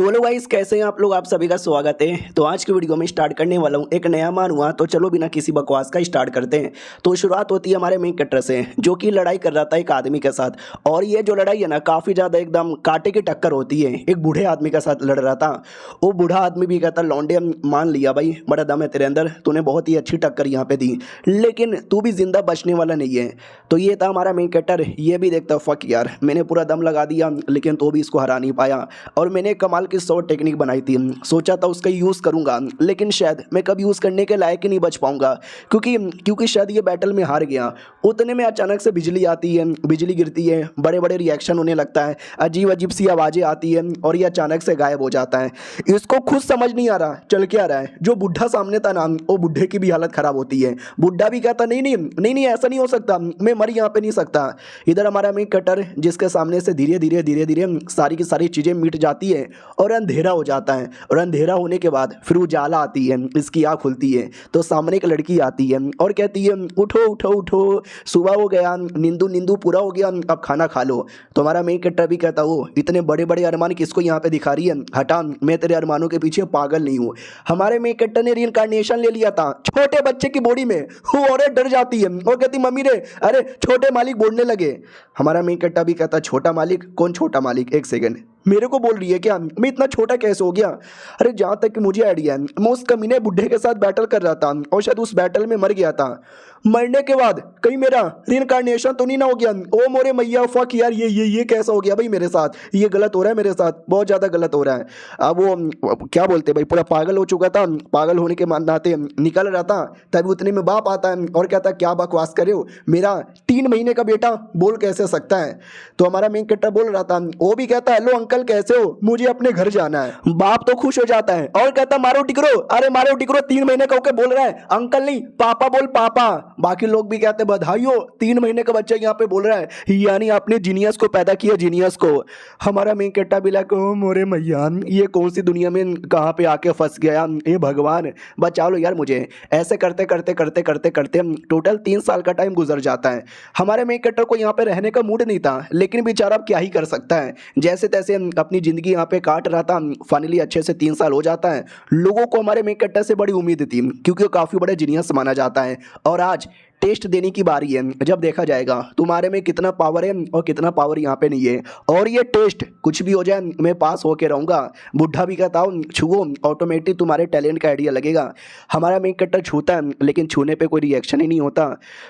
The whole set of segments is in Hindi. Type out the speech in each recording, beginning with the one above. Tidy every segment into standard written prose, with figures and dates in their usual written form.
तो हेलो गाइस, कैसे हैं आप लोग। आप सभी का स्वागत है। तो आज की वीडियो में स्टार्ट करने वाला हूं एक नया मान हुआ। तो चलो बिना किसी बकवास का स्टार्ट करते हैं। तो शुरुआत होती है हमारे मेन कैरेक्टर से, जो कि लड़ाई कर रहा था एक आदमी के साथ। और ये जो लड़ाई है ना, काफ़ी ज़्यादा एकदम कांटे की टक्कर होती है। एक बूढ़े आदमी के साथ लड़ रहा था। वो बूढ़ा आदमी भी कहता, लौंडे मान लिया भाई, बड़ा दम है तेरे अंदर, तूने बहुत ही अच्छी टक्कर यहाँ पे दी, लेकिन तू भी जिंदा बचने वाला नहीं है। तो ये था हमारा मेन कैरेक्टर। ये भी देखता, फक यार, मैंने पूरा दम लगा दिया लेकिन तो भी इसको हरा नहीं पाया। और मैंने कमाल की 100 टेक्निक बनाई थी, सोचा था उसका यूज़ करूंगा, लेकिन शायद मैं कभी यूज़ करने के लायक ही नहीं बच पाऊंगा, क्योंकि शायद ये बैटल में हार गया। उतने में अचानक से बिजली आती है, बिजली गिरती है, बड़े बड़े रिएक्शन होने लगता है, अजीब अजीब सी आवाज़ें आती है और ये अचानक से गायब हो जाता है। इसको खुद समझ नहीं आ रहा चल क्या रहा है। जो बुढ़ा सामने था ना, वो बुढ़े की भी हालत खराब होती है। बुढ़ा भी कहता, नहीं नहीं नहीं नहीं, ऐसा नहीं हो सकता, मैं मर यहाँ पे नहीं सकता। इधर हमारा मेन कटर, जिसके सामने से धीरे धीरे धीरे धीरे सारी की सारी चीज़ें मिट जाती है और अंधेरा हो जाता है। और अंधेरा होने के बाद फिर उजाला आती है, इसकी आँख खुलती है तो सामने एक लड़की आती है और कहती है, उठो उठो उठो, सुबह हो गया, नींदू नींदू पूरा हो गया, अब खाना खा लो। तो हमारा मेन कैरेक्टर भी कहता, वो इतने बड़े बड़े अरमान किसको यहाँ पे दिखा रही है, हटा, मैं तेरे अरमानों के पीछे पागल नहीं हूँ। हमारे मेन कैरेक्टर ने रीइंकार्नेशन ले लिया था छोटे बच्चे की बॉडी में। वो औरत डर जाती है और कहती, मम्मी रे, अरे छोटे मालिक बोलने लगे। हमारा मेन कैरेक्टर भी कहता, छोटा मालिक? कौन छोटा मालिक? एक सेकंड, मेरे को बोल रही है क्या? मैं इतना छोटा कैसे हो गया? अरे जहाँ तक कि मुझे आइडिया है, मैं उस कमीने बुढ़े के साथ बैटल कर रहा था और शायद उस बैटल में मर गया था। मरने के बाद कहीं मेरा रीइंकार्नेशन तो नहीं ना हो गया? ओ मोरे मैया, फक यार, ये कैसा हो गया भाई मेरे साथ? ये गलत हो रहा है मेरे साथ, बहुत ज़्यादा गलत हो रहा है। अब वो क्या बोलते भाई, पूरा पागल हो चुका था। पागल होने के नाते निकल रहा था, तभी उतने में बाप आता है और कहता, क्या बकवास करे हो, मेरा 3 महीने का बेटा बोल कैसे सकता है? तो हमारा मेन कैरेक्टर बोल रहा था, वो भी कहता, हेलो अंकल कैसे हो, मुझे अपने घर जाना है। बाप तो खुश हो जाता है और कहता, मारो टिकरो, अरे मारो टिकरो, 3 महीने का होकर बोल रहा है, अंकल नहीं पापा बोल, पापा। बाकी लोग भी कहते, बधाई हो, 3 महीने का बच्चा यहाँ पे बोल रहा है, यानी आपने जीनियस को पैदा किया, जीनियस को। हमारा मेन कैरेक्टर भी लगा, ओ मोरे मैया, ये कौन सी दुनिया में कहाँ पे आके फंस गया, ये भगवान बचा लो यार मुझे। ऐसे करते करते करते करते करते टोटल 3 साल का टाइम गुजर जाता है। हमारे मेन कैरेक्टर को यहाँ पे रहने का मूड नहीं था, लेकिन बेचारा अब क्या ही कर सकता है, जैसे तैसे अपनी ज़िंदगी यहाँ पे काट रहा था। फाइनली अच्छे से 3 साल हो जाता है। लोगों को हमारे मेन कैरेक्टर से बड़ी उम्मीद थी, क्योंकि वो काफ़ी बड़े जीनियस माना जाता है। और आज टेस्ट देने की बारी है, जब देखा जाएगा तुम्हारे में कितना पावर है और कितना पावर यहाँ पे नहीं है। और ये टेस्ट कुछ भी हो जाए, मैं पास होके रहूँगा। बुढ़ा भी कहता हूँ, छुओ, ऑटोमेटिक तुम्हारे टैलेंट का आइडिया लगेगा। हमारा मेन कैरेक्टर छूता है, लेकिन छूने पे कोई रिएक्शन ही नहीं होता।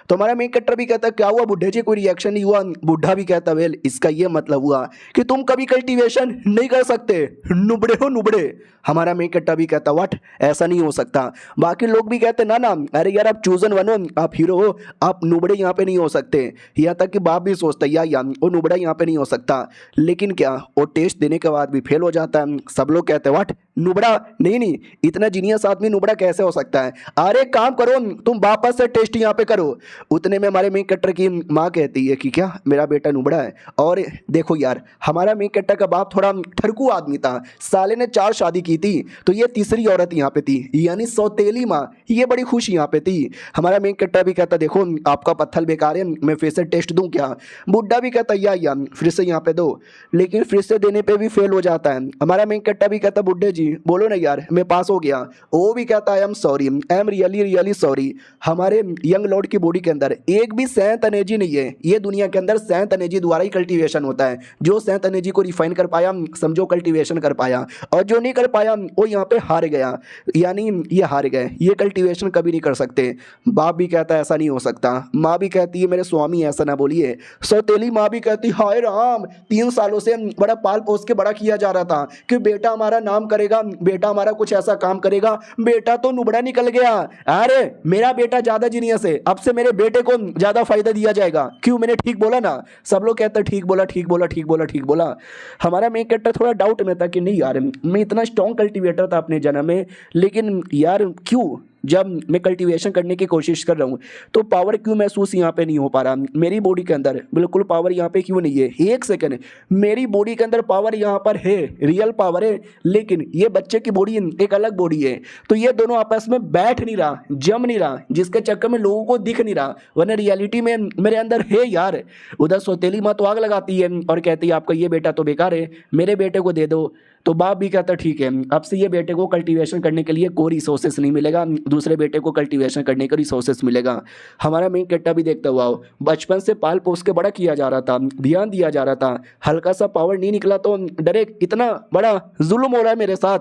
तो हमारा मेन कैरेक्टर भी कहता, क्या हुआ बुढ़े जी, कोई रिएक्शन नहीं हुआ? बुढ़ा भी कहता, वेल, इसका ये मतलब हुआ कि तुम कभी कल्टीवेशन नहीं कर सकते, नुबड़े हो नुबड़े। हमारा मेन कैरेक्टर भी कहता, व्हाट, ऐसा नहीं हो सकता। बाकी लोग भी कहते, ना ना, अरे यार आप चूजन बनो, आप हीरो हो, आप नुबड़े यहाँ पे नहीं हो सकते। यहाँ तक कि बाप भी सोचता है, या वो नुबड़ा यहाँ पे नहीं हो सकता। लेकिन क्या, वो टेस्ट देने के बाद भी फेल हो जाता है। सब लोग कहते हैं, व्हाट, नुबड़ा? नहीं नहीं, इतना जीनियस आदमी नुबड़ा कैसे हो सकता है? अरे काम करो, तुम वापस से टेस्ट यहाँ पे करो। उतने में हमारे मेन कैरेक्टर की माँ कहती है कि क्या मेरा बेटा नुबड़ा है? और देखो यार, हमारा मेन कैरेक्टर का बाप थोड़ा ठरकू आदमी था, साले ने 4 शादी की थी, तो ये तीसरी औरत यहाँ पे थी, यानी सौतेली माँ। ये बड़ी खुश यहाँ पे थी। हमारा मेन कैरेक्टर भी कहता, देखो आपका पत्थर बेकार है, मैं फिर से टेस्ट दूं क्या? बुड्ढा भी कहता, या फिर से यहाँ पे दो, लेकिन फिर से देने पे भी फेल हो जाता है। हमारा मेन कैरेक्टर भी कहता, बुड्ढे जी बोलो ना यार, मैं पास हो गया। वो भी कहता, आई am sorry, I am really really sorry. हमारे यंग लॉर्ड की बॉडी के अंदर एक भी सेंट एनर्जी नहीं है। ये दुनिया के अंदर सेंट एनर्जी द्वारा ही कल्टीवेशन होता है। जो सेंट एनर्जी को रिफाइन कर पाया, समझो कल्टीवेशन कर पाया, और जो नहीं कर पाया वो यहाँ पे हार गया, यानी ये हार गए, ये कल्टीवेशन कभी नहीं कर सकते। बाप भी कहता है, ऐसा नहीं हो सकता। माँ भी कहती है, मेरे स्वामी ऐसा ना बोलिए। सौतेली माँ भी कहती, हाय राम, 3 सालों से बड़ा पाल पोस के बड़ा किया जा रहा था कि बेटा हमारा नाम करेगा, बेटा हमारा कुछ ऐसा काम करेगा, बेटा तो नुबड़ा निकल गया। अरे मेरा बेटा ज्यादा जीनियस है, अब से मेरे बेटे को ज्यादा फायदा दिया जाएगा। क्यों, मैंने ठीक बोला ना? सब लोग कहते, ठीक बोला ठीक बोला ठीक बोला ठीक बोला। हमारा मेन कैरेक्टर थोड़ा डाउट में था कि नहीं यार, मैं इतना स्ट्रॉन्ग कल्टीवेटर था अपने जन्म में, लेकिन यार क्यों जब मैं कल्टीवेशन करने की कोशिश कर रहा हूँ तो पावर क्यों महसूस यहाँ पे नहीं हो पा रहा? मेरी बॉडी के अंदर बिल्कुल पावर यहाँ पे क्यों नहीं है? एक सेकंड, मेरी बॉडी के अंदर पावर यहाँ पर है, रियल पावर है, लेकिन ये बच्चे की बॉडी एक अलग बॉडी है। तो ये दोनों आपस में बैठ नहीं रहा, जम नहीं रहा, जिसके चक्कर में लोगों को दिख नहीं रहा, वरना रियलिटी में मेरे अंदर है यार। उधर सौतेली माँ तो आग लगाती है और कहती है आपका ये बेटा तो बेकार है, मेरे बेटे को दे दो। तो बाप भी कहता ठीक है, अब से ये बेटे को कल्टीवेशन करने के लिए कोई रिसोर्सेस नहीं मिलेगा, दूसरे बेटे को कल्टीवेशन करने का रिसोर्सेस मिलेगा। हमारा मेन कट्टा भी देखता हुआ बचपन से पाल पोस के बड़ा किया जा रहा था, ध्यान दिया जा रहा था, हल्का सा पावर नहीं निकला तो डरे इतना बड़ा जुल्म हो रहा है मेरे साथ।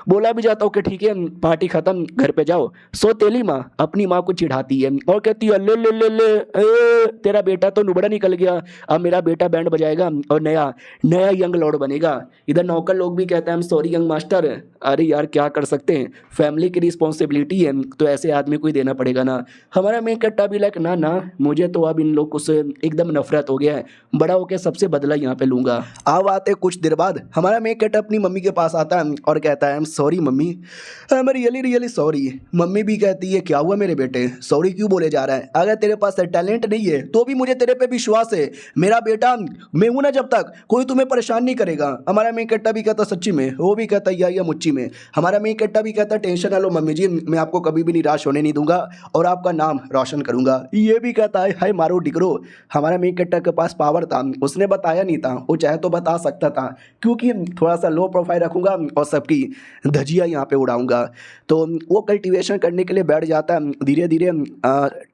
बोला भी जाता हूँ कि ठीक है पार्टी खत्म, घर पे जाओ। सौतेली माँ अपनी माँ को चिढ़ाती है और कहती है ले ले ले ले तेरा बेटा तो नुबड़ा निकल गया, अब मेरा बेटा बैंड बजाएगा और नया नया यंग लॉर्ड बनेगा। इधर नौकर लोग भी कहते हैं हम सॉरी यंग मास्टर। अरे यार क्या कर सकते हैं, फैमिली की रिस्पॉन्सिबिलिटी है तो ऐसे आदमी को ही देना पड़ेगा ना। हमारा मेन कट्टा भी लाइक ना ना मुझे तो अब इन लोगों से एकदम नफरत हो गया है, बड़ा होकर सबसे बदला यहाँ पे लूंगा। अब आते कुछ देर बाद हमारा मेन कट्टा अपनी मम्मी के पास आता है और कहता है आई am sorry mummy, I am really really sorry. Mummy भी कहती है क्या हुआ मेरे बेटे, सॉरी क्यों बोले जा रहा है, अगर तेरे पास टैलेंट नहीं है तो भी मुझे तेरे पे विश्वास है, मेरा बेटा मैं हूं ना जब तक कोई तुम्हें परेशान नहीं करेगा। हमारा मेन कट्टा भी कहता सच्ची में, वो भी कहता या मुच्ची में। हमारा मेन कट्टा भी कहता टेंशन ना लो मम्मी जी, मैं आपको कभी भी निराश होने नहीं दूंगा और आपका नाम रोशन करूंगा। ये भी कहता है हाय मारो डिकरो। हमारा मेन कट्टा के पास पावर था, उसने बताया नहीं था, वो चाहे तो बता सकता था क्योंकि थोड़ा सा लो प्रोफाइल रखूंगा और सबकी धजिया यहाँ पे उड़ाऊंगा। तो वो कल्टीवेशन करने के लिए बैठ जाता है। धीरे धीरे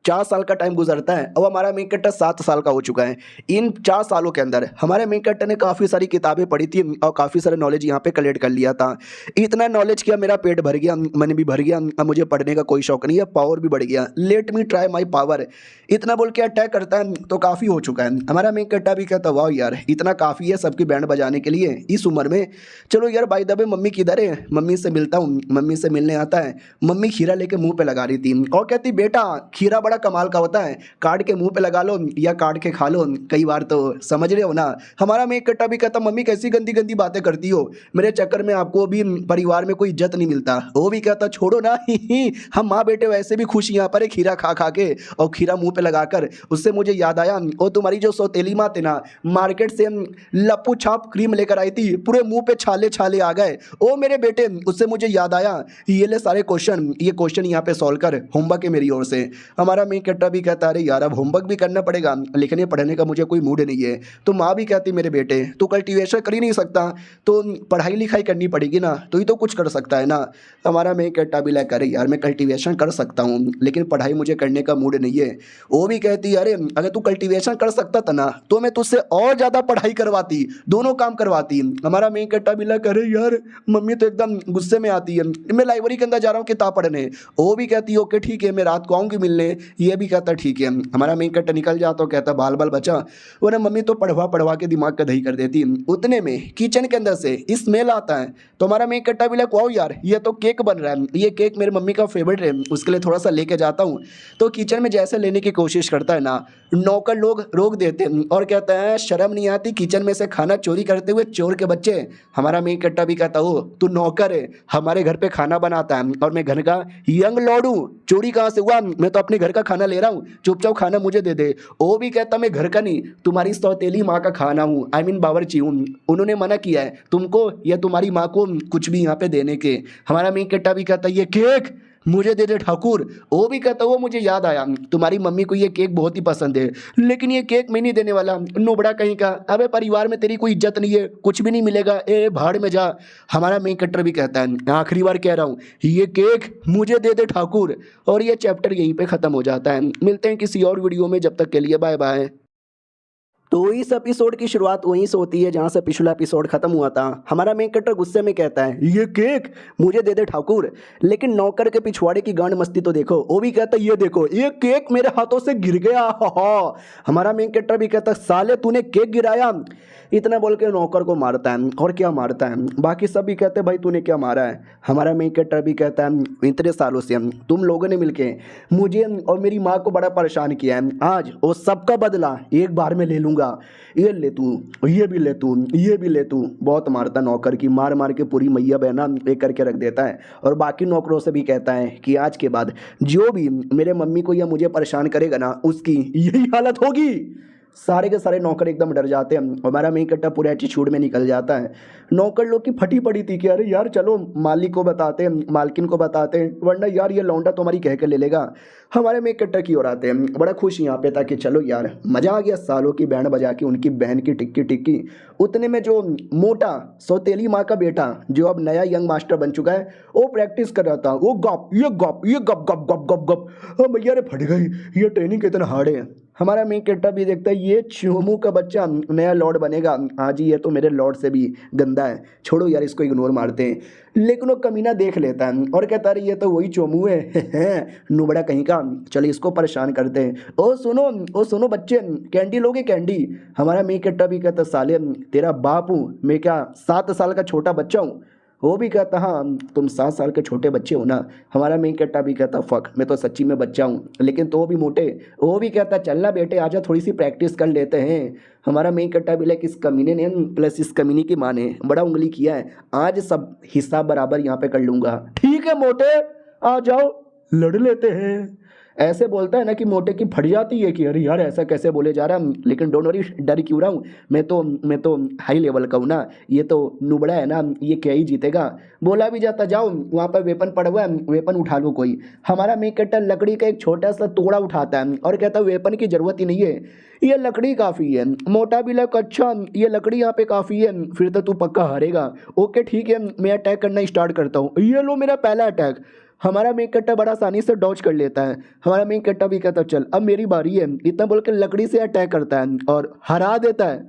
4 साल का टाइम गुजरता है। अब हमारा मेन कट्टा 7 साल का हो चुका है। इन 4 सालों के अंदर हमारे मेन कट्टा ने काफ़ी सारी किताबें पढ़ी थी और काफ़ी सारा नॉलेज यहाँ पे कलेक्ट कर लिया था। इतना नॉलेज किया मेरा पेट भर गया, मन भी भर गया, अब मुझे पढ़ने का कोई शौक नहीं है, पावर भी बढ़ गया, let me try my power. इतना बोल के अटैक करता है तो काफ़ी हो चुका है। हमारा मेन कट्टा भी कहता वाह यार इतना काफ़ी है सबकी बैंड बजाने के लिए इस उम्र में। चलो यार बाय द वे मम्मी किधर है, मम्मी से मिलता हूँ। मम्मी से मिलने आता है। मम्मी खीरा लेके मुंह पे लगा रही थी और कहती बेटा खीरा बड़ा कमाल का होता है, काट के मुंह पे लगा लो या काट के खा लो, कई बार तो समझ रहे हो ना। हमारा मेन कट्टा भी कहता मम्मी कैसी गंदी गंदी बातें करती हो, मेरे चक्कर में आपको भी परिवार में कोई इज्जत नहीं मिलता। वो भी कहता छोड़ो ना हम माँ बेटे वैसे भी खुश यहाँ पर है खीरा खा खा के और खीरा मुंह पे लगाकर। उससे मुझे याद आया वो तुम्हारी जो सौतेली माँ थे ना, मार्केट से लप्पू छाप क्रीम लेकर आई थी, पूरे मुंह पे छाले छाले आ गए। ओ मेरे बेटे उससे मुझे याद आया ये ले सारे क्वेश्चन, ये क्वेश्चन यहाँ पे सॉल्व कर, होमवर्क है मेरी ओर से। हमारा मेन कट्टा भी कहता अरे यार अब होमवर्क भी करना पड़ेगा, लिखने पढ़ने का मुझे कोई मूड नहीं है। तो माँ भी कहती मेरे बेटे तू कल्टीवेशन कर ही नहीं सकता तो पढ़ाई लिखाई करनी पड़ेगी ना, तो ही तो कुछ कर सकता है ना। हमारा मेन कट्टा भी लाइक अरे यार मैं कल्टीवेशन कर सकता हूँ लेकिन पढ़ाई मुझे करने का मूड नहीं है। वो भी कहती अरे अगर तू कल्टीवेशन कर सकता था ना तो मैं तुझसे और ज़्यादा पढ़ाई करवाती, दोनों काम करवाती। हमारा मेन कट्टा भी लाइक अरे यार मम्मी तो एकदम गुस्से में आती है, मैं लाइब्रेरी के अंदर जा रहा हूँ किताब पढ़ने। वो भी कहती ओके ठीक है मैं रात को आऊँगी मिलने। ये भी कहता ठीक है। हमारा मेन कट्टा निकल जाता कहता बाल बाल बचा, वरना मम्मी तो पढ़वा पढ़वा के दिमाग का दही कर देती। उतने में किचन के अंदर से स्मेल आता है तो हमारा मेन कट्टा भी लाइक वाओ यार ये तो केक बन रहा है, ये केक मेरी मम्मी का फेवरेट है, उसके लिए थोड़ा सा लेके जाता हूँ। तो किचन में जैसे लेने की कोशिश करता है ना, नौकर लोग रोक देते हैं और कहते हैं शर्म नहीं आती किचन में से खाना चोरी करते हुए चोर के बच्चे। हमारा मेन कट्टा भी कहता हो तू नौकर है, हमारे घर पे खाना बनाता है और मैं घर का यंग लॉर्ड हूँ, चोरी कहाँ से हुआ, मैं तो अपने घर का खाना ले रहा हूँ, चुपचाप खाना मुझे दे दे। वो भी कहता मैं घर का नहीं तुम्हारी सौतेली माँ का खाना हूँ, आई मीन बावर्ची हूँ, उन्होंने मना किया है तुमको या तुम्हारी माँ को कुछ भी यहाँ पे देने के। हमारा मेन कट्टा भी कहता ये केक मुझे दे दे ठाकुर। वो भी कहता वो मुझे याद आया तुम्हारी मम्मी को ये केक बहुत ही पसंद है लेकिन ये केक मैं नहीं देने वाला, नुबड़ा कहीं का, अबे परिवार में तेरी कोई इज्जत नहीं है, कुछ भी नहीं मिलेगा, ए भाड़ में जा। हमारा मेन कट्टर भी कहता है आखिरी बार कह रहा हूँ ये केक मुझे दे दे ठाकुर। और ये चैप्टर यहीं पे ख़त्म हो जाता है। मिलते हैं किसी और वीडियो में, जब तक के लिए बाय बाय। तो इस एपिसोड की शुरुआत वहीं से होती है जहाँ से पिछला एपिसोड खत्म हुआ था। हमारा मेन कट्टर गुस्से में कहता है ये केक मुझे दे दे ठाकुर, लेकिन नौकर के पिछवाड़े की गांड मस्ती तो देखो। वो भी कहता है ये देखो ये केक मेरे हाथों से गिर गया। हमारा मेन कट्टर भी कहता है साले तूने केक गिराया। इतना बोल के नौकर को मारता है। और क्या मारता है, बाकी सब भी कहते हैं भाई तूने क्या मारा है। हमारा मेन कट्टर भी कहता है इतने सालों से तुम लोगों ने मिलके मुझे और मेरी माँ को बड़ा परेशान किया है, आज वो सबका बदला एक बार में ले लूँगा। ये ले तू, ये भी ले तू, ये भी ले तू। बहुत मारता नौकर की, मार मार के पूरी मैया बहना एक करके रख देता है। और बाकी नौकरों से भी कहता है कि आज के बाद जो भी मेरे मम्मी को या मुझे परेशान करेगा ना उसकी यही हालत होगी। सारे के सारे नौकर एकदम डर जाते हैं। हमारा मेन कट्टा पूरे एटीट्यूड में निकल जाता है। नौकर लोग की फटी पड़ी थी कि अरे यार चलो मालिक को बताते हैं, मालकिन को बताते हैं, वरना यार ये लौंडा तो हमारी कह के ले लेगा। हमारे मेन कट्टा की ओर आते हैं, बड़ा खुश यहाँ पे था कि चलो यार मज़ा आ गया, सालों की बैंड बजा के उनकी बहन की टिक्की टिक्की। उतने में जो मोटा सौतेली माँ का बेटा जो अब नया यंग मास्टर बन चुका है, वो प्रैक्टिस कर रहा था। वो गप ये गप ये गप गप गप गप गप, हाँ भैया रे फट गई, ये ट्रेनिंग कितना हार्ड है। हमारा मेन कट्टा भी देखता है ये चोमू का बच्चा नया लॉर्ड बनेगा। हाँ जी, ये तो मेरे लॉर्ड से भी गंदा है, छोड़ो यार इसको इग्नोर मारते हैं। लेकिन वो कमीना देख लेता है और कहता है ये तो वही चोमू है नुबड़ा कहीं का, चलो इसको परेशान करते हैं। ओ सुनो बच्चे, कैंडी लोगे कैंडी? हमारा मेन कट्टा भी कहता साले तेरा बाप हूँ मैं क्या 7 साल का छोटा बच्चा हूँ? वो भी कहता हाँ तुम 7 साल के छोटे बच्चे हो ना। हमारा मेन कट्टा भी कहता फक मैं तो सच्ची में बच्चा हूँ, लेकिन तो भी मोटे। वो भी कहता चलना बेटे आजा थोड़ी सी प्रैक्टिस कर लेते हैं। हमारा मेन कट्टा भी लाइक इस कमीने ने प्लस इस कमीने की माँ ने बड़ा उंगली किया है, आज सब हिसाब बराबर यहाँ पे कर लूँगा। ठीक है मोटे आ जाओ लड़ लेते हैं। ऐसे बोलता है ना कि मोटे की फट जाती है कि अरे यार ऐसा कैसे बोले जा रहा है, लेकिन डोंट वरी डर क्यों रहा हूँ, मैं तो हाई लेवल का हूँ ना, ये तो नुबड़ा है ना, ये क्या ही जीतेगा। बोला भी जाता जाओ वहाँ पर वेपन पड़ा हुआ है, वेपन उठा लो कोई। हमारा मेन कट्टा लकड़ी का एक छोटा सा तोड़ा उठाता है और कहता है वेपन की ज़रूरत ही नहीं है, ये लकड़ी काफ़ी है। मोटा भी लग अच्छा ये लकड़ी यहाँ पे काफ़ी है, फिर तो तू पक्का हारेगा। ओके ठीक है मैं अटैक करना स्टार्ट करता हूँ, ये लो मेरा पहला अटैक। हमारा मेन कट्टा बड़ा आसानी से डॉज कर लेता है। हमारा मेन कट्टा भी कहता चल अब मेरी बारी है, इतना बोल के लकड़ी से अटैक करता है और हरा देता है।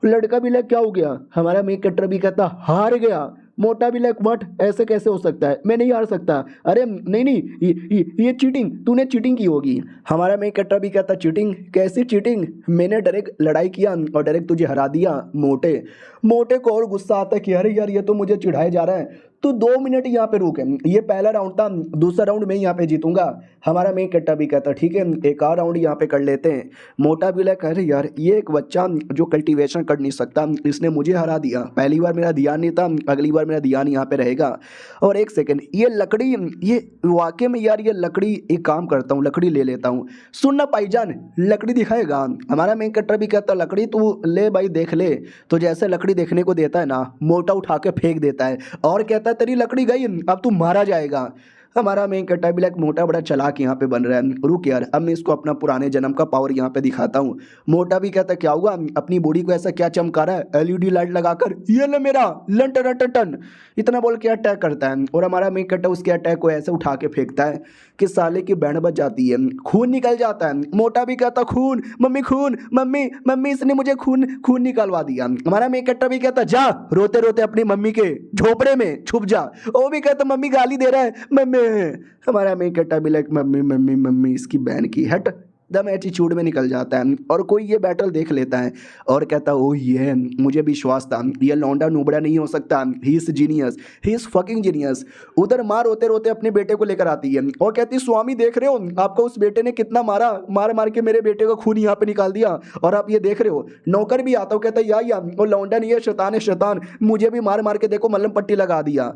लड़का भी लग क्या हो गया? हमारा मेन कट्टा भी कहता हार गया। मोटा भी लग व्हाट, ऐसे कैसे हो सकता है, मैं नहीं हार सकता। अरे नहीं नहीं ये चीटिंग, तूने चीटिंग की होगी। हमारा मेन कट्टा भी कहता चीटिंग? कैसी चीटिंग, मैंने डायरेक्ट लड़ाई किया और डायरेक्ट तुझे हरा दिया। मोटे को और गुस्सा आता है कि अरे यार ये तो मुझे चिढ़ाया जा रहा है, तो 2 मिनट यहाँ पे रुके, ये पहला राउंड था, दूसरा राउंड मैं यहाँ पे जीतूंगा। हमारा मेन कट्टा भी कहता ठीक है एक और राउंड यहाँ पे कर लेते हैं। मोटा भी लगा अरे यार ये एक बच्चा जो कल्टीवेशन कर नहीं सकता, इसने मुझे हरा दिया, पहली बार मेरा ध्यान नहीं था, अगली बार मेरा ध्यान यहाँ पे रहेगा। और एक सेकेंड ये लकड़ी, ये वाकई में यार ये लकड़ी, एक काम करता हूँ लकड़ी ले लेता हूँ। सुनना भाईजान लकड़ी दिखाएगा? हमारा मेन कट्टा भी कहता लकड़ी तू ले भाई देख ले। तो जैसे लकड़ी देखने को देता है ना, मोटा उठा के फेंक देता है और कहता है तेरी लकड़ी गई, अब तू मारा जाएगा। हमारा मेन कट्टा भी लाइक मोटा बड़ा चालाक यहाँ पे बन रहा है, रुक यार अब मैं इसको अपना पुराने जन्म का पावर यहाँ पे दिखाता हूँ। मोटा भी कहता क्या हुआ, अपनी बॉडी को ऐसा क्या चमका रहा है, एलईडी लाइट लगाकर, ये ले मेरा लन टन टन टन, इतना बोल के अटैक करता है। और हमारा मेन कट्टा उसके अटैक को ऐसे उठा के फेंकता है कि साले की बैंड बज जाती है, खून निकल जाता है। मोटा भी कहता खून खून, मम्मी इसने मुझे खून निकलवा दिया। हमारा मेन कट्टा भी कहता जा रोते रोते अपनी मम्मी के झोपड़े में छुप जा। वो भी कहता मम्मी गाली दे रहा है मम्मी। हमारा मेन कट्टा भी लाइक मम्मी इसकी बहन की हट, दम एटीट्यूड में निकल जाता है। और कोई ये बैटल देख लेता है और कहता ओह ये मुझे विश्वास था ये लौंडा नुबड़ा नहीं हो सकता, he is genius, he is fucking genius. उधर माँ रोते रोते अपने बेटे को लेकर आती है और कहती स्वामी देख रहे हो आपको उस बेटे ने कितना मारा, मार के मेरे बेटे का खून यहाँ पे निकाल दिया और आप ये देख रहे हो। नौकर भी आता हो कहता या वो लौंडा नहीं है शैतान, मुझे भी मार के देखो मल्लम पट्टी लगा दिया।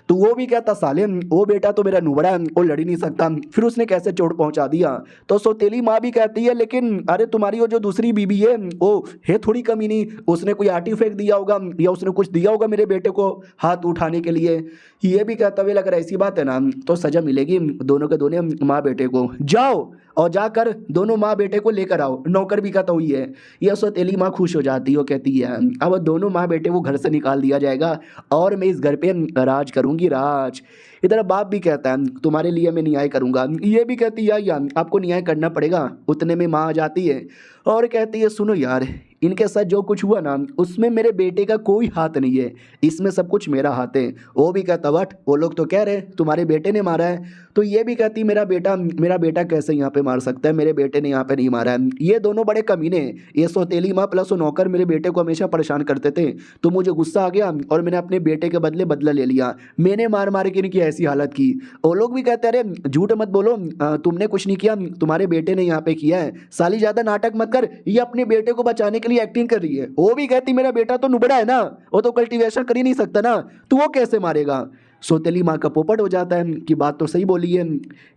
तो वो भी कहता साले वो बेटा तो मेरा नुबड़ा है, वो लड़ ही नहीं सकता, फिर उसने कैसे चोट पहुंचा दिया। तो सौतेली माँ भी कहती है लेकिन अरे तुम्हारी वो जो दूसरी बीबी है वो है थोड़ी कमी नहीं, उसने कोई आर्टिफैक्ट दिया होगा या उसने कुछ दिया होगा मेरे बेटे को हाथ उठाने के लिए। ये भी कहता हुआ अगर ऐसी बात है ना तो सजा मिलेगी दोनों के दोनों माँ बेटे को, जाओ और जाकर दोनों माँ बेटे को लेकर आओ। नौकर भी कहता हुई है। यह सौतेली माँ खुश हो जाती है, कहती है अब दोनों माँ बेटे को घर से निकाल दिया जाएगा और मैं इस घर पे राज करूंगी राज। इधर बाप भी कहता है तुम्हारे लिए मैं न्याय करूंगा। ये भी कहती है या आपको न्याय करना पड़ेगा। उतने में माँ आ जाती है और कहती है सुनो यार इनके साथ जो कुछ हुआ ना उसमें मेरे बेटे का कोई हाथ नहीं है, इसमें सब कुछ मेरा हाथ है। वो भी कहता वट वो लोग तो कह रहे तुम्हारे बेटे ने मारा है। तो ये भी कहती मेरा बेटा कैसे यहाँ पे मार सकता है, मेरे बेटे ने यहाँ पे नहीं मारा है। ये दोनों बड़े कमीने, ये सौतेली माँ प्लस वो नौकर मेरे बेटे को हमेशा परेशान करते थे। तो मुझे गुस्सा आ गया और मैंने अपने बेटे के बदले बदला ले लिया, मैंने मार के इनकी ऐसी हालत की। वो लोग भी कहते अरे झूठ मत बोलो तुमने कुछ नहीं किया, तुम्हारे बेटे ने यहाँ पे किया है, साली ज़्यादा नाटक मत कर, ये अपने बेटे को बचाने के लिए एक्टिंग कर रही है। वो भी कहती मेरा बेटा तो नुबड़ा है ना, वो तो कल्टीवेशन कर ही नहीं सकता ना, तो वो कैसे मारेगा। सौतेली माँ का पोपट हो जाता है कि बात तो सही बोली है।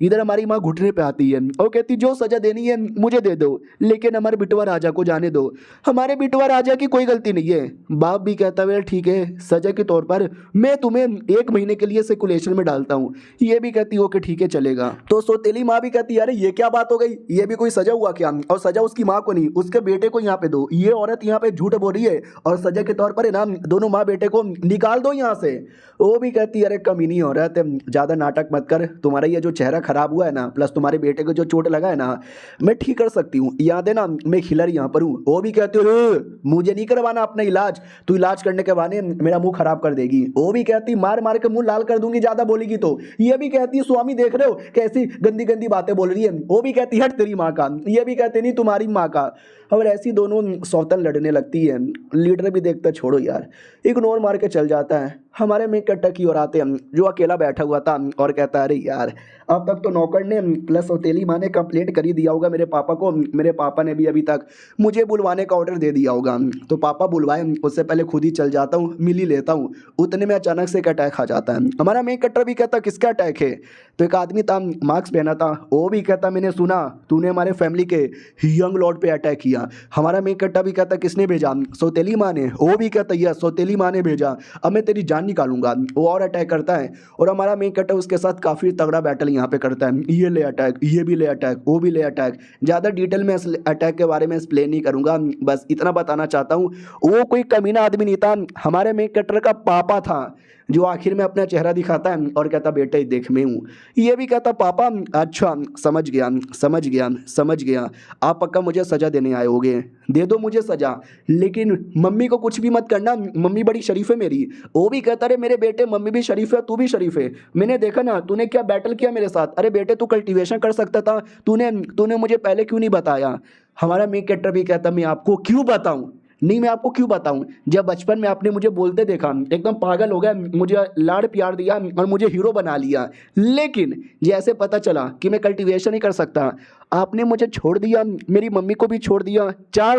इधर हमारी माँ घुटने पे आती है और कहती जो सजा देनी है मुझे दे दो, लेकिन हमारे बिटवा राजा को जाने दो, हमारे बिटवा राजा की कोई गलती नहीं है। बाप भी कहता है ठीक है, सजा के तौर पर मैं तुम्हें 1 महीने के लिए सर्कुलेशन में डालता हूँ। ये भी कहती ओके ठीक है चलेगा। तो सौतेली माँ भी कहती अरे ये क्या बात हो गई, ये भी कोई सजा हुआ क्या, और सजा उसकी माँ को नहीं उसके बेटे को यहाँ पे दो। ये औरत यहाँ पे झूठ बोल रही है और सजा के तौर पर है ना दोनों माँ बेटे को निकाल दो यहाँ से। वो भी कहती अरे कमीनी औरत ज़्यादा नाटक मत कर, तुम्हारा ये जो चेहरा खराब हुआ है ना प्लस तुम्हारे बेटे को जो चोट लगा है ना मैं ठीक कर सकती हूँ, याद है ना मैं खिलर यहाँ पर हूँ। वो भी कहती अरे मुझे नहीं करवाना अपना इलाज, तू इलाज करने के बहाने मेरा मुंह खराब कर देगी। वो भी कहती मार मार के मुंह लाल कर दूंगी ज्यादा बोलेगी तो। ये भी कहती स्वामी देख रहे हो कैसी गंदी गंदी बातें बोल रही है। वो भी कहती हट तेरी माँ का, ये भी कहते नहीं तुम्हारी माँ का। और ऐसी दोनों सौतन लड़ने लगती है। लीडर भी देखता छोड़ो यार, इग्नोर मार के चल जाता है। हमारे में कट्टा की ओर आते हैं जो अकेला बैठा हुआ था और कहता है अरे यार अब तक तो नौकर ने प्लस सौतेली माँ ने कंप्लेंट कर ही दिया होगा मेरे पापा को, मेरे पापा ने भी अभी तक मुझे बुलवाने का ऑर्डर दे दिया होगा। तो पापा बुलवाए उससे पहले खुद ही चल जाता हूँ, मिल ही लेता हूँ। उतने में अचानक से एक अटैक आ जाता है। हमारा मेन कट्टर भी कहता किसका अटैक है, तो एक आदमी था मास्क पहना था, वो भी कहता मैंने सुना तूने हमारे फैमिली के यंग लॉर्ड पे अटैक किया। हमारा मेन कट्टा भी कहता किसने भेजा, सौतेली माँ ने। वो भी कहता यस सौतेली माँ ने भेजा, अब मैं तेरी जान निकालूंगा। वो और अटैक करता है और हमारा मेन कट्टा उसके साथ काफ़ी तगड़ा बैटल यहाँ पे करता है। ये ले अटैक, ये भी ले अटैक, वो भी ले अटैक। ज़्यादा डिटेल में अटैक के बारे में एक्सप्लेन नहीं करूँगा, बस इतना बताना चाहता हूँ वो कोई कमीना आदमी नहीं था, हमारे मेन कट्टर का पापा था जो आखिर में अपना चेहरा दिखाता है और कहता बेटे देख मैं हूँ। ये भी कहता पापा अच्छा समझ गया समझ गया समझ गया, आप पक्का मुझे सज़ा देने आए होगे, दे दो मुझे सज़ा, लेकिन मम्मी को कुछ भी मत करना, मम्मी बड़ी शरीफ है मेरी। वो भी कहता रे मेरे बेटे मम्मी भी शरीफ है तू भी शरीफ है, मैंने देखा ना तूने क्या बैटल किया मेरे साथ, अरे बेटे तू कल्टीवेशन कर सकता था, तूने मुझे पहले क्यों नहीं बताया। हमारा मेन कैरेक्टर भी कहता मैं आपको क्यों बताऊँ, नहीं मैं आपको क्यों बताऊं, जब बचपन में आपने मुझे बोलते देखा एकदम पागल हो गया, मुझे लाड़ प्यार दिया और मुझे हीरो बना लिया, लेकिन जैसे पता चला कि मैं कल्टीवेशन ही कर सकता आपने मुझे छोड़ दिया, मेरी मम्मी को भी छोड़ दिया। 4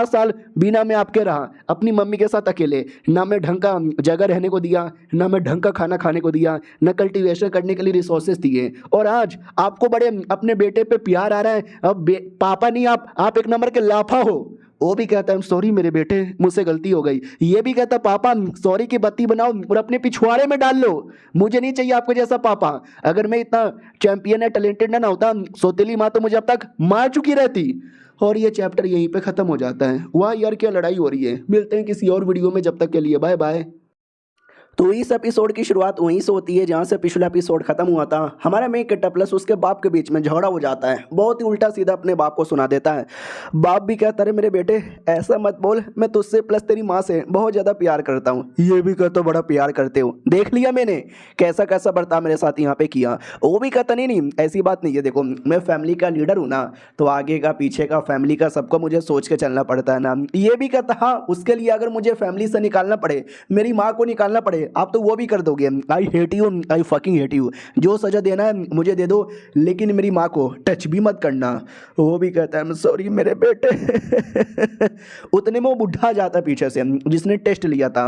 साल बिना मैं आपके रहा अपनी मम्मी के साथ अकेले, ना मैं ढंग का जगह रहने को दिया, ना मैं ढंग का खाना खाने को दिया, ना कल्टीवेशन करने के लिए रिसोर्सेज दिए, और आज आपको बड़े अपने बेटे पे प्यार आ रहा है। अब पापा नहीं आप एक नंबर के लाफा हो। वो भी कहता है सॉरी मेरे बेटे मुझसे गलती हो गई। ये भी कहता पापा सॉरी की बत्ती बनाओ और अपने पिछवाड़े में डाल लो, मुझे नहीं चाहिए आपको जैसा पापा, अगर मैं इतना चैंपियन है टैलेंटेड ना होता सौतेली माँ तो मुझे अब तक मार चुकी रहती। और ये चैप्टर यहीं पे ख़त्म हो जाता है। वाह यार क्या लड़ाई हो रही है। मिलते हैं किसी और वीडियो में, जब तक के लिए बाय बाय। तो इस एपिसोड की शुरुआत वहीं से होती है जहाँ से पिछला एपिसोड खत्म हुआ था। हमारा मेन कट्टा प्लस उसके बाप के बीच में झगड़ा हो जाता है, बहुत ही उल्टा सीधा अपने बाप को सुना देता है। बाप भी कहता है मेरे बेटे ऐसा मत बोल, मैं तुझसे प्लस तेरी माँ से बहुत ज़्यादा प्यार करता हूँ। ये भी कहता बड़ा प्यार करते हो, देख लिया मैंने कैसा कैसा बर्ताव मेरे साथ यहाँ पे किया। वो भी कहता नहीं ऐसी बात नहीं है, देखो मैं फैमिली का लीडर हूँ ना, तो आगे का पीछे का फैमिली का सबको मुझे सोच के चलना पड़ता है ना। ये भी कहता हाँ उसके लिए अगर मुझे फैमिली से निकालना पड़े, मेरी माँ को निकालना पड़े, आप तो वो भी कर दोगे। I hate you, I fucking hate you, जो सजा देना है मुझे दे दो, लेकिन मेरी माँ को टच भी मत करना। वो भी कहता है सॉरी मेरे बेटे। उतने में वो बुढ़ा जाता है पीछे से जिसने टेस्ट लिया था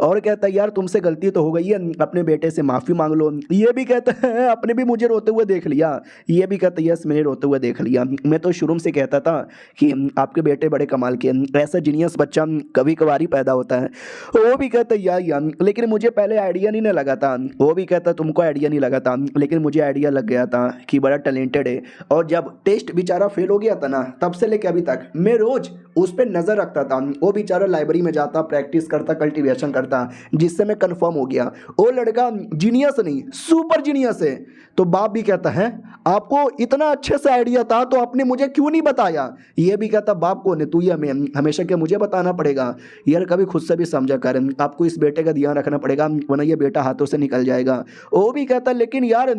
और कहता है यार तुमसे गलती तो हो गई है, अपने बेटे से माफ़ी मांग लो। ये भी कहता है आपने भी मुझे रोते हुए देख लिया। ये भी कहता है यस मैंने रोते हुए देख लिया, मैं तो शुरू से कहता था कि आपके बेटे बड़े कमाल के, ऐसा जीनियस बच्चा कभी कभार ही पैदा होता है। वो भी कहता है यार लेकिन मुझे पहले आइडिया नहीं लगा था। वो भी कहता तुमको आइडिया नहीं लगा था, लेकिन मुझे आइडिया लग गया था कि बड़ा टैलेंटेड है। और जब टेस्ट बेचारा फेल हो गया था ना, तब से लेकर अभी तक मैं रोज उस पर नजर रखता था। वो बेचारा लाइब्रेरी में जाता, प्रैक्टिस करता, कल्टीवेशन करता, जिससे मैं कंफर्म हो गया वो लड़का जीनियस नहीं सुपर जीनियस है। तो बाप भी कहता है आपको इतना अच्छे से आइडिया था तो आपने मुझे क्यों नहीं बताया। ये भी कहता बाप को ने तू ये हमेशा क्या मुझे बताना पड़ेगा यार, कभी खुद से भी समझा कर, आपको इस बेटे का ध्यान रखना पड़ेगा वरना ये बेटा हाथों से निकल जाएगा। वो भी कहता लेकिन यार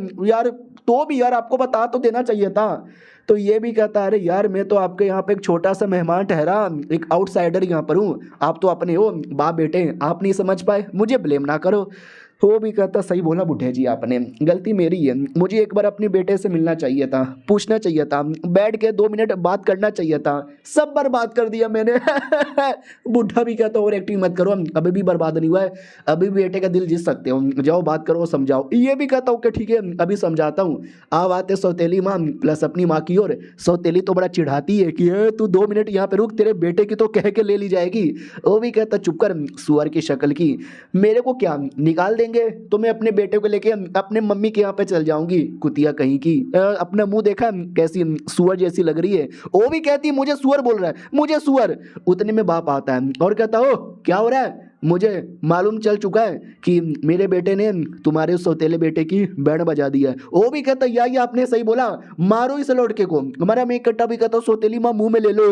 तो भी यार आपको बता तो देना चाहिए था। तो ये भी कहता अरे यार मैं तो आपके यहाँ पे एक छोटा सा मेहमान ठहरा, एक आउटसाइडर यहाँ पर हूँ, आप तो अपने हो बाप बेटे, आप नहीं समझ पाए, मुझे ब्लेम ना करो। वो भी कहता सही बोला बुढ़े जी आपने, गलती मेरी है, मुझे एक बार अपने बेटे से मिलना चाहिए था, पूछना चाहिए था, बैठ के 2 मिनट बात करना चाहिए था, सब बर्बाद कर दिया मैंने। बुढ़ा भी कहता और एक्टिंग मत करो, अभी भी बर्बाद नहीं हुआ है, अभी भी बेटे का दिल जीत सकते हो, जाओ बात करो समझाओ। ये भी कहता हूँ कि ठीक है अभी समझाता हूँ। अब आते सौतेली माँ प्लस अपनी माँ की ओर। सौतेली तो बड़ा चिढ़ाती है कि तू 2 मिनट यहाँ पे रुक, तेरे बेटे की तो कह के ले ली जाएगी। वो भी कहता चुप कर सुअर की शक्ल की, मेरे को क्या निकाल देंगे तो मैं अपने बेटे को लेके अपने मम्मी के यहाँ पे चल जाऊंगी, कुतिया कहीं की। अपना मुंह देखा कैसी सुअर जैसी लग रही है। वो भी कहती है मुझे सुअर बोल रहा है, मुझे सुअर। उतने में बाप आता है और कहता हो क्या हो रहा है, मुझे मालूम चल चुका है कि मेरे बेटे ने तुम्हारे उस सौतेले बेटे की बैंड बजा दी है। वो भी कहता या ये आपने सही बोला, मारो इस लड़के को। हमारा मैं कट्टा भी कहता सौतेली माँ मुंह में ले लो।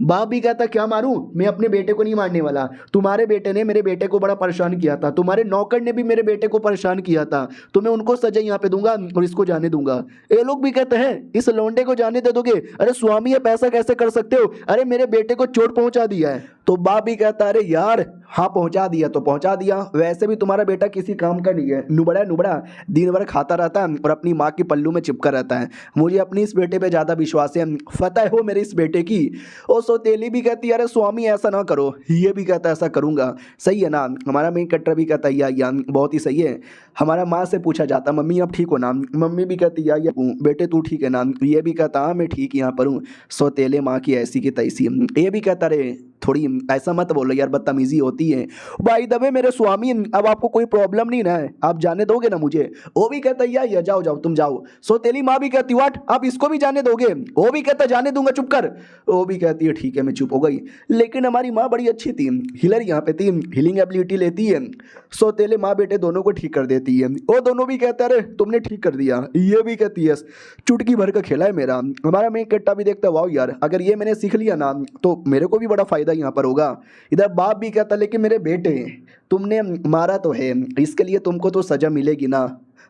बाप भी कहता क्या मारूं, मैं अपने बेटे को नहीं मारने वाला, तुम्हारे बेटे ने मेरे बेटे को बड़ा परेशान किया था, तुम्हारे नौकर ने भी मेरे बेटे को परेशान किया था, तो मैं उनको सजा यहाँ पे दूंगा और इसको जाने दूंगा। ये लोग भी कहते हैं इस लौंडे को जाने दे दोगे? अरे स्वामी ये पैसा कैसे कर सकते हो, अरे मेरे बेटे को चोट पहुंचा दिया है। तो बाप भी कहता अरे यार हाँ पहुंचा दिया तो पहुंचा दिया, वैसे भी तुम्हारा बेटा किसी काम का नहीं है, नुबड़ा नुबड़ा दिन भर खाता रहता है और अपनी माँ की पल्लू में चिपका रहता है। मुझे अपनी इस बेटे पे ज़्यादा विश्वास है, फतह हो मेरे इस बेटे की। और सौतेली भी कहती है अरे स्वामी ऐसा ना करो। ये भी कहता है ऐसा करूँगा, सही है ना। हमारा मेन कट्टर भी कहता है या बहुत ही सही है। हमारा माँ से पूछा जाता मम्मी आप ठीक हो ना, मम्मी भी कहती या बेटे तू ठीक है ना। ये भी कहता हाँ मैं ठीक यहाँ पर हूँ। सौतेले माँ की ऐसी की तैसी। ये भी कहता रे थोड़ी ऐसा मत बोलो यार, बदतमीजी होती है। भाई दबे मेरे स्वामी अब आपको कोई प्रॉब्लम नहीं ना है, आप जाने दोगे ना मुझे? वो भी कहता या जाओ जाओ तुम जाओ। सौतेली माँ भी कहती व्हाट आप इसको भी जाने दोगे? वो भी कहता जाने दूंगा चुप कर। वो भी कहती है ठीक है मैं चुप हो गई। लेकिन हमारी माँ बड़ी अच्छी थी, हिलर यहाँ पे थी, हीलिंग एबिलिटी लेती है। सौतेले माँ बेटे दोनों को ठीक कर देती है। वो दोनों भी कहते अरे तुमने ठीक कर दिया। ये भी कहती है चुटकी भर का खेला है मेरा। हमारा मैं कट्टा भी देखता वाह यार अगर ये मैंने सीख लिया ना तो मेरे को भी बड़ा फायदा यहाँ पर होगा। इधर बाप भी कहता लेकिन मेरे बेटे तुमने मारा तो है, इसके लिए तुमको तो सजा मिलेगी ना।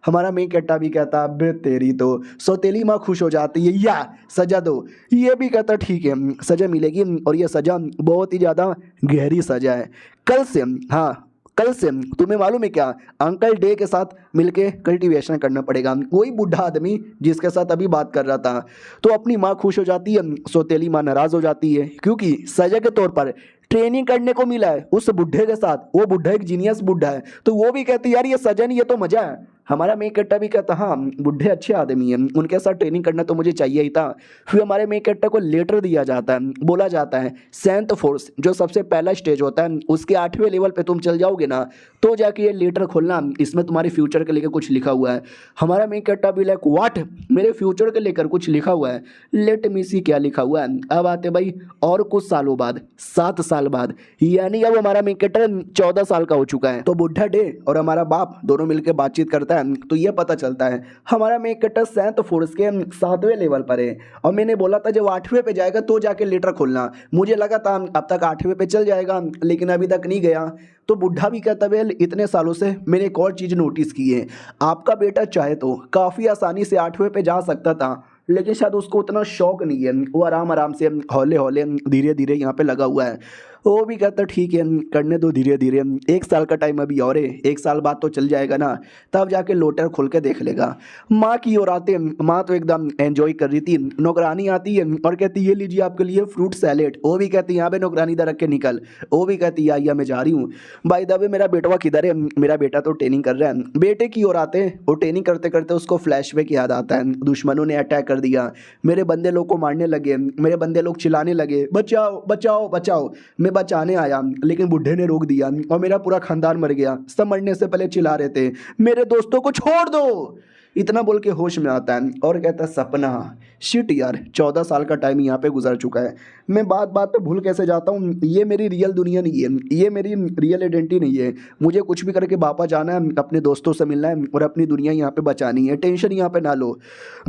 हमारा मेन कट्टा भी कहता अबे तेरी तो। सौतेली माँ खुश हो जाती है या सजा दो। ये भी कहता ठीक है सजा मिलेगी और ये सजा बहुत ही ज़्यादा गहरी सजा है। कल से हाँ कल से तुम्हें मालूम है क्या, अंकल डे के साथ मिलके कल्टीवेशन करना पड़ेगा। वही बूढ़ा आदमी जिसके साथ अभी बात कर रहा था। तो अपनी माँ खुश हो जाती है, सौतेली माँ नाराज़ हो जाती है क्योंकि सजा के तौर पर ट्रेनिंग करने को मिला है उस बुढ़े के साथ। वो बुढ़ा एक जीनियस बुढ़ा है, तो वो भी कहती यार ये सजा नहीं ये तो मजा है। हमारा मेन कट्टा भी कहता हाँ बुढ़े अच्छे आदमी हैं, उनके साथ ट्रेनिंग करना तो मुझे चाहिए ही था। फिर हमारे मेन कट्टा को लेटर दिया जाता है, बोला जाता है सेंथ फोर्स जो सबसे पहला स्टेज होता है उसके 8वें लेवल पे तुम चल जाओगे ना तो जाके ये लेटर खोलना, इसमें तुम्हारे फ्यूचर के लेकर कुछ लिखा हुआ है। हमारा मेन कट्टा भी लाइक व्हाट मेरे फ्यूचर के लेकर कुछ लिखा हुआ है, लेट मी सी क्या लिखा हुआ है। अब आते भाई और कुछ सालों बाद 7 साल बाद, यानी अब हमारा मेन कट्टा 14 साल का हो चुका है। तो बुढ़ा डे और हमारा बाप दोनों मिलकर बातचीत करता है तो ये पता चलता है हमारा मेन कट्टा सेंथ फोर्स के 7वें लेवल पर है। और मैंने बोला था जब 8वें पे जाएगा तो जाके लेटर खोलना, मुझे लगा था अब तक 8वें पे चल जाएगा लेकिन अभी तक नहीं गया। तो बुढ़ा भी कहता वेल इतने सालों से मैंने एक और चीज़ नोटिस की है, आपका बेटा चाहे तो काफ़ी आसानी से 8वें पे जा सकता था लेकिन शायद उसको उतना शौक नहीं है, वो आराम आराम से हौले हौले धीरे धीरे यहाँ पे लगा हुआ है। वो भी कहता ठीक है करने दो धीरे धीरे, 1 साल का टाइम अभी और है, 1 साल बाद तो चल जाएगा ना, तब जाके लोटर खोल के देख लेगा। माँ की ओर आते, माँ तो एकदम एंजॉय कर रही थी। नौकरानी आती है और कहती ये लीजिए आपके लिए फ्रूट सैलेड। वो भी कहती यहाँ पे नौकरानी इधर रख के निकल। वो भी कहती या मैं जा रही हूँ। भाई दबे मेरा बेटवा किधर है, मेरा बेटा तो ट्रेनिंग कर रहा है। बेटे की ओर आते वो ट्रेनिंग करते करते उसको फ्लैशबैक याद आता है, दुश्मनों ने अटैक कर दिया, मेरे बंदे लोग को मारने लगे, मेरे बंदे लोग चिल्लाने लगे बचाओ बचाओ बचाओ। मैं बचाने आया लेकिन बुढ़े ने रोक दिया और मेरा पूरा खानदान मर गया, सब मरने से पहले चिल्ला रहे थे मेरे दोस्तों को छोड़ दो। इतना बोल के होश में आता है और कहता है सपना शिट यार 14 साल का टाइम यहाँ पे गुजर चुका है, मैं बात बात पे भूल कैसे जाता हूँ, ये मेरी रियल दुनिया नहीं है, ये मेरी रियल आइडेंटिटी नहीं है। मुझे कुछ भी करके वापस जाना है, अपने दोस्तों से मिलना है और अपनी दुनिया यहाँ पे बचानी है, टेंशन यहाँ पे ना लो।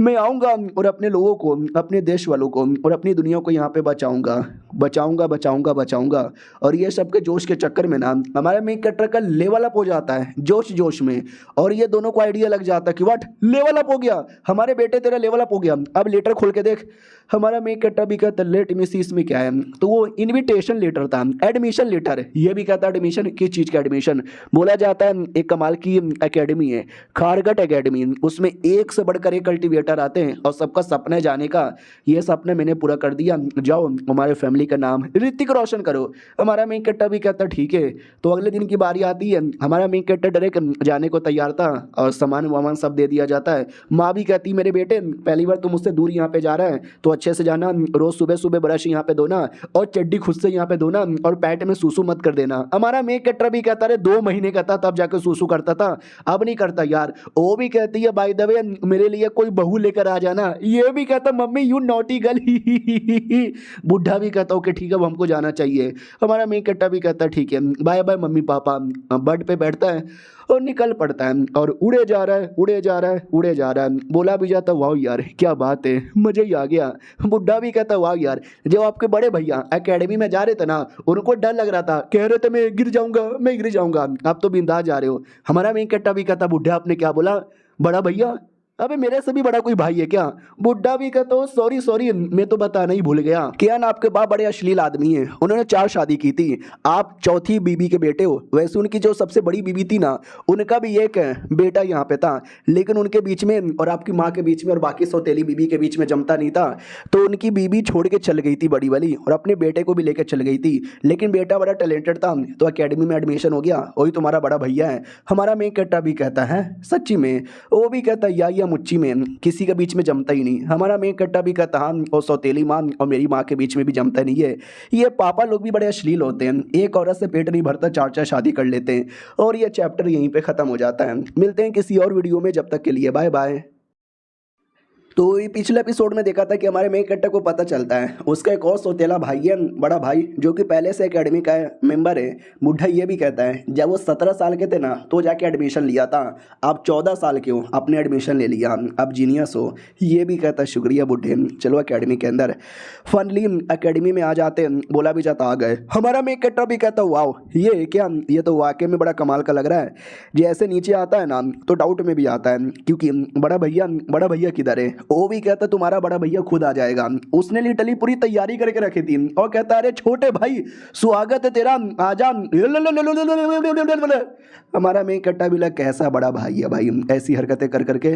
मैं आऊँगा और अपने लोगों को, अपने देश वालों को और अपनी दुनिया को यहाँ पे बचाऊँगा बचाऊँगा बचाऊँगा बचाऊँगा। और ये सब के जोश के चक्कर में ना हमारे मेन कैरेक्टर का लेवल अप हो जाता है जोश जोश में, और ये दोनों को आइडिया लग जाता है कि व्हाट लेवल अप हो गया हमारे बेटे, तेरा लेवल अप हो गया, अब लेटर खोल के देख। हमारा मेन कट्टा भी कहता लेट मी सी इसमें क्या है, तो वो इनविटेशन लेटर था, एडमिशन लेटर। ये भी कहता एडमिशन, किस चीज़ का एडमिशन? बोला जाता है एक कमाल की एकेडमी है खारगट एकेडमी, उसमें एक से बढ़कर एक कल्टीवेटर आते हैं और सबका सपना है जाने का। ये सपना मैंने पूरा कर दिया, जाओ हमारे फैमिली का नाम ऋतिक रोशन करो। हमारा मेन कट्टा भी कहता ठीक है। तो अगले दिन की बारी आती है, हमारा मेन कट्टा डायरेक्ट जाने को तैयार था और सामान वामान सब दे दिया जाता है। माँ भी कहती मेरे बेटे पहली बार तुम मुझसे दूर यहाँ पे जा रहे हैं तो अच्छे से जाना, रोज सुबह सुबह ब्रश यहाँ पे धोना और चड्डी खुद से यहाँ पे धोना और पैंट में सूसू मत कर देना। हमारा मेक कट्टर भी कहता रहे 2 महीने का था तब जाकर सूसू करता था, अब नहीं करता यार। वो भी कहती है बाय द वे मेरे लिए कोई बहू लेकर आ जाना। ये भी कहता मम्मी यू नॉटी गर्ल बुढ़ा भी कहता ओके ठीक है अब हमको जाना चाहिए। हमारा मेक कट्टा भी कहता ठीक है bye bye mummy papa. Bed पे बैठता है और निकल पड़ता है और उड़े जा रहा है उड़े जा रहा है उड़े जा रहा है। बोला भी जाता वाह यार क्या बात है, मज़ा ही आ गया। बुढ़ा भी कहता वाह यार, जब आपके बड़े भैया एकेडमी में जा रहे थे ना उनको डर लग रहा था, कह रहे थे मैं गिर जाऊंगा मैं गिर जाऊंगा, आप तो बिंदास जा रहे हो। हमारा मेन कट्टा भी कहता बुढ़ा आपने क्या बोला? बड़ा भैया? अबे मेरे से भी बड़ा कोई भाई है क्या? बुड्ढा भी कहता हूँ सॉरी सॉरी मैं तो बताना ही भूल गया। क्या ना आपके बाप बड़े अश्लील आदमी हैं, उन्होंने 4 शादी की थी, आप चौथी बीबी के बेटे हो। वैसे उनकी जो सबसे बड़ी बीबी थी ना उनका भी एक बेटा यहाँ पे था, लेकिन उनके बीच में और आपकी माँ के बीच में और बाकी सौतेली बीबी के बीच में जमता नहीं था, तो उनकी बीबी छोड़ के चल गई थी बड़ी वाली और अपने बेटे को भी लेकर चल गई थी। लेकिन बेटा बड़ा टैलेंटेड था तो अकेडमी में एडमिशन हो गया, वही तुम्हारा बड़ा भैया है। हमारा मेन कट्टा भी कहता है सच्ची में? वो भी कहता है या मुच्ची में किसी के बीच में जमता ही नहीं। हमारा मेन कट्टा भी कहता हाँ और सौतेली माँ और मेरी माँ के बीच में भी जमता नहीं है। ये पापा लोग भी बड़े अश्लील होते हैं, एक औरत से पेट नहीं भरता 4 शादी कर लेते हैं। और ये चैप्टर यहीं पे ख़त्म हो जाता है। मिलते हैं किसी और वीडियो में, जब तक के लिए बाय बाय। तो ये पिछले एपिसोड में देखा था कि हमारे मेन कट्टा को पता चलता है उसका एक और सौतेला भाई है, बड़ा भाई, जो कि पहले से एकेडमी का मेंबर है। बुढ़ा ये भी कहता है जब वो 17 साल के थे ना तो जाके एडमिशन लिया था, आप 14 साल के हो आपने एडमिशन ले लिया, आप जीनियस हो। ये भी कहता है शुक्रिया बुढ़े, चलो एकेडमी के अंदर। फाइनली एकेडमी में आ जाते हैं, बोला भी जाता आ गए। हमारा मेन कट्टा भी कहता वाओ ये क्या, ये तो वाकई में बड़ा कमाल का लग रहा है। जैसे नीचे आता है ना तो डाउट में भी आता है क्योंकि बड़ा भैया किधर है? वो भी कहता तुम्हारा बड़ा भैया खुद आ जाएगा, उसने लिटरली पूरी तैयारी करके रखी थी और कहता अरे छोटे भाई स्वागत है तेरा आजा। हमारा मेन कट्टा भी लग कैसा बड़ा भाई है भाई, ऐसी हरकतें कर करके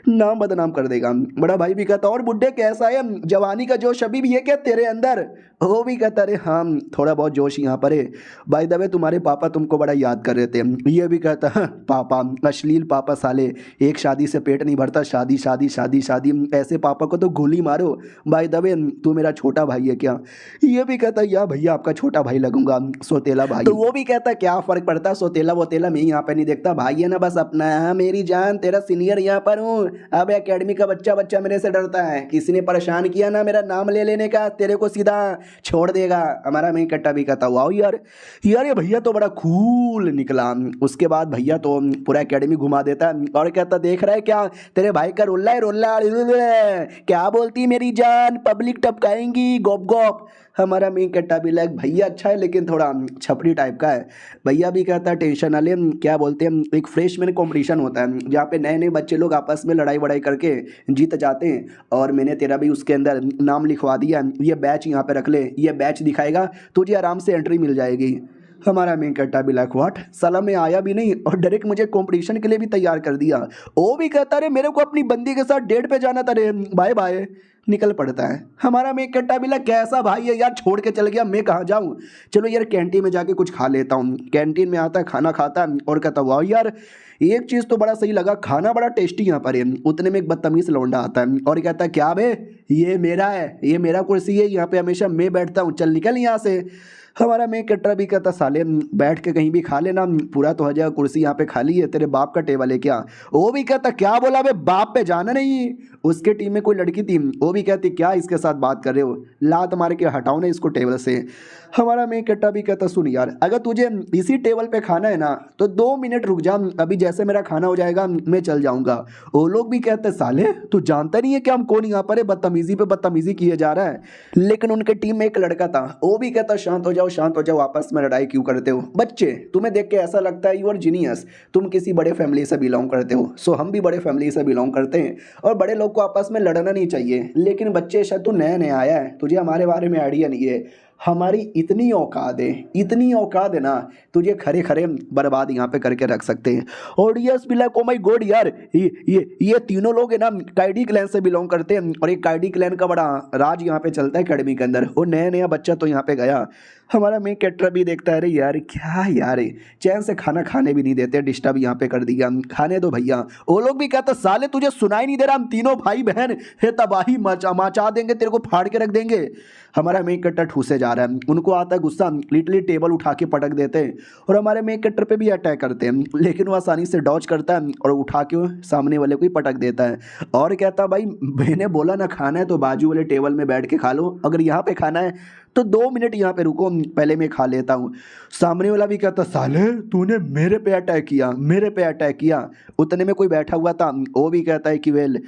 नाम बदनाम कर देगा। बड़ा भाई भी कहता और बुड्ढे कैसा है, जवानी का जोश अभी भी है क्या तेरे अंदर? वो भी कहता अरे हाँ थोड़ा बहुत जोश यहाँ पर है। बाय द वे तुम्हारे पापा तुमको बड़ा याद कर रहे थे। ये भी कहता है पापा, अश्लील पापा साले, एक शादी से पेट नहीं भरता, शादी शादी शादी शादी, ऐसे पापा को तो गोली मारो। बाय द वे तू मेरा छोटा भाई है क्या? ये भी कहता या भैया आपका छोटा भाई लगूंगा, सौतेला भाई। तो वो भी कहता क्या फर्क पड़ता है, सौतेला वोतेला मैं यहाँ पे नहीं देखता, भाई है ना बस अपना। मेरी जान तेरा सीनियर यहाँ पर हूँ। अब एकेडमी का बच्चा मेरे से डरता है, किसी ने परेशान किया ना मेरा नाम ले लेने का तेरे को सीधा छोड़ देगा। हमारा मेन कट्टा भी कहता वाओ यार ये भैया तो बड़ा कूल निकला। उसके बाद भैया तो पूरा एकेडमी घुमा देता है और कहता देख रहा है क्या तेरे भाई का रोल्ला है रोल्ला, क्या बोलती मेरी जान, पब्लिक टपकाएंगी गोप गोप। हमारा मेन कट्टा भी लग भैया अच्छा है लेकिन थोड़ा छपरी टाइप का है। भैया भी कहता है टेंशन वाले क्या बोलते हैं, एक फ्रेशमैन कंपटीशन होता है जहाँ पे नए नए बच्चे लोग आपस में लड़ाई वड़ाई करके जीत जाते हैं, और मैंने तेरा भी उसके अंदर नाम लिखवा दिया, ये बैच यहाँ पे रख ले, ये बैच दिखाएगा तुझे आराम से एंट्री मिल जाएगी। हमारा मेन कट्टा भी लाइक व्हाट, साला में आया भी नहीं और डायरेक्ट मुझे कंपटीशन के लिए भी तैयार कर दिया। वो भी कहता रे मेरे को अपनी बंदी के साथ डेट पे जाना था रे, बाय बाय, निकल पड़ता है। हमारा मेन कट्टा भी लाइक कैसा भाई है यार, छोड़ के चल गया, मैं कहाँ जाऊँ, चलो यार कैंटीन में जाके कुछ खा लेता हूँ। कैंटीन में आता है खाना खाता है और कहता वाह यार एक चीज़ तो बड़ा सही लगा, खाना बड़ा टेस्टी यहाँ पर है। उतने में एक बदतमीज लौंडा आता है और कहता है क्या बे ये मेरा है, ये मेरा कुर्सी है, यहाँ पे हमेशा मैं बैठता हूँ, चल निकल यहाँ से। हमारा मेन कट्टा भी कहता साले बैठ के कहीं भी खा लेना, पूरा तो हो जाएगा, कुर्सी यहाँ पे खाली है, तेरे बाप का टेबल है क्या? वो भी कहता क्या बोला बे, बाप पे जाना नहीं। उसके टीम में कोई लड़की थी, वो भी कहती क्या इसके साथ बात कर रहे हो, लात मार के हटाओ ना इसको टेबल से। हमारा मेन कट्टा भी कहता सुन यार अगर तुझे इसी टेबल पे खाना है ना तो 2 मिनट रुक जा, अभी जैसे मेरा खाना हो जाएगा मैं चल जाऊंगा। वो लोग भी कहते साले तू जानता नहीं है कि हम कौन यहाँ पर है, बदतमीजी पे बदतमीजी किए जा रहा है। लेकिन उनके टीम में एक लड़का था, वो भी कहता शांत हो जाओ शांत हो जाओ, आपस में लड़ाई क्यों करते हो? बच्चे, तुम्हें देख के ऐसा लगता है यू आर जीनियस, तुम किसी बड़े फैमिली से बिलोंग करते हो। सो हम भी बड़े फैमिली से बिलोंग करते हैं और बड़े लोग को आपस में लड़ना नहीं चाहिए। लेकिन बच्चे, शायद तू नया नया आया है, तुझे हमारे बारे में आइडिया नहीं है। हमारी इतनी औकात है ना, तुझे खरे खरे बर्बाद यहाँ पे करके रख सकते हैं। ऑडियंस भी लाइक ओ माय गॉड यार, ये तीनों लोग है ना काइडी क्लैन से बिलोंग करते हैं और ये काइडी क्लैन का बड़ा राज यहाँ पे चलता है अकेडमी के अंदर। और नया नया बच्चा तो यहाँ पे गया, हमारा मेन कैरेक्टर भी देखता है, अरे यार क्या यार, चैन से खाना खाने भी नहीं देते, डिस्टर्ब यहाँ पे कर दिया, खाने दो भैया। वो लोग भी कहते साले तुझे सुनाई नहीं दे रहा, हम तीनों भाई बहन है तबाही मचा देंगे, तेरे को फाड़ के रख देंगे। हमारा मेन कैरेक्टर ठूसे जा रहा है, उनको आता है गुस्सा, लिटरली टेबल उठा के पटक देते हैं और हमारे मेन कैरेक्टर पे भी अटैक करते हैं, लेकिन वो आसानी से डॉज करता है और उठा के वो सामने वाले को ही पटक देता है और कहता भाई मैंने बोला ना खाना है तो बाजू वाले टेबल में बैठ के खा लो, अगर यहाँ पे खाना है तो 2 मिनट यहाँ पे रुको, पहले मैं खा लेता हूँ। सामने वाला भी कहता साले तूने मेरे पे अटैक किया। उतने में कोई बैठा हुआ था, वो भी कहता है कि वेल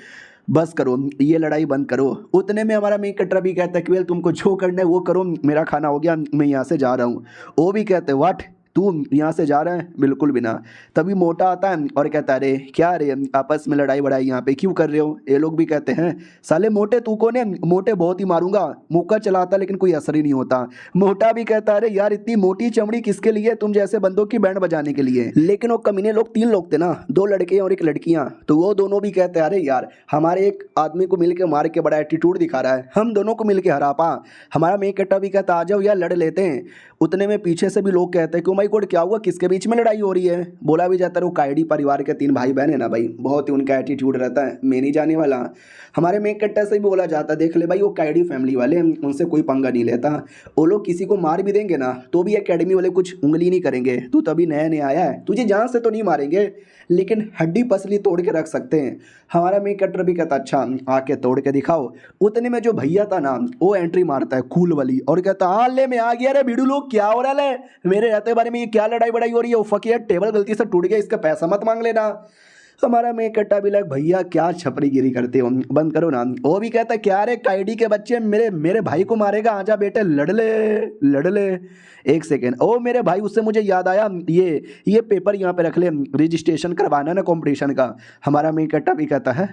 बस करो, ये लड़ाई बंद करो। उतने में हमारा मेन कैरेक्टर भी कहता है कि वेल तुमको जो करना है वो करो, मेरा खाना हो गया, मैं यहाँ से जा रहा हूँ। वो भी कहते हैं व्हाट, तू यहाँ से जा रहा है? बिल्कुल भी ना। तभी मोटा आता है और कहता है अरे क्या रे आपस में लड़ाई बड़ाई यहाँ पे क्यों कर रहे हो? ये लोग भी कहते हैं साले मोटे तू कौन है, मोटे बहुत ही मारूंगा, मुक्का चलाता लेकिन कोई असर ही नहीं होता। मोटा भी कहता है अरे यार इतनी मोटी चमड़ी किसके लिए, तुम जैसे बंदों की बैंड बजाने के लिए। लेकिन वो कमीने लोग 3 लोग थे ना, 2 लड़के और 1 लड़कियां, तो वो दोनों भी कहते हैं अरे यार हमारे एक आदमी को मिलकर मार के बड़ा एटीट्यूड दिखा रहा है, हम दोनों को मिलकर हरा पा। हमारा मेन कैरेक्टर भी कहता आ जाओ यार लड़ लेते हैं। उतने में पीछे से भी लोग कहते हैं कि ओ माय गॉड क्या हुआ, किसके बीच में लड़ाई हो रही है? बोला भी जाता है वो कायडी परिवार के 3 भाई बहन है ना भाई, बहुत ही उनका एटीट्यूड रहता है, मैं नहीं जाने वाला। हमारे मेन कैरेक्टर से भी बोला जाता है देख ले भाई वो कायडी फैमिली वाले हैं, उनसे कोई पंगा नहीं लेता, वो लोग किसी को मार भी देंगे ना तो भी एकेडमी वाले कुछ उंगली नहीं करेंगे। तू तभी नया नया आया है, तुझे जान से तो नहीं मारेंगे लेकिन हड्डी पसली तोड़ के रख सकते हैं। हमारा मेन कैरेक्टर भी कहता अच्छा आके तोड़ के दिखाओ। उतने में जो भैया था ना वो एंट्री मारता है कूल वाली और कहता हाँ ले मैं आ गया रे बीड़ू लोग, क्या हो रहा है मेरे रहते बारे में, ये क्या लड़ाई बड़ाई हो रही है? फकिया टेबल गलती से टूट गया, इसका पैसा मत मांग लेना। हमारा मेन कैरेक्टर भी लाइक भैया क्या छपरी गिरी करते हो, बंद करो ना। वो भी कहता है क्या रे कायडी के बच्चे मेरे भाई को मारेगा, आजा बेटे लड़ ले। एक सेकेंड, ओ मेरे भाई उससे मुझे याद आया, ये पेपर यहाँ पे रख ले, रजिस्ट्रेशन करवाना ना कंपटीशन का। हमारा मेन कैरेक्टर भी कहता है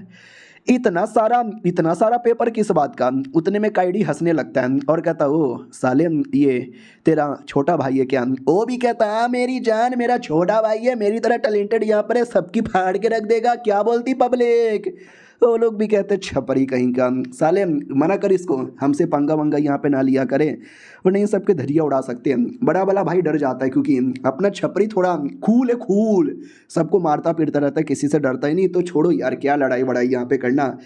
इतना सारा पेपर किस बात का? उतने में कायडी हंसने लगता है और कहता ओ साले ये तेरा छोटा भाई है क्या? वो भी कहता है मेरी जान मेरा छोटा भाई है, मेरी तरह टैलेंटेड यहाँ पर है, सबकी फाड़ के रख देगा, क्या बोलती पब्लिक? वो लोग भी कहते छपरी कहीं का, साले मना कर इसको, हमसे पंगा वंगा यहाँ पे ना लिया करे वरना इन सबके धरिया उड़ा सकते हैं। बड़ा वाला भाई डर जाता है क्योंकि अपना छपरी थोड़ा कूल सबको मारता पीटता रहता है, किसी से डरता ही नहीं। तो छोड़ो यार क्या लड़ाई बड़ाई यहाँ पे करना।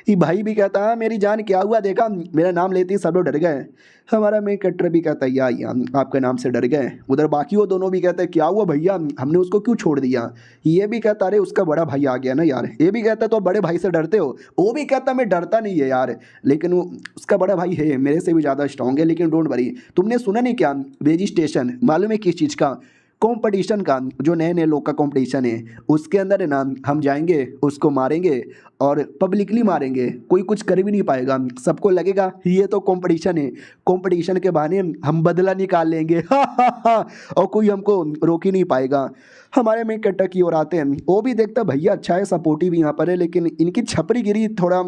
ये भाई भी कहता है मेरी जान क्या हुआ, देखा मेरा नाम लेते ही सब लोग डर गए। हमारा मेन कैरेक्टर भी कहता है यार आपके नाम से डर गए। उधर बाकी वो दोनों भी कहते हैं क्या हुआ भैया, हमने उसको क्यों छोड़ दिया? ये भी कहता अरे उसका बड़ा भाई आ गया ना यार। ये भी कहता तो बड़े भाई से डरते हो? वो भी कहता मैं डरता नहीं है यार, लेकिन वो उसका बड़ा भाई है मेरे से भी ज़्यादा स्ट्रॉन्ग है, लेकिन डोंट वरी। तुमने सुना नहीं क्या रजिस्ट्रेशन मालूम है किस चीज़ का? कंपटीशन का, जो नए नए लोग का कंपटीशन है उसके अंदर है ना, हम जाएंगे उसको मारेंगे और पब्लिकली मारेंगे, कोई कुछ कर भी नहीं पाएगा, सबको लगेगा ये तो कंपटीशन है, कंपटीशन के बहाने हम बदला निकाल लेंगे और कोई हमको रोक ही नहीं पाएगा। हमारे में कैरेक्टर की ओर आते हैं, वो भी देखता भैया अच्छा है सपोर्टिव यहाँ पर है, लेकिन इनकी छपरी गिरी थोड़ा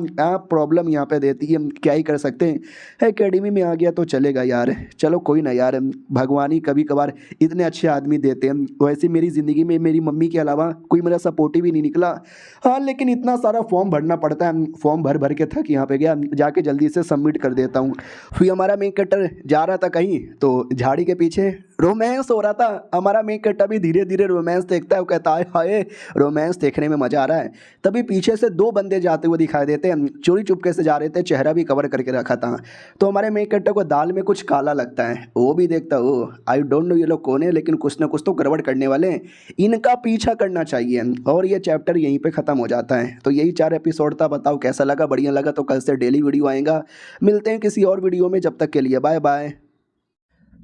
प्रॉब्लम यहाँ पे देती है, क्या ही कर सकते हैं। एकेडमी में आ गया तो चलेगा यार, चलो कोई ना यार, भगवान ही कभी कभार इतने अच्छे आदमी देते हैं। वैसे मेरी ज़िंदगी में मेरी मम्मी के अलावा कोई मेरा सपोर्टिव ही नहीं निकला। हाँ लेकिन इतना सारा फॉर्म भरना पड़ता है, फॉर्म भर के थक यहाँ पे गया, जाके जल्दी से सबमिट कर देता हूँ। फिर हमारा मेन कैरेक्टर जा रहा था कहीं तो झाड़ी के पीछे रोमांस हो रहा था। हमारा मेन कैरेक्टर भी धीरे धीरे रोमांस देखता है, वो कहता है हाय रोमांस देखने में मज़ा आ रहा है। तभी पीछे से 2 बंदे जाते हुए दिखाई देते हैं, चोरी चुपके से जा रहे थे, चेहरा भी कवर करके रखा था। तो हमारे मेन कैरेक्टर को दाल में कुछ काला लगता है, वो भी देखता ओ आई डोंट नो ये लोग कौन है, लेकिन कुछ ना कुछ तो गड़बड़ करने वाले हैं, इनका पीछा करना चाहिए। और ये चैप्टर यहीं पे ख़त्म हो जाता है। तो यही 4 एपिसोड था, बताओ कैसा लगा? बढ़िया लगा तो कल से डेली वीडियो आएगा। मिलते हैं किसी और वीडियो में, जब तक के लिए बाय बाय।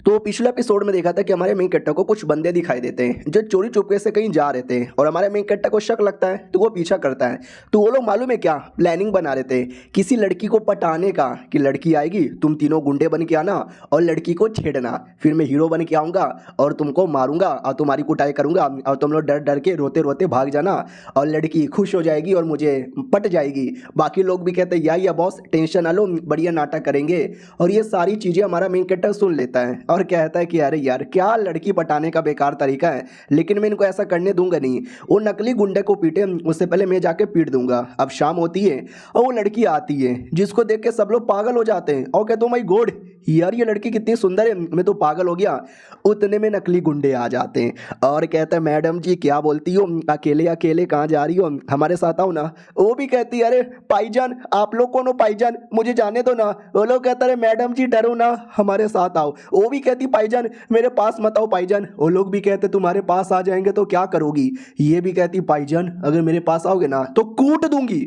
तो पिछले एपिसोड में देखा था कि हमारे मेन कैरेक्टर को कुछ बंदे दिखाई देते हैं जो चोरी चुपके से कहीं जा रहे थे और हमारे मेन कैरेक्टर को शक लगता है तो वो पीछा करता है। तो वो लोग मालूम है क्या प्लानिंग बना रहे थे किसी लड़की को पटाने का कि लड़की आएगी, तुम तीनों गुंडे बन के आना और लड़की को छेड़ना, फिर मैं हीरो बन के आऊँगा और तुमको मारूंगा और तुम्हारी कुटाई करूंगा और तुम लोग डर डर के रोते रोते भाग जाना और लड़की खुश हो जाएगी और मुझे पट जाएगी। बाकी लोग भी कहते हैं या बॉस टेंशन ना लो, बढ़िया नाटक करेंगे। और ये सारी चीज़ें हमारा मेन कैरेक्टर सुन लेता है और कहता है कि अरे यार क्या लड़की पटाने का बेकार तरीका है, लेकिन मैं इनको ऐसा करने दूंगा नहीं। वो नकली गुंडे को पीटे उससे पहले मैं जाके पीट दूंगा। अब शाम होती है और वो लड़की आती है जिसको देख के सब लोग पागल हो जाते हैं और कहते हो माय गॉड यार ये लड़की कितनी सुंदर है, मैं तो पागल हो गया। उतने में नकली गुंडे आ जाते हैं और कहते हैं मैडम जी क्या बोलती हो, अकेले अकेले कहाँ जा रही हो, हमारे साथ आओ ना। वो भी कहती है अरे भाईजान आप लोग कौन हो भाईजान, मुझे जाने दो ना। वो लोग कहते हैं मैडम जी डरो ना हमारे साथ आओ। वो भी कहती भाईजान मेरे पास मत आओ भाईजान। वो लोग भी कहते तुम्हारे पास आ जाएंगे तो क्या करोगी। ये भी कहती भाईजान अगर मेरे पास आओगे ना तो कूट दूंगी।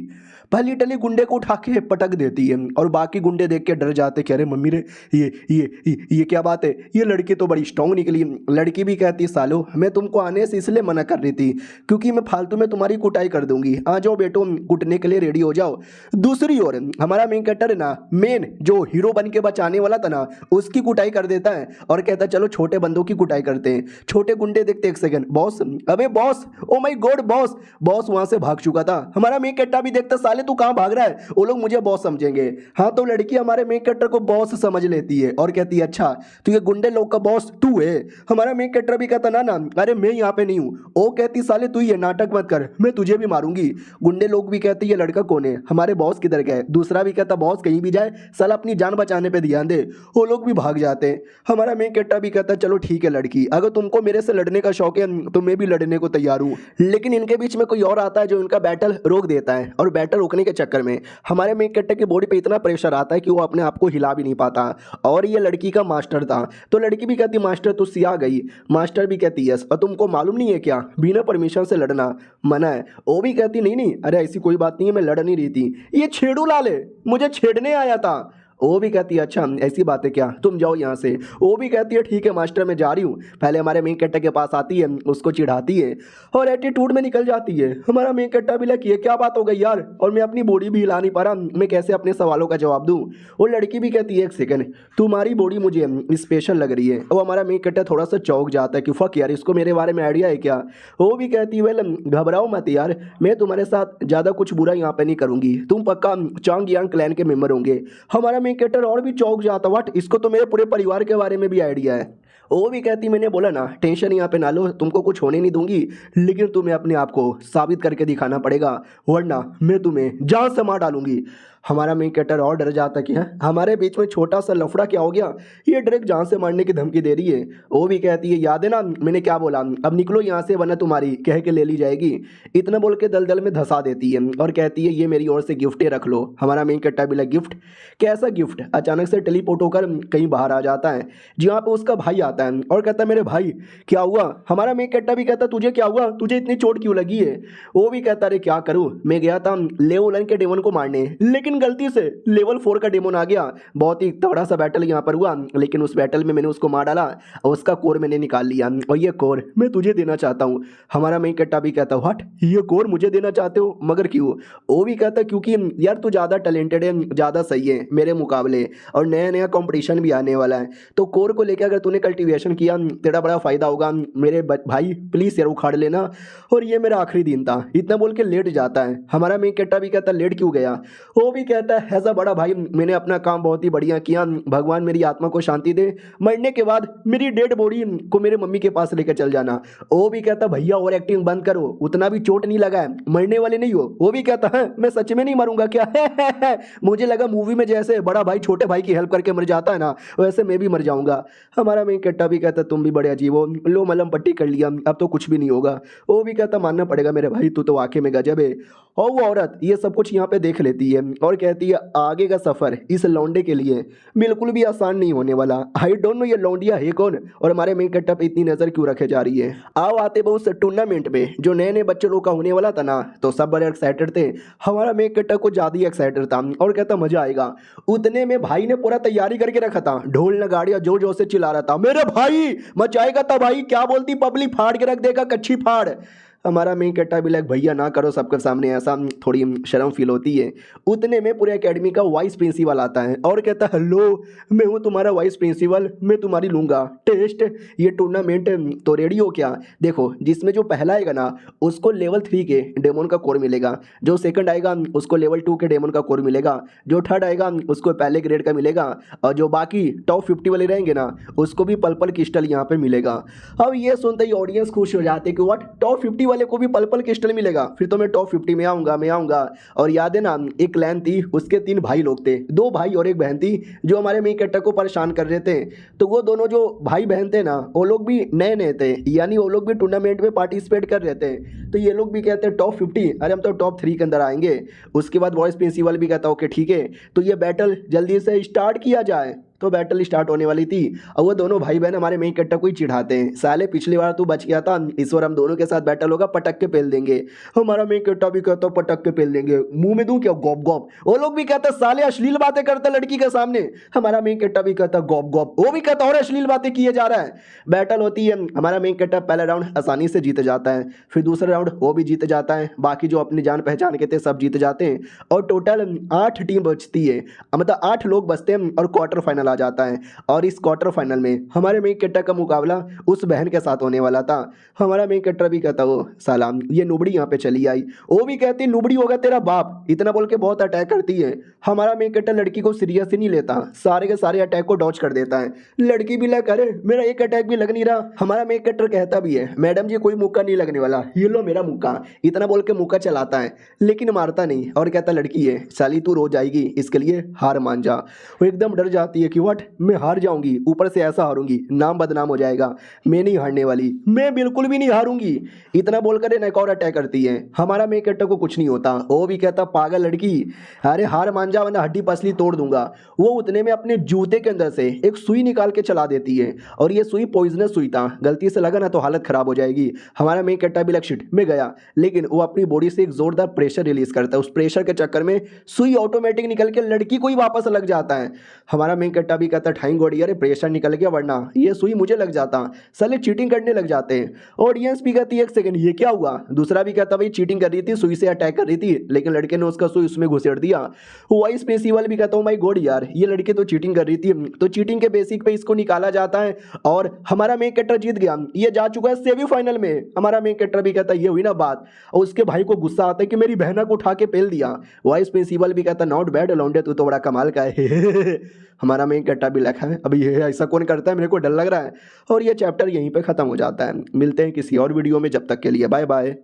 पहली टली गुंडे को उठा के पटक देती है और बाकी गुंडे देख के डर जाते कि अरे मम्मी रे ये क्या बात है, ये लड़की तो बड़ी स्ट्रांग निकली। लड़की भी कहती सालो मैं तुमको आने से इसलिए मना कर रही थी क्योंकि मैं फालतू में तुम्हारी कुटाई कर दूंगी, आ जाओ बेटो कुटने के लिए रेडी हो जाओ। दूसरी ओर हमारा मेन कैरेक्टर है ना, मेन जो हीरो बन के बचाने वाला था ना, उसकी कुटाई कर देता है और कहता है चलो छोटे बंदों की कुटाई करते हैं। छोटे गुंडे देखते एक सेकंड बॉस, अबे boss, oh my God boss. Boss वहां से भाग चुका था। हमारा मेन कैरेक्टर भी देखता साले तू कहां भाग रहा है, वो लोग मुझे बॉस समझेंगे। हाँ तो लड़की हमारे मेन कैरेक्टर को बॉस समझ लेती है और कहती है अच्छा तो ये गुंडे लोग का बॉस तू है। हमारा मेन कैरेक्टर भी कहता ना ना अरे मैं यहाँ पे नहीं हूँ। वो कहती साले तू ये नाटक मत कर, मैं तुझे भी मारूंगी। गुंडे लोग भी कहते ये लड़का कौन है, हमारे बॉस किधर गए। दूसरा भी कहता बॉस कहीं भी जाए साला अपनी जान बचाने पे ध्यान दे। वो लोग भी भाग जाते हैं। हमारा मेन कैरेक्टर भी कहता चलो ठीक है लड़की अगर तुमको मेरे से लड़ने का शौक है तो मैं भी लड़ने को तैयार हूँ। लेकिन इनके बीच में कोई और आता है जो इनका बैटल रोक देता है और बैटल रोकने के चक्कर में हमारे मेन कैरेक्टर की बॉडी पे इतना प्रेशर आता है कि वो अपने आप को हिला भी नहीं पाता। और ये लड़की का मास्टर था तो लड़की भी कहती मास्टर तू सिया गई। मास्टर भी कहती यस और तुमको मालूम नहीं है क्या बिना परमिशन से लड़ना मना है। वो भी कहती नहीं नहीं अरे ऐसी कोई बात नहीं है मैं लड़ नहीं रही थी, ये छेड़ू लाल है मुझे छेड़ने आया था। वो भी कहती है अच्छा ऐसी बात है क्या, तुम जाओ यहाँ से। वो भी कहती है ठीक है मास्टर मैं जा रही हूँ। पहले हमारे मेन कैरेक्टर के पास आती है, उसको चिढ़ाती है और एटीट्यूड में निकल जाती है। हमारा मेन कैरेक्टर भी लगी है क्या बात हो गई यार, और मैं अपनी बॉडी भी हिला नहीं पा रहा, मैं कैसे अपने सवालों का जवाब दूँ। वो लड़की भी कहती है एक सेकंड तुम्हारी बॉडी मुझे स्पेशल लग रही है। और हमारा मेन कैरेक्टर थोड़ा सा चौंक जाता है कि फक यार इसको मेरे बारे में आइडिया है क्या। वो भी कहती है वेल घबराओ मत यार, मैं तुम्हारे साथ ज़्यादा कुछ बुरा यहाँ पे नहीं करूँगी, तुम पक्का चांग यांग क्लैन के मेंबर होंगे। हमारा मेन कैरेक्टर और भी चौंक जाता व्हाट, इसको तो मेरे पूरे परिवार के बारे में भी आइडिया है। वो भी कहती मैंने बोला ना टेंशन यहाँ पे ना लो, तुमको कुछ होने नहीं दूंगी, लेकिन तुम्हें अपने आप को साबित करके दिखाना पड़ेगा वरना मैं तुम्हें जान से मार डालूंगी। हमारा मेन कैरेक्टर और डर जाता कि है हमारे बीच में छोटा सा लफड़ा क्या हो गया, ये डायरेक्ट जान से मारने की धमकी दे रही है। वो भी कहती है याद है ना मैंने क्या बोला, अब निकलो यहाँ से वरना तुम्हारी कह के ले ली जाएगी। इतना बोल के दलदल में धंसा देती है और कहती है ये मेरी ओर से गिफ्ट रख लो। हमारा मेन कैरेक्टर भी लगा गिफ्ट, कैसा गिफ्ट। अचानक से टेलीपोर्ट होकर कहीं बाहर आ जाता है जहाँ पे उसका भाई आता है और कहता है मेरे भाई क्या हुआ। हमारा मेन कैरेक्टर भी कहता तुझे क्या हुआ, तुझे इतनी चोट क्यों लगी है। वो भी कहता अरे क्या करूँ, मैं गया था लेवल 1 के डेमन को मारने लेकिन गलती से लेवल 4 का डेमन आ गया। बहुत ही तगड़ा सा बैटल यहाँ पर हुआ लेकिन उस बैटल में मैंने उसको मार डाला और उसका कोर मैंने निकाल लिया और ये कोर मैं तुझे देना चाहता हूँ। हमारा मेन कैरेक्टर भी कहता व्हाट, ये कोर मुझे देना चाहते हो मगर क्यों। वो भी कहता क्योंकि यार तू ज़्यादा टैलेंटेड है, ज़्यादा सही है मेरे मुकाबले और नया नया कॉम्पिटिशन भी आने वाला है, तो कोर को लेकर अगर तूने कल्टीवेशन किया तेरा बड़ा फायदा होगा मेरे भाई, प्लीज़ यार उखाड़ लेना और ये मेरा आखिरी दिन था। इतना बोल के लेट जाता है। हमारा मेन कैरेक्टर भी कहता लेट क्यों गया। वो भी कहता है ऐसा बड़ा भाई मैंने अपना काम बहुत ही बढ़िया किया, भगवान मेरी आत्मा को शांति दे, मरने के बाद मेरी डेड बॉडी को मेरे मम्मी के पास लेकर चल जाना। वो भी कहता भैया और एक्टिंग बंद करो, उतना भी चोट नहीं लगा है, मरने वाले नहीं हो। वो भी कहता है मैं सच में नहीं मरूंगा क्या मुझे लगा मूवी में जैसे बड़ा भाई छोटे भाई की हेल्प करके मर जाता है ना वैसे मैं भी मर जाऊंगा। हमारा मेन कैरेक्टर भी कहता तुम भी बड़े अजीब हो, लो मलम पट्टी कर लिया अब तो कुछ भी नहीं होगा। वो भी कहता मानना पड़ेगा मेरे भाई तू तो वाकई में गजब है। और वो औरत ये सब कुछ यहाँ पे देख लेती है और कहती है आगे का सफर इस लौंडे के लिए बिल्कुल भी आसान नहीं होने वाला। आई डोंट नो ये लौंडिया है कौन और हमारे मेन कैरेक्टर पे इतनी नजर क्यों रखे जा रही है। आओ आते बहुत उस टूर्नामेंट में जो नए नए बच्चे लोग का होने वाला था ना, तो सब बड़े एक्साइटेड थे। हमारा मेन कैरेक्टर को ज्यादा ही एक्साइटेड था और कहता मजा आएगा। उतने में भाई ने पूरा तैयारी करके रखा था, ढोल नगाड़िया जोर जोर से चिल्ला रहा था मेरे भाई मचाएगा था भाई, क्या बोलती पब्लिक फाड़ के रख देगा कच्ची फाड़। हमारा मेन कैरेक्टर भी लाइक भैया ना करो सबके सामने, ऐसा थोड़ी शर्म फील होती है। उतने में पूरे एकेडमी का वाइस प्रिंसिपल आता है और कहता है हेलो मैं हूँ तुम्हारा वाइस प्रिंसिपल, मैं तुम्हारी लूँगा टेस्ट। ये टूर्नामेंट तो रेडी हो क्या? देखो जिसमें जो पहला आएगा ना उसको लेवल 3 के डेमन का कोर मिलेगा, जो सेकंड आएगा उसको लेवल 2 के डेमन का कोर मिलेगा, जो थर्ड आएगा उसको पहले ग्रेड का मिलेगा, और जो बाकी टॉप 50 वाले रहेंगे ना उसको भी पल क्रिस्टल यहाँ पे मिलेगा। अब ये सुनते ही ऑडियंस खुश हो जाते कि व्हाट टॉप 50 वाले को भी पल क्रिस्टल मिलेगा, फिर तो मैं टॉप 50 में आऊँगा। और याद है ना एक क्लैन थी उसके 3 भाई लोग थे, 2 भाई और एक बहन थी जो हमारे मेन कैरेक्टर को परेशान कर रहे थे। तो वो दोनों जो भाई बहन थे ना वो लोग भी नए नए थे, यानी वो लोग भी टूर्नामेंट में पार्टिसिपेट कर रहे थे। तो ये लोग भी कहते हैं टॉप 50, अरे हम तो टॉप 3 के अंदर आएंगे। उसके बाद वॉइस प्रिंसिपल भी कहता ओके ठीक है तो ये बैटल जल्दी से स्टार्ट किया जाए। तो बैटल स्टार्ट होने वाली थी और वो दोनों भाई बहन हमारे मेन कैरेक्टर को ही चिढ़ाते हैं, साले पिछली बार तू बच गया था, इस बार हम दोनों के साथ बैटल होगा, पटक के पेल देंगे। हमारा मेन कैरेक्टर भी कहता पटक के पेल देंगे, मुंह में दूं क्या गॉप गॉप। वो लोग भी कहते साले अश्लील बातें करते लड़की के सामने, हमारा मेन कैरेक्टर भी कहता गॉप गॉप, वो भी कहता और अश्लील बातें किए जा रहा है। बैटल होती है, हमारा मेन कैरेक्टर पहला राउंड आसानी से जीत जाता है, फिर दूसरा राउंड वो भी जीत जाता है, बाकी जो अपनी जान पहचान के थे सब जीत जाते हैं और टोटल 8 टीम बचती है, मतलब 8 लोग बचते हैं और क्वार्टर फाइनल आ जाता है। और इस क्वार्टर फाइनल में हमारे मेन कैरेक्टर का मुकाबला उस बहन के साथ होने वाला था। हमारा मेन कैरेक्टर भी कहता वो सलाम ये नुबड़ी यहाँ पे चली आई, वो भी कहती नुबड़ी होगा तेरा बाप, इतना बोल के बहुत अटैक करती है। हमारा मेन कैरेक्टर लड़की को सीरियस ही नहीं लेता, सारे के सारे अटैक को डॉच कर देता है। लड़की भी लग अरे मेरा एक अटैक भी लग नहीं रहा। हमारा मेन कैरेक्टर कहता भी है मैडम जी कोई मुक्का नहीं लगने वाला, ये लो मेरा मुक्का, इतना बोल के मुक्का चलाता है लेकिन मारता नहीं और कहता लड़की है साली तू रो जाएगी, इसके लिए हार मान जा। वो एकदम डर जाती है कि व्हाट मैं हार जाऊंगी, ऊपर से ऐसा हारूंगी नाम बदनाम हो जाएगा, मैं नहीं हारने वाली, मैं बिल्कुल भी नहीं हारूंगी, इतना बोलकर एक और अटैक करती है। हमारा मेन कैरेक्टर को कुछ नहीं होता, वो भी कहता पागल लड़की अरे हार मान जा वरना हड्डी पसली तोड़ दूंगा। वो उतने में अपने जूते के अंदर से एक सुई निकाल के चला देती है और ये सुई पॉइजनस सुई था, गलती से लगा ना तो हालत खराब हो जाएगी। हमारा मेन कैरेक्टर भी लग शिट में गया, लेकिन वो अपनी बॉडी से एक जोरदार प्रेशर रिलीज करता है, उस प्रेशर के चक्कर में सुई ऑटोमेटिक निकल के लड़की को ही वापस लग जाता है। हमारा मेन कैरेक्टर भी कहता ठाई गोड़ी अरे प्रेशर निकल गया वरना ये सुई मुझे लग जाता, साले चीटिंग करने लग जाते हैं। ऑडियंस भी कहती है एक सेकंड ये क्या हुआ, दूसरा भी कहता भाई चीटिंग कर रही थी, सुई से अटैक कर रही थी लेकिन लड़के ने उसका सुई उसमें घुसेड़ दिया। वाइस प्रिंसिपल भी कहता हूँ माय गॉड यार ये लड़की तो चीटिंग कर रही थी, तो चीटिंग के बेसिक पे इसको निकाला जाता है और हमारा मेन कैरेक्टर जीत गया, ये जा चुका है सेमीफाइनल में। हमारा मेन कैरेक्टर भी कहता है ये हुई ना बात, और उसके भाई को गुस्सा आता है कि मेरी बहना को उठा के पेल दिया। वाइस प्रिंसिपल भी कहता नॉट बैड लौंडे तू तो बड़ा कमाल का है। हमारा मेन कैरेक्टर भी लिखा है अभी ये ऐसा कौन करता है, मेरे को डर लग रहा है। और ये चैप्टर यहीं पे खत्म हो जाता है, मिलते हैं किसी और वीडियो में, जब तक के लिए बाय बाय।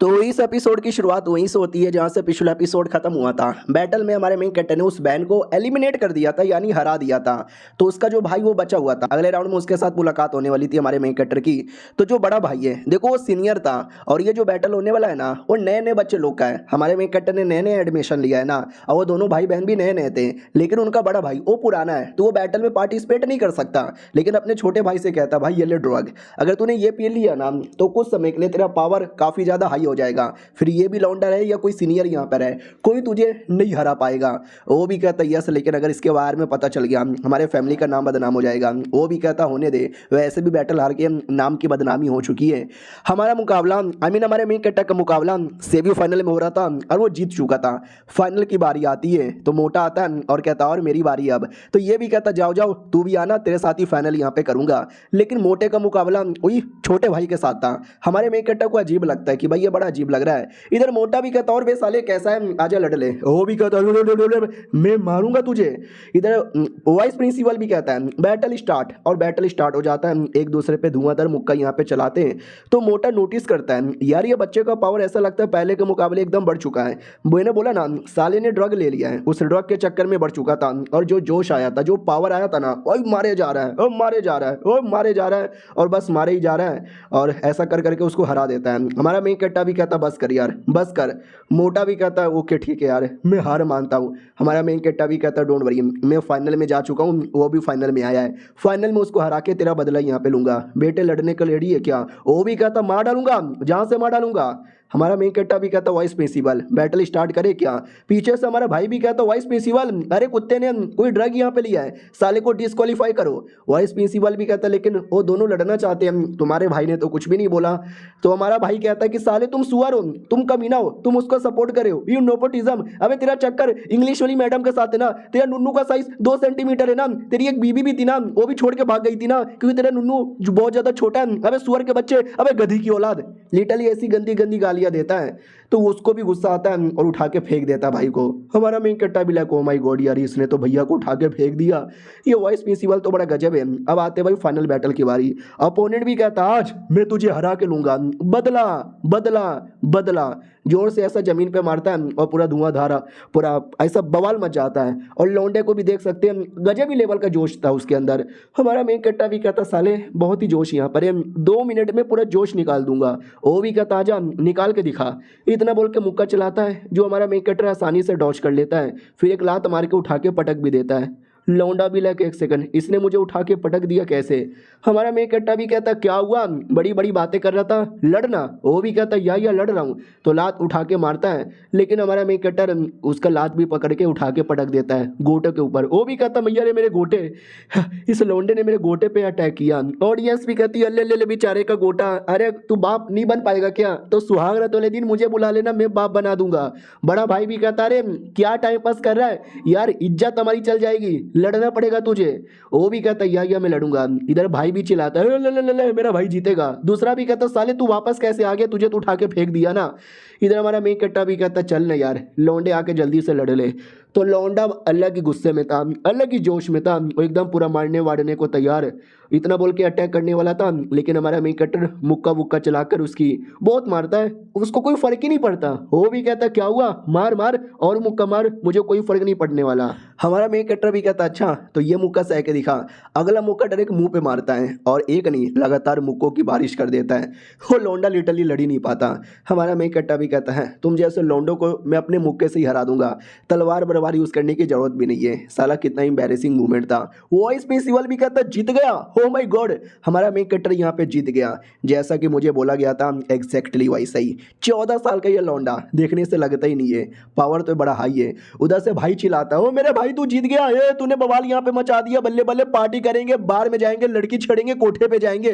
तो इस एपिसोड की शुरुआत वहीं से होती है जहां से पिछला एपिसोड खत्म हुआ था। बैटल में हमारे मेन कैरेक्टर ने उस बहन को एलिमिनेट कर दिया था, यानी हरा दिया था। तो उसका जो भाई वो बचा हुआ था, अगले राउंड में उसके साथ मुलाकात होने वाली थी हमारे मेन कैरेक्टर की। तो जो बड़ा भाई है देखो वो सीनियर था और ये जो बैटल होने वाला है ना वो नए नए बच्चे लोग का है। हमारे मेन कैरेक्टर ने नए नए एडमिशन लिया है ना, और वो दोनों भाई बहन भी नए नए थे, लेकिन उनका बड़ा भाई वो पुराना है तो वो बैटल में पार्टिसिपेट नहीं कर सकता, लेकिन अपने छोटे भाई से कहता भाई ये ले ड्रग, अगर तूने ये पी लिया ना तो कुछ समय के लिए तेरा पावर काफ़ी ज़्यादा हाई हो जाएगा, फिर ये भी लौंडा रहे या कोई सीनियर यहाँ पर है कोई तुझे नहीं हरा पाएगा। वो भी कहता यस, लेकिन अगर इसके बारे में पता चल गया हमारे फैमिली का नाम बदनाम हो जाएगा। वो भी कहता होने दे, वैसे भी बैटल हार के नाम की बदनामी हो चुकी है। हमारा मुकाबला हमारे मेन कैरेक्टर का मुकाबला सेमीफाइनल में हो रहा था और वो जीत चुका था। फाइनल की बारी आती है तो मोटा आता है और कहता और मेरी बारी अब, तो ये भी कहता जाओ जाओ तू भी आना, तेरे साथ ही फाइनल यहाँ पे करूँगा। लेकिन मोटे का मुकाबला वही छोटे भाई के साथ था। हमारे मेन कैरेक्टर को अजीब लगता है कि भाई ये बड़ा अजीब लग रहा है। इधर मोटा भी कहता और बे साले कैसा है आजा लड़ ले, वो भी कहता मैं मारूंगा तुझे। इधर वाइस प्रिंसिपल भी कहता है बैटल स्टार्ट, और बैटल स्टार्ट हो जाता है, एक दूसरे पे धुआंधार मुक्का यहाँ पे चलाते हैं। तो मोटा नोटिस करता है यार ये बच्चे का पावर ऐसा लगता है पहले के मुकाबले एकदम बढ़ चुका है। मैंने बोला ना साले ने ड्रग ले लिया है, उस ड्रग के चक्कर में बढ़ चुका था और जो जोश आया था जो पावर आया था ना वही मारे जा रहा है, वो मारे जा रहा है, वो मारे जा रहा है और बस मारे ही जा रहा है और ऐसा कर करके उसको हरा देता है। हमारा मेन कैरेक्टर छोटा भी कहता बस कर यार बस कर। मोटा भी कहता ओके ठीक है यार मैं हार मानता हूँ। हमारा मेन कैरेक्टर भी कहता डोंट वरी मैं फाइनल में जा चुका हूँ, वो भी फाइनल में आया है, फाइनल में उसको हरा के तेरा बदला यहाँ पे लूंगा। बेटे लड़ने को रेडी है क्या? वो भी कहता मार डालूंगा जहाँ से मार डालूंगा। हमारा मेन कैरेक्टर भी कहता वाइस प्रिंसिपल बैटल स्टार्ट करे क्या? पीछे से हमारा भाई भी कहता वाइस प्रिंसिपल अरे कुत्ते ने कोई ड्रग यहाँ पे लिया है, साले को डिस्क्वालीफाई करो। वाइस प्रिंसिपल भी कहता लेकिन वो दोनों लड़ना चाहते हैं, तुम्हारे भाई ने तो कुछ भी नहीं बोला। तो हमारा भाई कहता है कि साले तुम सुअर हो, तुम कमीना हो, तुम उसको सपोर्ट करे हो, यू नेपोटिज्म। अबे तेरा चक्कर इंग्लिश वाली मैडम के साथ है ना, तेरा नुन्नू का साइज 2 सेंटीमीटर है ना, तेरी एक बीबी भी थी ना वो भी छोड़ के भाग गई थी ना क्योंकि तेरा नुन्नू जो बहुत ज्यादा छोटा है। अबे सुअर के बच्चे, अबे गधी की औलाद, लिटरली ऐसी गंदी गंदी गालियां देता है। तो उसको भी गुस्सा आता है और उठा के फेंक देता है भाई को। हमारा मेन कैरेक्टर भी लाइक ओ माय गॉड यार इसने तो भैया को उठा के फेंक दिया, ये वाइस प्रिंसिपल तो बड़ा गजब है। अब आते भाई फाइनल बैटल की बारी। अपोनेंट भी कहता आज मैं तुझे हरा के लूंगा, बदला बदला बदला। जोर से ऐसा जमीन पे मारता है और पूरा धुआंधार पूरा ऐसा बवाल मच जाता है। और लौंडे को भी देख सकते हैं गजब ही लेवल का जोश था उसके अंदर। हमारा मेन कैरेक्टर भी कहता साले बहुत ही जोश यहाँ पर है, 2 मिनट में पूरा जोश निकाल दूंगा। वो भी कहता आजा निकाल के दिखा। इतना बोल के मुक्का चलाता है जो हमारा मेन कैरेक्टर आसानी से डॉज कर लेता है, फिर एक लात मार के उठा के पटक भी देता है। लौंडा भी लाइक एक सेकंड इसने मुझे उठा के पटक दिया कैसे? हमारा मेन कैरेक्टर भी कहता क्या हुआ, बड़ी बड़ी बातें कर रहा था लड़ना। वो भी कहता या लड़ रहा हूँ। तो लात उठा के मारता है लेकिन हमारा मेन कैरेक्टर उसका लात भी पकड़ के उठा के पटक देता है गोटे के ऊपर। वो भी कहता भैया रे मेरे गोटे, इस लौंडे ने मेरे गोटे पे अटैक किया। ऑडियंस भी कहती अल्ले ले बेचारे का गोटा, अरे तू बाप नहीं बन पाएगा क्या? तो सुहाग रात वाले दिन मुझे बुला लेना, मैं बाप बना दूंगा। बड़ा भाई भी कहता अरे क्या टाइम पास कर रहा है यार, इज्जत हमारी चल जाएगी, लड़ना पड़ेगा तुझे। वो भी कहता या मैं लड़ूंगा। इधर भाई भी चिल्लाता है ले मेरा भाई जीतेगा। दूसरा भी कहता साले तू वापस कैसे आ गया, तुझे तो उठा के फेंक दिया ना। इधर हमारा मेन कैरेक्टर भी कहता चल ना यार लौंडे आके जल्दी से लड़ ले। तो लौंडा अलग ही गुस्से में था, अलग ही जोश में था, वो एकदम पूरा मारने वाड़ने को तैयार, इतना बोल के अटैक करने वाला था। लेकिन हमारा मेन कैरेक्टर मुक्का वुक्का चलाकर उसकी बहुत मारता है, उसको कोई फर्क ही नहीं पड़ता। वो भी कहता क्या हुआ मार मार और मुक्का मार, मुझे कोई फर्क नहीं पड़ने वाला। हमारा मेन कैरेक्टर भी कहता अच्छा तो ये मुक्का सह के दिखा। अगला मुक्का डायरेक्ट मुंह पे मारता है और एक नहीं लगातार मुक्कों की बारिश कर देता है। वो लौंडा लिटरली लड़ ही नहीं पाता। हमारा मेन कैरेक्टर भी कहता है तुम जैसे लौंडों को मैं अपने मुक्के से ही हरा दूंगा, तलवार बरवार यूज करने की जरूरत भी नहीं है। साला कितना एम्बैरेसिंग मूवमेंट था। वॉइस प्रिंसिपल भी कहता जीत गया, ओ माय गॉड हमारा मेन कैरेक्टर यहाँ पे जीत गया जैसा कि मुझे बोला गया था, एग्जैक्टली वैसा ही। 14 साल का ये लौंडा देखने से लगता ही नहीं है, पावर तो बड़ा हाई है। उधर से भाई चिल्लाता है ओ मेरे भाई तू जीत गया, ये तूने बवाल यहाँ पे मचा दिया, बल्ले बल्ले पार्टी करेंगे, बार में जाएंगे, लड़की छेड़ेंगे, कोठे पे जाएंगे।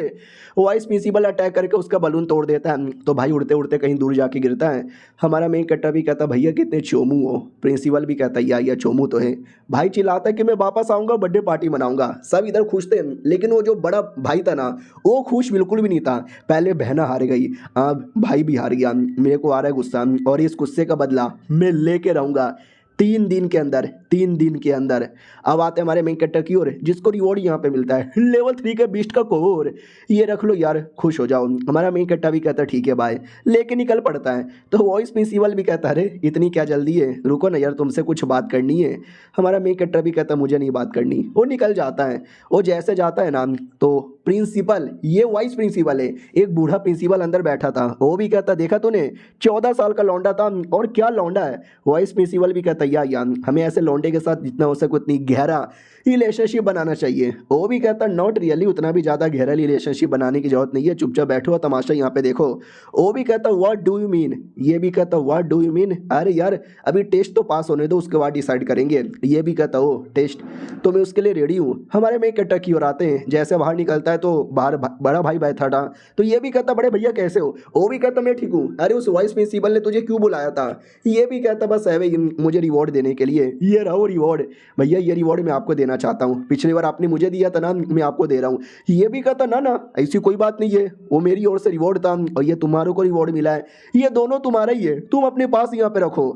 वॉइस प्रिंसिपल अटैक करके उसका बलून तोड़ देता है, तो भाई उड़ते उड़ते कहीं दूर जाके गिरता है। हमारा मेन कैरेक्टर भी कहता भैया कितने चोमू हो। प्रिंसिपल भी कहता या चोमू तो है। भाई चिल्लाता है कि मैं वापस आऊंगा, बर्थडे पार्टी मनाऊंगा। सब इधर खुश थे लेकिन वो जो बड़ा भाई था ना वो खुश बिल्कुल भी नहीं था। पहले बहना हार गई, अब भाई भी हार गया। मेरे को आ रहा है गुस्सा और इस गुस्से का बदला मैं लेके रहूंगा 3 दिन के अंदर, 3 दिन के अंदर। अब आते हैं हमारे मेन कैरेक्टर की ओर जिसको रिवॉर्ड यहाँ पे मिलता है लेवल 3 के बीस्ट का कोर, ये रख लो यार खुश हो जाओ। हमारा मेन कैरेक्टर भी कहता है ठीक है बाय, लेके निकल पड़ता है। तो वॉइस प्रिंसिपल भी कहता है अरे इतनी क्या जल्दी है, रुको ना यार तुमसे कुछ बात करनी है। हमारा मेन कैरेक्टर भी कहता है मुझे नहीं बात करनी। वो निकल जाता है। वो जैसे जाता है ना तो प्रिंसिपल, ये वाइस प्रिंसिपल है, एक बूढ़ा प्रिंसिपल अंदर बैठा था। वो भी कहता देखा तूने 14 साल का लौंडा था और क्या लौंडा है। वाइस प्रिंसिपल भी कहता या हमें ऐसे लौंडे के साथ जितना हो सके उतनी गहरा रिलेशनशिप बनाना चाहिए। वो भी कहता नॉट रियली, उतना भी ज़्यादा गहरा रिलेशनशिप बनाने की जरूरत नहीं है, चुपचाप बैठो और तमाशा यहाँ पे देखो। वो भी कहता व्हाट डू यू मीन, ये भी कहता व्हाट डू यू मीन, अरे यार अभी टेस्ट तो पास होने दो उसके बाद डिसाइड करेंगे। ये भी कहता ओ टेस्ट तो मैं उसके लिए रेडी हूँ। हमारे में कैरेक्टर की ओर आते हैं, जैसे बाहर निकलता है तो बाहर बड़ा भाई बैठा था। तो ये भी कहता बड़े भैया कैसे हो। वो भी कहता मैं ठीक हूँ, अरे उस वाइस प्रिंसिपल ने तुझे क्यों बुलाया था। ये भी कहता बस है भाई मुझे रिवॉर्ड देने के लिए, ये रहो रिवॉर्ड भैया, ये रिवॉर्ड मैं आपको देना चाहता हूँ, पिछली बार आपने मुझे दिया था ना मैं आपको दे रहा हूँ। ये भी कहता ना ऐसी कोई बात नहीं है, वो मेरी ओर से रिवॉर्ड था और ये तुम्हारों को रिवॉर्ड मिला है, ये दोनों तुम्हारा ही है, तुम अपने पास यहाँ पे रखो।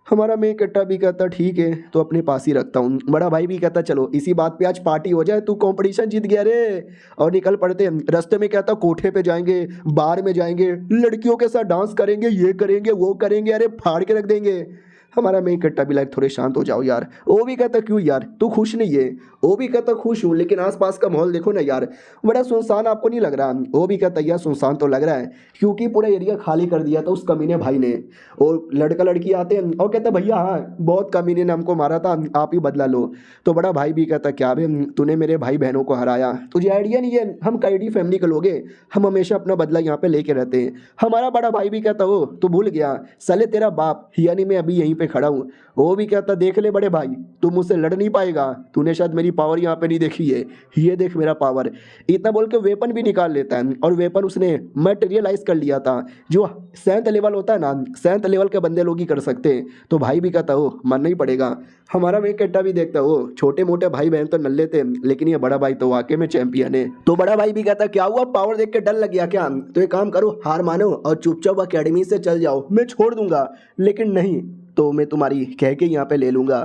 हमारा मेन कैरेक्टर भी कहता ठीक है तो अपने पास ही रखता हूँ। बड़ा भाई भी कहता चलो इसी बात पे आज पार्टी हो जाए, तू कंपटीशन जीत गया रे। और निकल पड़ते हैं। रास्ते में कहता कोठे पे जाएंगे, बार में जाएंगे, लड़कियों के साथ डांस करेंगे, ये करेंगे वो करेंगे, अरे फाड़ के रख देंगे। हमारा मेन कट्टा भी लाइक थोड़े शांत हो जाओ यार। वो भी कहता क्यों यार, तू खुश नहीं है? वो भी कहता खुश हूँ, लेकिन आसपास का माहौल देखो ना यार, बड़ा सुनसान आपको नहीं लग रहा? वो भी कहता यार सुनसान तो लग रहा है, क्योंकि पूरा एरिया खाली कर दिया था उस कमीने भाई ने। और लड़का लड़की आते हैं और कहता भैया हाँ बहुत कमीने ने हमको मारा था, आप ही बदला लो। तो बड़ा भाई भी कहता क्या बे, तूने मेरे भाई बहनों को हराया, तुझे आइडिया नहीं है हम कैडी फैमिली के लोग हैं, हम हमेशा अपना बदला यहाँ पे लेके रहते हैं। हमारा बड़ा भाई भी कहता हो तू भूल गया, साले तेरा बाप यानी मैं अभी यहीं पे खड़ा हूँ। वो भी कहता देख ले बड़े भाई, तू मुझसे लड़ नहीं पाएगा, तूने शायद मेरी पावर यहाँ पे नहीं देखी है, ये देख मेरा पावर। इतना बोल के वेपन भी निकाल लेता है, और वेपन उसने मटेरियलाइज कर लिया था। जो 7th लेवल होता है ना, 7th लेवल के बंदे लोग ही कर सकते हैं। तो भाई भी कहता हो मानना ही पड़ेगा। हमारा मेन कट्टा भी देखता हो छोटे मोटे भाई बहन तो नल्ले थे, लेकिन ये बड़ा भाई तो वाकई में चैंपियन है। तो बड़ा भाई भी कहता क्या हुआ, पावर देख के डर लग गया क्या? तो एक काम करो, हार मानो और चुपचाप अकेडमी से चल जाओ, मैं छोड़ दूंगा, लेकिन नहीं तो मैं तुम्हारी कह के यहाँ पे ले लूँगा।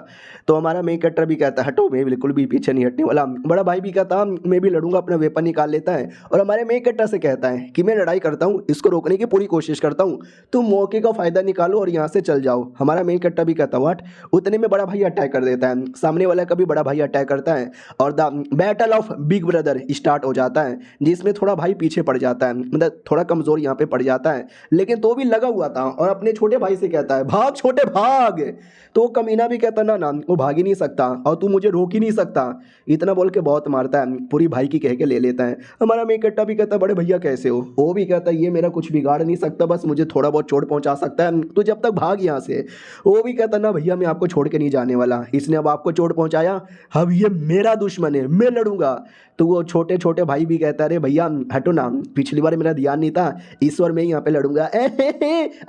तो हमारा मेन कट्टर भी कहता हटो, मैं बिल्कुल भी पीछे नहीं हटने वाला। बड़ा भाई भी कहता मैं भी लड़ूंगा, अपना वेपन निकाल लेता है और हमारे मेन कट्टर से कहता है कि मैं लड़ाई करता हूँ, इसको रोकने की पूरी कोशिश करता हूँ, तुम मौके का फ़ायदा निकालो और यहाँ से चल जाओ। हमारा मेन कट्टर भी कहता व्हाट। उतने में बड़ा भाई अटैक कर देता है, सामने वाला का भी बड़ा भाई अटैक करता है और the battle of big brother start हो जाता है, जिसमें थोड़ा भाई पीछे पड़ जाता है, मतलब थोड़ा कमज़ोर यहाँ पे पड़ जाता है, लेकिन तो भी लगा हुआ था और अपने छोटे भाई से कहता है भाग छोटे भाग। तो कमीना भी कहता ना ना वो भाग ही नहीं सकता और तू मुझे रोक ही नहीं सकता। इतना बोल के बहुत मारता है, पूरी भाई की कह के ले लेता है। हमारा मेन कट्टा भी कहता बड़े भैया कैसे हो? वो भी कहता ये मेरा कुछ बिगाड़ नहीं सकता, बस मुझे थोड़ा बहुत चोट पहुंचा सकता है, तो जब तक भाग यहाँ से। वो भी कहता ना भैया मैं आपको छोड़ के नहीं जाने वाला, इसने अब आपको चोट पहुंचाया, अब ये मेरा दुश्मन है, मैं लड़ूंगा। तो वो छोटे छोटे भाई भी कहता अरे भैया हटो ना, पिछली बार मेरा ध्यान नहीं था, इस बार मैं यहाँ पे लड़ूंगा।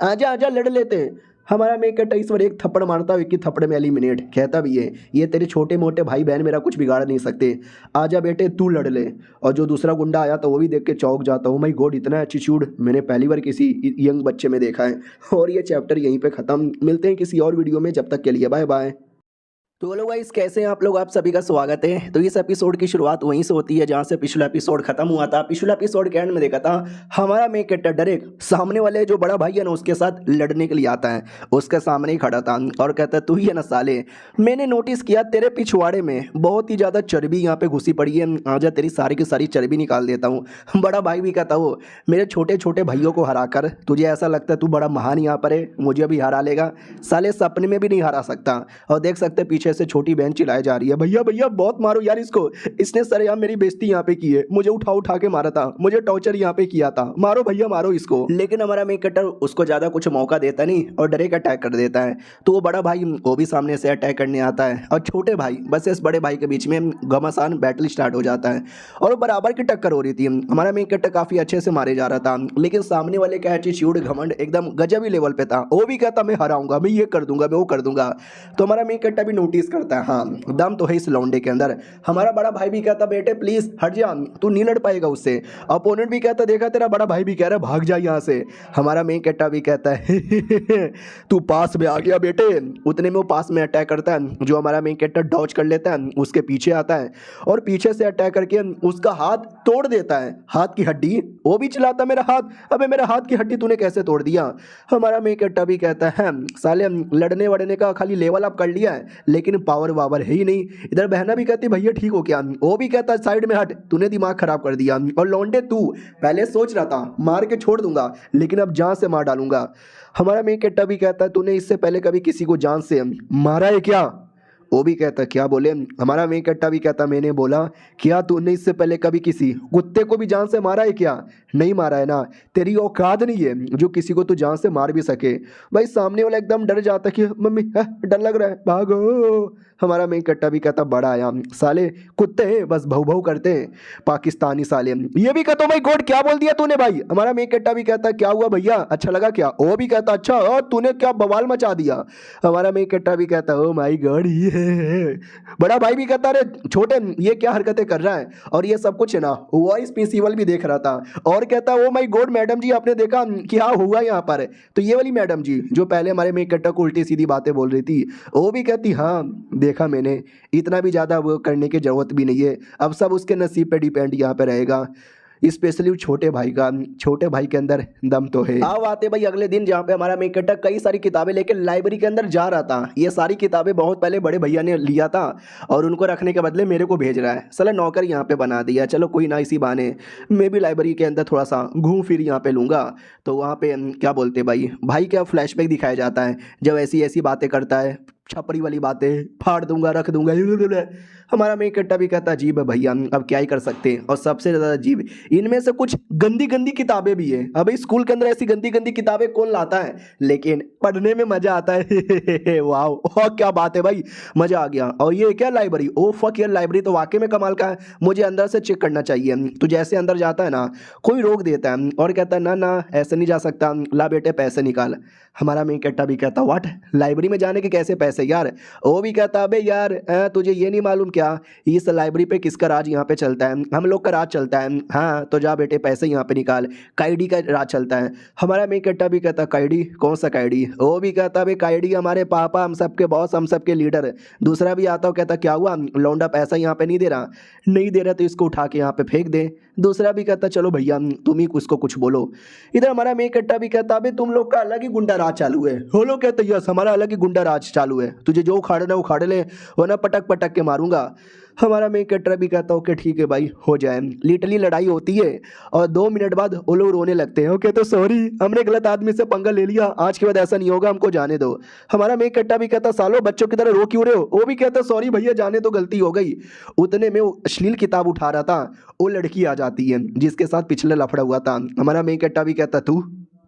आजा आजा लड़ लेते हैं। हमारा मेन कट्टा इस बार एक थप्पड़ मारता है कि थप्पड़ में एलिमिनेट, कहता भी है ये तेरे छोटे मोटे भाई बहन मेरा कुछ बिगाड़ नहीं सकते, आजा बेटे तू लड़ ले। और जो दूसरा गुंडा आया था वो भी देख के चौंक जाता हूँ, माय गॉड इतना एटीट्यूड मैंने पहली बार किसी यंग बच्चे में देखा है। और ये चैप्टर यहीं पे ख़त्म, मिलते हैं किसी और वीडियो में, जब तक के लिए बाय बाय। तो हेलो गाइस कैसे हैं आप लोग, आप सभी का स्वागत है। तो इस एपिसोड की शुरुआत वहीं से होती है जहां से पिछला एपिसोड खत्म हुआ था। पिछला एपिसोड के एंड में देखा था हमारा मेन कैरेक्टर डायरेक्ट सामने वाले जो बड़ा भाई है ना उसके साथ लड़ने के लिए आता है, उसके सामने ही खड़ा था और कहता है तू ही है ना साले, मैंने नोटिस किया तेरे पिछवाड़े में बहुत ही ज़्यादा चर्बी यहाँ पे घुसी पड़ी है, आजा तेरी सारी की सारी चर्बी निकाल देता हूँ। बड़ा भाई भी कहता हो मेरे छोटे छोटे भाइयों को हरा कर तुझे ऐसा लगता है तू बड़ा महान यहाँ पर है, मुझे भी हरा लेगा, साले सपने में भी नहीं हरा सकता। और देख सकते पीछे से छोटी बहन चिल्लाई जा रही है भैया भैया बहुत मारो यार इसको, इसने सरेआम मेरी बेइज्जती यहाँ पे की है, मुझे उठा उठा के मारा था, मुझे टॉर्चर यहाँ पे किया था, मारो भैया मारो इसको। लेकिन हमारा मेन कटर उसको ज्यादा कुछ मौका देता नहीं और डायरेक्ट अटैक कर देता है। तो वो बड़ा भाई वो भी सामने से अटैक करने आता है और छोटे भाई बस इस बड़े भाई के बीच में घमासान बैटल स्टार्ट हो जाता है और बराबर की टक्कर हो रही थी। हमारा मेन कटर काफी अच्छे से मारे जा रहा था, लेकिन सामने वाले का एटीट्यूड घमंड एकदम गजबी लेवल पे था। वो भी कहता मैं हराऊंगा, मैं ये कर दूंगा, मैं वो कर दूंगा। तो हमारा मेन कट्टा भी नोटिस करता है हाँ दम तो है इस लौंडे के अंदर। हमारा बड़ा भाई भी कहता बेटे प्लीज हट जा, तू नहीं लड़ पाएगा उससे। अपोनेंट भी कहता देखा तेरा बड़ा भाई भी कह रहा है भाग जा यहाँ से। हमारा मेन कट्टा भी कहता है तू पास में आ गया बेटे। उतने में वो पास में अटैक करता है, जो हमारा मेन कट्टा डॉज कर लेता है, उसके पीछे आता है और पीछे से अटैक करके उसका हाथ तोड़ देता है, हाथ की हड्डी। वो भी चिल्लाता मेरा हाथ, अबे मेरा हाथ की हड्डी तूने कैसे तोड़ दिया। हमारा मेन कट्टा भी कहता है साले लड़ने वड़ने का खाली लेवल अप कर लिया है, लेकिन पावर वावर है ही नहीं। इधर बहना भी कहती भैया ठीक हो क्या, वो भी कहता साइड में हट, तूने दिमाग खराब कर दिया। और लौंडे तू पहले सोच रहा था मार के छोड़ दूंगा, लेकिन अब जान से मार डालूंगा। हमारा मेन कट्टा भी कहता है तूने इससे पहले कभी किसी को जान से मारा है क्या। वो भी कहता क्या बोले। हमारा मेन कट्टा भी कहता मैंने बोला क्या तूने इससे पहले कभी किसी कुत्ते को भी जान से मारा है क्या, नहीं मारा है ना, तेरी औकात नहीं है जो किसी को तू जान से मार भी सके। भाई सामने वाला एकदम डर जाता कि मम्मी डर लग रहा है भागो। हमारा मेन कट्टा भी कहता बड़ा आया साले कुत्ते हैं बस भौ भौ करते हैं पाकिस्तानी साले। ये भी कहता भाई गॉड क्या बोल दिया तूने भाई। हमारा मेन कट्टा भी कहता क्या हुआ भैया अच्छा लगा क्या। वो भी कहता अच्छा और तूने क्या बवाल मचा दिया। हमारा मेन कट्टा भी कहता ओ माई गॉड ये बड़ा भाई भी कहता अरे छोटे ये क्या हरकतें कर रहा है। और ये सब कुछ है ना वॉइस प्रिंसिपल भी देख रहा था और कहता ओ माई गॉड मैडम जी आपने देखा क्या हुआ यहाँ पर। तो ये वाली मैडम जी जो पहले हमारे मेन कट्टा को उल्टी सीधी बातें बोल रही थी, वो भी कहती हाँ देखा मैंने, इतना भी ज़्यादा वो करने की ज़रूरत भी नहीं है, अब सब उसके नसीब पे डिपेंड यहाँ पे रहेगा। स्पेशली छोटे भाई का। छोटे भाई के अंदर दम तो है। अब आते भाई अगले दिन, जहाँ पे हमारा मेन कैरेक्टर कई सारी किताबें लेकर लाइब्रेरी के अंदर जा रहा था। ये सारी किताबें बहुत पहले बड़े भैया ने लिया था और उनको रखने के बदले मेरे को भेज रहा है। साला नौकर यहाँ पे बना दिया। चलो कोई ना, इसी बहाने मैं भी लाइब्रेरी के अंदर थोड़ा सा घूम फिर यहाँ पे लूँगा। तो वहाँ पे क्या बोलते भाई, भाई क्या फ्लैशबैक दिखाया जाता है जब ऐसी ऐसी बातें करता है, छपरी वाली बातें, फाड़ दूंगा, रख दूंगा। हमारा मेन कट्टा भी कहता अजीब है भैया, अब क्या ही कर सकते हैं। और सबसे ज़्यादा अजीब, इनमें से कुछ गंदी गंदी किताबें भी हैं। अभी स्कूल के अंदर ऐसी गंदी गंदी किताबें कौन लाता है, लेकिन पढ़ने में मज़ा आता है। वाह, और क्या बात है भाई, मज़ा आ गया। और ये क्या लाइब्रेरी, ओ फक यार, लाइब्रेरी तो वाकई में कमाल का है। मुझे अंदर से चेक करना चाहिए। तो जैसे अंदर जाता है ना, कोई रोक देता है और कहता है ना ना ऐसे नहीं जा सकता, ला बेटे पैसे निकाल। हमारा मेन कट्टा भी कहता व्हाट, लाइब्रेरी में जाने के कैसे पैसे यार। वो भी कहता अबे यार तुझे ये नहीं मालूम क्या, इस लाइब्रेरी पे किसका राज यहाँ पे चलता है, हम लोग का राज चलता है। हाँ तो जा बेटे पैसे यहाँ पे निकाल, काइडी का राज चलता है। हमारा मेन कट्टा भी कहता काइडी, कौन सा काइडी। वो भी कहता भाई काइडी हमारे पापा, हम सबके बॉस, हम सबके लीडर। दूसरा भी आता हो, कहता क्या हुआ लौंडा पैसा यहाँ पे नहीं दे रहा, नहीं दे रहा तो इसको उठा के यहाँ पे फेंक दे। दूसरा भी कहता चलो भैया तुम ही उसको कुछ बोलो। इधर हमारा मेन कट्टा भी कहता अबे तुम लोग का अलग ही गुंडा राज चालू है। वो लोग कहते यस हमारा अलग ही गुंडा राज चालू है, तुझे जो उखाड़ना उखाड़ ले, वरना पटक पटक के मारूंगा। हमारा मेन कट्टा भी कहता ओके ठीक है भाई हो जाए। लिटरली लड़ाई होती है और 2 मिनट बाद वो लोग रोने लगते हैं। वो कहते सॉरी हमने गलत आदमी से पंगा ले लिया, आज के बाद ऐसा नहीं होगा, हमको जाने दो। हमारा मेन कट्टा भी कहता सालो बच्चों की तरह रो क्यों रहे हो। वो भी कहता सॉरी भैया जाने तो गलती हो गई। उतने में वो अश्लील किताब उठा रहा था, वो लड़की आ जाती है जिसके साथ पिछले लफड़ा हुआ था। हमारा मेन कट्टा भी कहता तू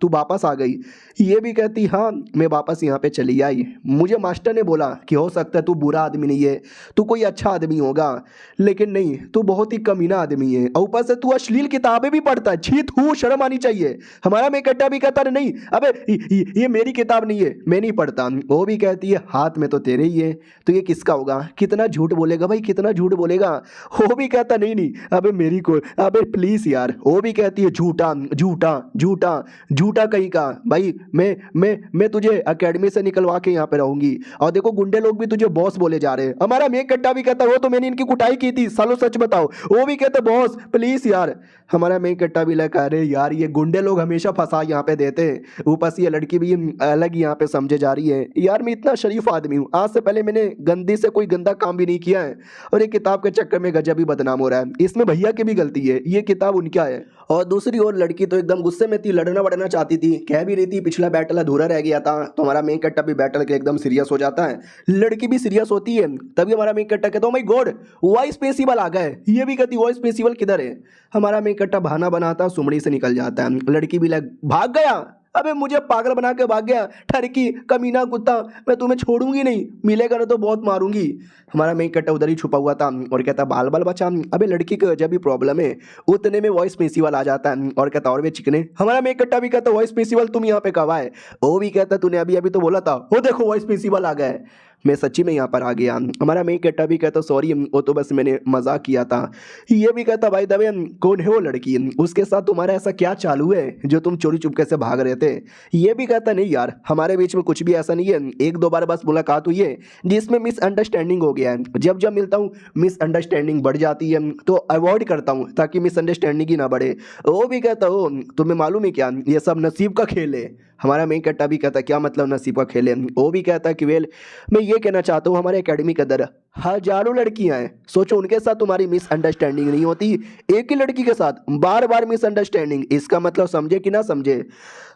वापस आ गई। ये भी कहती हाँ मैं वापस यहाँ पे चली आई, मुझे मास्टर ने बोला कि हो सकता है तू बुरा आदमी नहीं है, तू कोई अच्छा आदमी होगा, लेकिन नहीं तू बहुत ही कमीना आदमी है, और ऊपर से तू अश्लील किताबें भी पढ़ता है, छी तू शर्म आनी चाहिए। हमारा मेन कट्टा भी कहता नहीं अबे ये मेरी किताब नहीं है, मैं नहीं पढ़ता। वो भी कहती है हाथ में तो तेरे ही है, तो ये किसका होगा। कितना झूठ बोलेगा भाई, कितना झूठ बोलेगा। वो भी कहता नहीं नहीं अबे मेरी को, अबे प्लीज़ यार। वो भी कहती है झूठा झूठा झूठा झूठा कहीं का भाई, मैं तुझे एकेडमी से निकलवा के यहाँ पे रहूंगी। और देखो गुंडे लोग भी तुझे बॉस बोले जा रहे हैं। हमारा मेन कट्टा भी कहता वो तो मैंने इनकी कुटाई की थी, सालो सच बताओ। वो भी कहते बॉस प्लीज यार। हमारा मेन कट्टा भी लगा अरे यार ये गुंडे लोग हमेशा फंसा यहाँ पे देते हैं, ऊपर से ये लड़की भी अलग यहाँ पे समझे जा रही है। यार मैं इतना शरीफ आदमी हूँ, आज से पहले मैंने गंदी से कोई गंदा काम भी नहीं किया है, और ये किताब के चक्कर में गजब ही बदनाम हो रहा है। इसमें भैया की भी गलती है, ये किताब उनका है। और दूसरी ओर लड़की तो एकदम गुस्से में थी, लड़ना वड़ना चाहती थी, कह भी रही थी पिछला बैटल अधूरा रह गया था। तो हमारा मेन कट्टा भी बैटल के एकदम सीरियस हो जाता है, लड़की भी सीरियस होती है। तभी हमारा मेन कट्टा कहता माय गॉड वॉइस फेस्टिवल आ गए। ये भी कहती वॉइस फेस्टिवल किधर है। हमारा मेन कट्टा बहाना बनाता सुमड़ी से निकल जाता है। लड़की भी लग भाग गया, अबे मुझे पागल बना के भाग गया, ठरकी कमीना कुत्ता, मैं तुम्हें छोड़ूंगी नहीं, मिलेगा ना तो बहुत मारूंगी। हमारा मेन कट्टा उधर ही छुपा हुआ था और कहता बाल बाल बचा। अबे लड़की को जब भी प्रॉब्लम है, उतने में वॉइस फेस्टिवल आ जाता है और कहता और वे चिकने। हमारा मेन कट्टा भी कहता वॉइस फेस्टिवल तुम यहाँ पे कब आए। वो भी कहता तूने अभी अभी तो बोला था, वो देखो वॉइस फेस्टिवल आ गए, मैं सच्ची में यहाँ पर आ गया। हमारा मेन कट्टा भी कहता सॉरी वो तो बस मैंने मजाक किया था। ये भी कहता भाई दबे कौन है वो लड़की, उसके साथ तुम्हारा ऐसा क्या चालू है जो तुम चोरी चुपके से भाग रहे थे। ये भी कहता नहीं यार हमारे बीच में कुछ भी ऐसा नहीं है, 1-2 बार बस मुलाकात हुई है जिसमें मिसअंडरस्टैंडिंग हो गया है। जब जब मिलता हूँ मिसअंडरस्टैंडिंग बढ़ जाती है तो अवॉइड करता हूँ ताकि मिसअंडरस्टैंडिंग ही ना बढ़े। वो भी कहता हो तुम्हें मालूम है क्या ये सब नसीब का खेल है। हमारा मेन कट्टा भी कहता क्या मतलब नसीब का खेल है। वो भी कहता कि वेल मैं ये कहना चाहता हूँ हमारे एकेडमी के अंदर हजारों लड़कियां हैं, सोचो उनके साथ तुम्हारी मिसअंडरस्टैंडिंग नहीं होती, एक ही लड़की के साथ बार बार मिसअंडरस्टैंडिंग, इसका मतलब समझे कि ना समझे।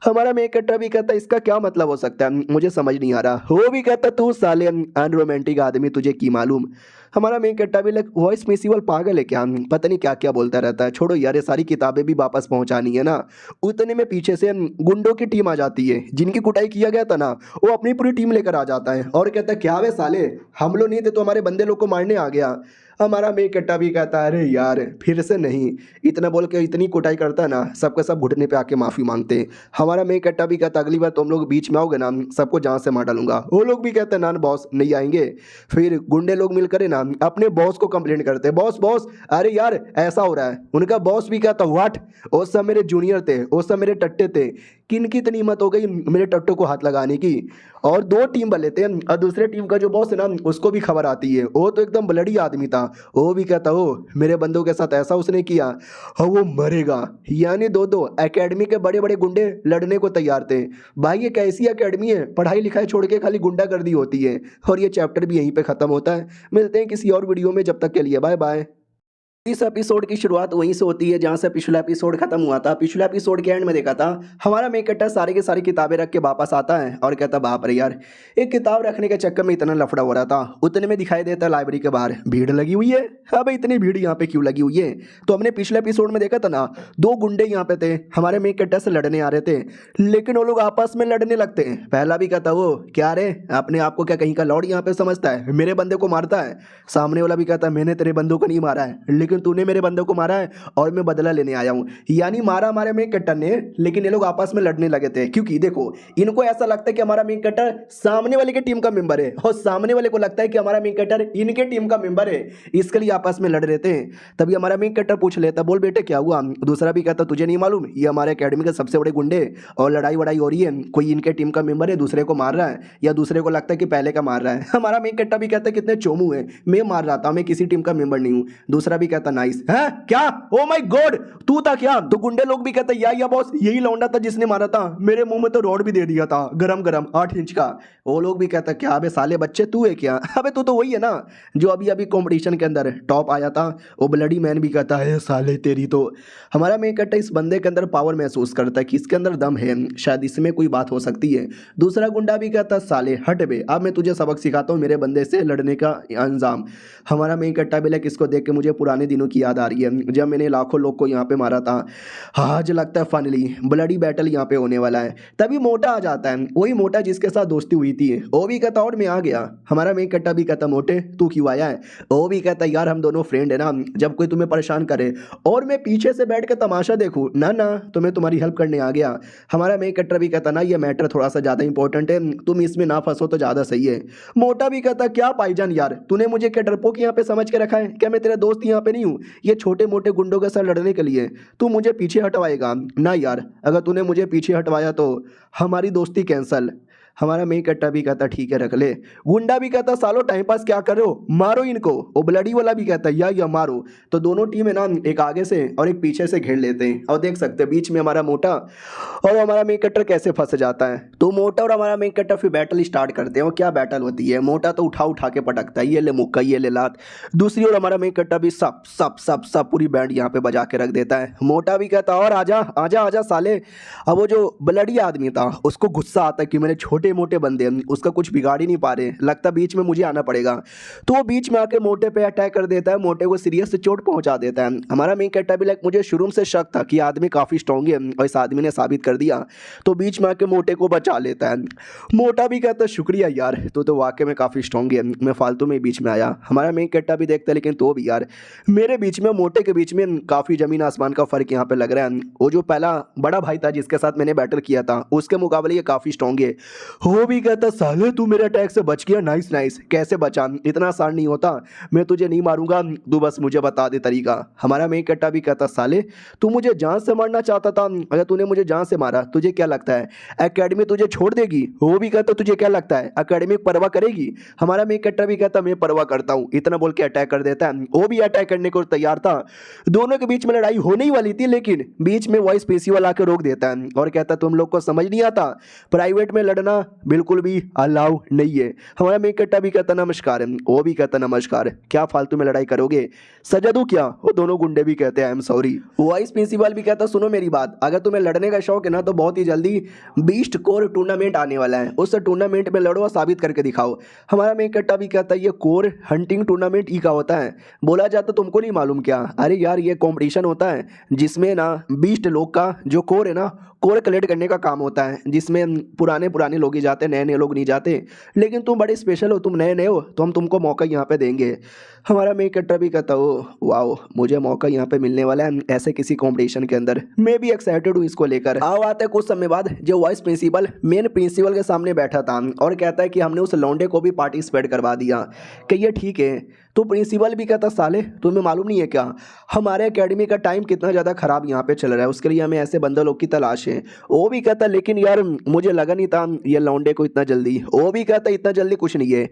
हमारा मेन कट्टा भी कहता इसका क्या मतलब हो सकता है, मुझे समझ नहीं आ रहा। वो भी कहता तू साले अनरोमांटिक आदमी, तुझे की मालूम। हमारा मेन कट्टा भी लग वॉइस फेस्टिवल पागल है क्या, पता नहीं क्या क्या बोलता रहता है, छोड़ो यार ये सारी किताबें भी वापस पहुंचानी है ना। उतने में पीछे से गुंडों की टीम आ जाती है, जिनकी कुटाई किया गया था ना, वो अपनी पूरी टीम लेकर आ जाता है और कहता है क्या वे साले हम लोग नहीं थे तो हमारे बंदे लोग को मारने आ गया। हमारा मेन कट्टा भी कहता है अरे यार फिर से नहीं, इतना बोल के इतनी कुटाई करता है ना, सबके सब घुटने पे आके माफ़ी मांगते हैं। हमारा मेन कट्टा भी कहता अगली बार तुम लोग बीच में आओगे ना सबको जान से मार डालूंगा। वो लोग भी कहते हैं ना बॉस नहीं आएंगे। फिर गुंडे लोग मिलकर ना अपने बॉस को कंप्लेंट करते हैं, बॉस बॉस अरे यार ऐसा हो रहा है। उनका बॉस भी कहता व्हाट, वो सब मेरे जूनियर थे, वो सब मेरे टट्टे थे, किन की इतनी हिम्मत हो गई मेरे टट्टू को हाथ लगाने की। और दो टीम बन लेते हैं और दूसरे टीम का जो बॉस है ना उसको भी खबर आती है। वो तो एकदम ब्लडी आदमी था, वो भी कहता हो मेरे बंदों के साथ ऐसा उसने किया और वो मरेगा। यानी दो दो एकेडमी के बड़े बड़े गुंडे लड़ने को तैयार थे। भाई ये कैसी एकेडमी है, पढ़ाई लिखाई छोड़ के खाली गुंडागर्दी होती है। और ये चैप्टर भी यहीं पे खत्म होता है। मिलते हैं किसी और वीडियो में, जब तक के लिए बाय बाय। इस एपिसोड की शुरुआत वहीं से होती है जहां से पिछला एपिसोड खत्म हुआ था। पिछले एपिसोड के एंड में देखा था हमारा मेन कैरेक्टर सारी की सारी किताबें रख के वापस आता है और कहता बाप रे यार, एक किताब रखने के चक्कर में इतना लफड़ा हो रहा था। उतने में दिखाई देता है लाइब्रेरी के बाहर भीड़ लगी हुई है। अब इतनी भीड़ यहाँ पे क्यों लगी हुई है? तो हमने पिछले एपिसोड में देखा था ना, दो गुंडे यहाँ पे थे, हमारे मेन कैरेक्टर से लड़ने आ रहे थे, लेकिन वो लोग आपस में लड़ने लगते हैं। पहला भी कहता वो क्या रे, अपने आप को क्या कहीं का लॉर्ड यहाँ पे समझता है, मेरे बंदे को मारता है। सामने वाला भी कहता मैंने तेरे बंदों को नहीं मारा है, लेकिन तूने मेरे बंदों को मारा है और मैं बदला लेने आया हूं। यानी मारा हमारे मेन कैरेक्टर ने, लेकिन ये लोग आपस में लड़ने लगे थे। क्योंकि देखो इनको ऐसा लगता है कि हमारा मेन कैरेक्टर सामने वाले की टीम का मेंबर है और सामने वाले को लगता है कि हमारा मेन कैरेक्टर इनके टीम का मेंबर है, इसके लिए आपस में लड़ रहे थे। तभी हमारा मेन कैरेक्टर पूछ लेता बोल बेटे क्या हुआ? दूसरा भी कहता तुझे नहीं मालूम, ये हमारे अकेडमी के सबसे बड़े गुंडे और लड़ाई वड़ाई हो रही है, कोई इनके टीम का मेंबर है दूसरे को मार रहा है, या दूसरे को लगता है कि पहले का मार रहा है। हमारा मेन कैरेक्टर भी कहता है कितने चोमू है, मैं मार रहा था, मैं किसी टीम का मेंबर नहीं हूं। दूसरा भी कहता नाइस है क्या, ओ माय गॉड तू था क्या? तो गुंडे लोग भी कहते या बॉस यही लौंडा था जिसने मारा था, मेरे मुंह में तो रॉड भी दे दिया था गरम गरम 8 इंच का। वो लोग भी कहता क्या अबे साले बच्चे तू है क्या? अबे तू तो वही है ना जो अभी अभी कंपटीशन के अंदर टॉप आया था। वो ब्लडी मैन भी कहता है साले तेरी तो। हमारा मेन कैरेक्टर इस बंदे के अंदर पावर महसूस करता है कि इसके अंदर दम है, शायद इसमें कोई बात हो सकती है। दूसरा गुंडा भी कहता साले हट बे, अब मैं तुझे सबक सिखाता हूँ मेरे बंदे से लड़ने का अंजाम। हमारा मेन कैरेक्टर भी लाइक इसको देख के मुझे पुराने दिनों की याद आ रही है जब मैंने लाखों लोग को यहाँ पे मारा था। आज लगता है फाइनली ब्लडी बैटल यहाँ पे होने वाला है। तभी मोटा आ जाता है, वही मोटा जिसके साथ दोस्ती हुई थी। वो भी कहता और मैं आ गया। हमारा मेन कैरेक्टर भी कहता मोटे तू क्यों आया है? वो भी कहता यार हम दोनों फ्रेंड है ना, जब कोई तुम्हें परेशान करे और मैं पीछे से बैठ के तमाशा देखूं ना ना तो मैं तुम्हारी हेल्प करने आ गया। हमारा मेन कैरेक्टर भी कहता ना ये मैटर थोड़ा सा ज़्यादा इंपॉर्टेंट है, तुम इसमें ना फंसो तो ज़्यादा सही है। मोटा भी कहता क्या भाईजान यार, तूने मुझे क्या डरपोक यहाँ पे समझ के रखा है क्या? मैं तेरा दोस्त यहाँ पे नहीं हूँ, ये छोटे मोटे गुंडों के साथ लड़ने के लिए तू मुझे पीछे हटवाएगा ना यार? अगर तूने मुझे पीछे हटवाया तो हमारी दोस्ती कैंसल। हमारा मेन कैरेक्टर भी कहता ठीक है रख ले। गुंडा भी कहता सालो टाइम पास क्या करो, मारो इनको। वो ब्लडी वाला भी कहता या मारो। तो दोनों टीम है ना, एक आगे से और एक पीछे से घेर लेते हैं और देख सकते हैं बीच में हमारा मोटा और हमारा मेन कैरेक्टर कैसे फंस जाता है। तो मोटा और हमारा मेन कैरेक्टर फिर बैटल स्टार्ट करते हैं। और क्या बैटल होती है, मोटा तो उठा उठा के पटकता है, ये ले मुक्का ये ले लात। दूसरी ओर हमारा मेन कैरेक्टर भी सब सब सब सब पूरी बैंड यहाँ पे बजा के रख देता है। मोटा भी कहता और आजा आजा आजा साले। अब वो जो ब्लडी आदमी था उसको गुस्सा आता है कि मेरे छोटे मोटे बंदे उसका कुछ बिगाड़ ही नहीं पा रहे, लगता बीच में मुझे आना पड़ेगा। तो वो बीच में आके मोटे पे अटैक कर देता है, मोटे को सीरियस से चोट पहुंचा देता है। हमारा मेन कैरेक्टर भी लाइक मुझे शुरू से शक था कि आदमी काफी स्ट्रांग है और इस आदमी ने साबित कर दिया, तो बीच में आके मोटे को बचा लेता है। मोटा भी कहता है शुक्रिया यार, तो वाकई में काफी स्ट्रांग है, मैं फालतू में बीच में आया। हमारा मेन कैरेक्टर भी देखता है लेकिन तो भी यार मेरे बीच में मोटे के बीच में काफी जमीन आसमान का फर्क यहाँ पे लग रहा है। वो जो पहला बड़ा भाई था जिसके साथ मैंने बैटल किया था उसके मुकाबले ये काफी स्ट्रांग है। वो भी कहता साले तू मेरे अटैक से बच गया, नाइस नाइस। कैसे बचा? इतना आसान नहीं होता, मैं तुझे नहीं मारूंगा, तू बस मुझे बता दे तरीका। हमारा मेन कैरेक्टर भी कहता साले तू मुझे जान से मारना चाहता था, अगर तूने मुझे जान से मारा तुझे क्या लगता है एकेडमी तुझे छोड़ देगी? वो भी कहता तुझे क्या लगता है एकेडमी परवाह करेगी? हमारा मेन कैरेक्टर भी कहता मैं परवाह करता हूँ, इतना बोल के अटैक कर देता है। वो भी अटैक करने को तैयार था, दोनों के बीच में लड़ाई होने ही वाली थी, लेकिन बीच में वॉइस प्रिंसिपल आकर रोक देता है और कहता तुम लोग को समझ नहीं आता, प्राइवेट में लड़ना बिल्कुल भी अलाउ नहीं है। हमारा मेन कैरेक्टर भी कहता नमस्कार, वो भी कहता नमस्कार, क्या फालतू में लड़ाई करोगे, सजा दूं क्या? वो दोनों गुंडे भी कहते हैं I am sorry. Vice principal भी कहता सुनो मेरी बात, अगर तुम्हें लड़ने का शौक है ना तो बहुत ही जल्दी बीस्ट कोर टूर्नामेंट आने वाला है, उस टूर्नामेंट में लड़ो और साबित करके दिखाओ। हमारा मेन कैरेक्टर भी कहता है ये कोर हंटिंग टूर्नामेंट ई का होता है, बोला जाता तुमको नहीं मालूम क्या? अरे यार ये कॉम्पिटिशन होता है जिसमें ना बीस्ट लोग का जो कोर है ना कोर कलेक्ट करने का काम होता है, जिसमें पुराने लोग ही जाते हैं, नए लोग नहीं जाते। लेकिन तुम बड़े स्पेशल हो, तुम नए हो तो हम तुमको मौका यहाँ पे देंगे। हमारा मेन कैरेक्टर भी कहता हो वाओ मुझे मौका यहाँ पे मिलने वाला है ऐसे किसी कंपटीशन के अंदर, मैं भी एक्साइटेड हूँ इसको लेकर। आओ आते कुछ समय बाद जो वाइस प्रिंसिपल मेन प्रिंसिपल के सामने बैठा था और कहता है कि हमने उस लौंडे को भी पार्टिसिपेट करवा दिया कि ये ठीक है तो प्रिंसिपल भी कहता साले तुम्हें मालूम नहीं है क्या हमारे एकेडमी का टाइम कितना ज़्यादा ख़राब यहाँ पे चल रहा है, उसके लिए हमें ऐसे बंदे लोग की तलाश है। वो भी कहता लेकिन यार मुझे लगा नहीं था ये लौंडे को इतना जल्दी। वो भी कहता इतना जल्दी कुछ नहीं है,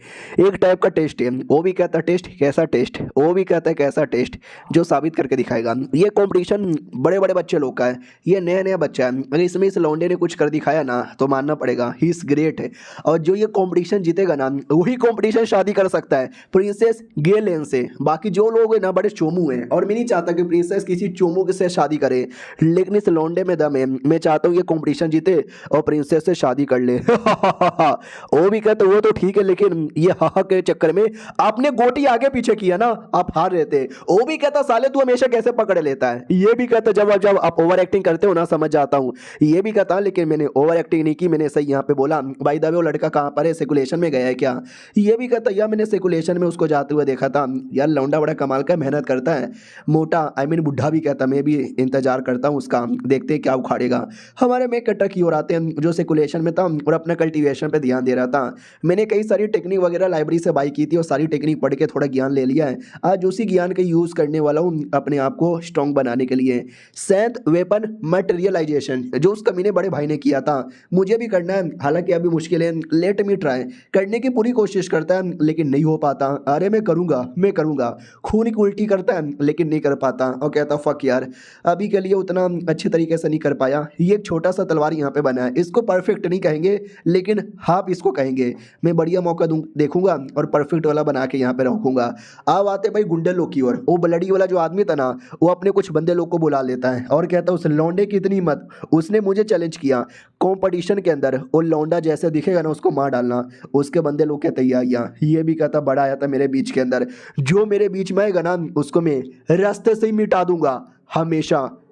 एक टाइप का टेस्ट है। वो भी कहता टेस्ट कैसा टेस्ट? वो भी कहता है कैसा टेस्ट जो साबित करके दिखाएगा। ये कंपटीशन बड़े बड़े बच्चे लोग का है, ये नया नया बच्चा है, अगर इसमें इस लौंडे ने कुछ कर दिखाया ना तो मानना पड़ेगा ही इज ग्रेट है। और जो ये कंपटीशन जीतेगा ना वही कंपटीशन शादी कर सकता है प्रिंसेस गेलेन से। बाकी जो लोग हैं ना बड़े चोमू हैं और मैं नहीं चाहता कि प्रिंसेस किसी चोमू से शादी करे, लेकिन इस लौंडे में दम है। मैं चाहता हूँ ये कंपटीशन जीते और प्रिंसेस से शादी कर ले। वो भी कहते वो तो ठीक है, लेकिन ये हा के चक्कर में आपने गोटी आगे पीछे किया ना, आप हार रहे थे। वो भी कहता साले तू हमेशा कैसे पकड़ लेता है। ये भी कहता जब जब आप ओवर एक्टिंग करते हो ना समझ जाता हूँ। ये भी कहता लेकिन मैंने ओवर एक्टिंग नहीं की, मैंने सही यहाँ पे बोला। भाई दबे वो लड़का कहाँ पर है, सेकुलेशन में गया है क्या? ये भी कहता यार मैंने सेकुलेशन में उसको जाते हुए देखा था। यार लौंडा बड़ा कमाल का मेहनत करता है, मोटा आई मीन बुढ़ा भी कहता मैं भी इंतजार करता हूँ उसका, देखते हैं क्या उखाड़ेगा। हमारे में कट्टा की ओर आते हैं जो सेकुलेशन में था और अपना कल्टीवेशन पे ध्यान दे रहा था। मैंने कई सारी टेक्निक वगैरह लाइब्रेरी से बाई की थी और सारी टेक्निक पढ़ के थोड़ा ज्ञान ले लिया है। आज उसी ज्ञान का यूज़ करने वाला हूँ अपने आप को स्ट्रॉन्ग बनाने के लिए। सेंथ वेपन मटेरियलाइजेशन जो उस कमीने बड़े भाई ने किया था मुझे भी करना है, हालांकि अभी मुश्किल है, लेट मी ट्राई। करने की पूरी कोशिश करता है लेकिन नहीं हो पाता। अरे मैं करूँगा। खून की उल्टी करता है लेकिन नहीं कर पाता और कहता फक यार अभी के लिए उतना अच्छे तरीके से नहीं कर पाया। ये एक छोटा सा तलवार यहाँ पे बना है, इसको परफेक्ट नहीं कहेंगे लेकिन हाफ इसको कहेंगे। मैं बढ़िया मौका देखूंगा और परफेक्ट वाला बना के यहाँ पे रखूंगा। अब आते भाई गुंडे लोग की ओर। वो ब्लडी वाला जो आदमी था ना वो अपने कुछ बंदे लोग को बुला लेता है और कहता है उस लौंडे की इतनी हिम्मत, उसने मुझे चैलेंज किया कंपटीशन के अंदर, वो लौंडा जैसे दिखेगा ना उसको मार डालना। उसके बंदे लोग कहते या ये भी कहता बड़ा आया था मेरे बीच के अंदर, जो मेरे बीच में आएगा ना उसको मैं रास्ते से ही मिटा दूंगा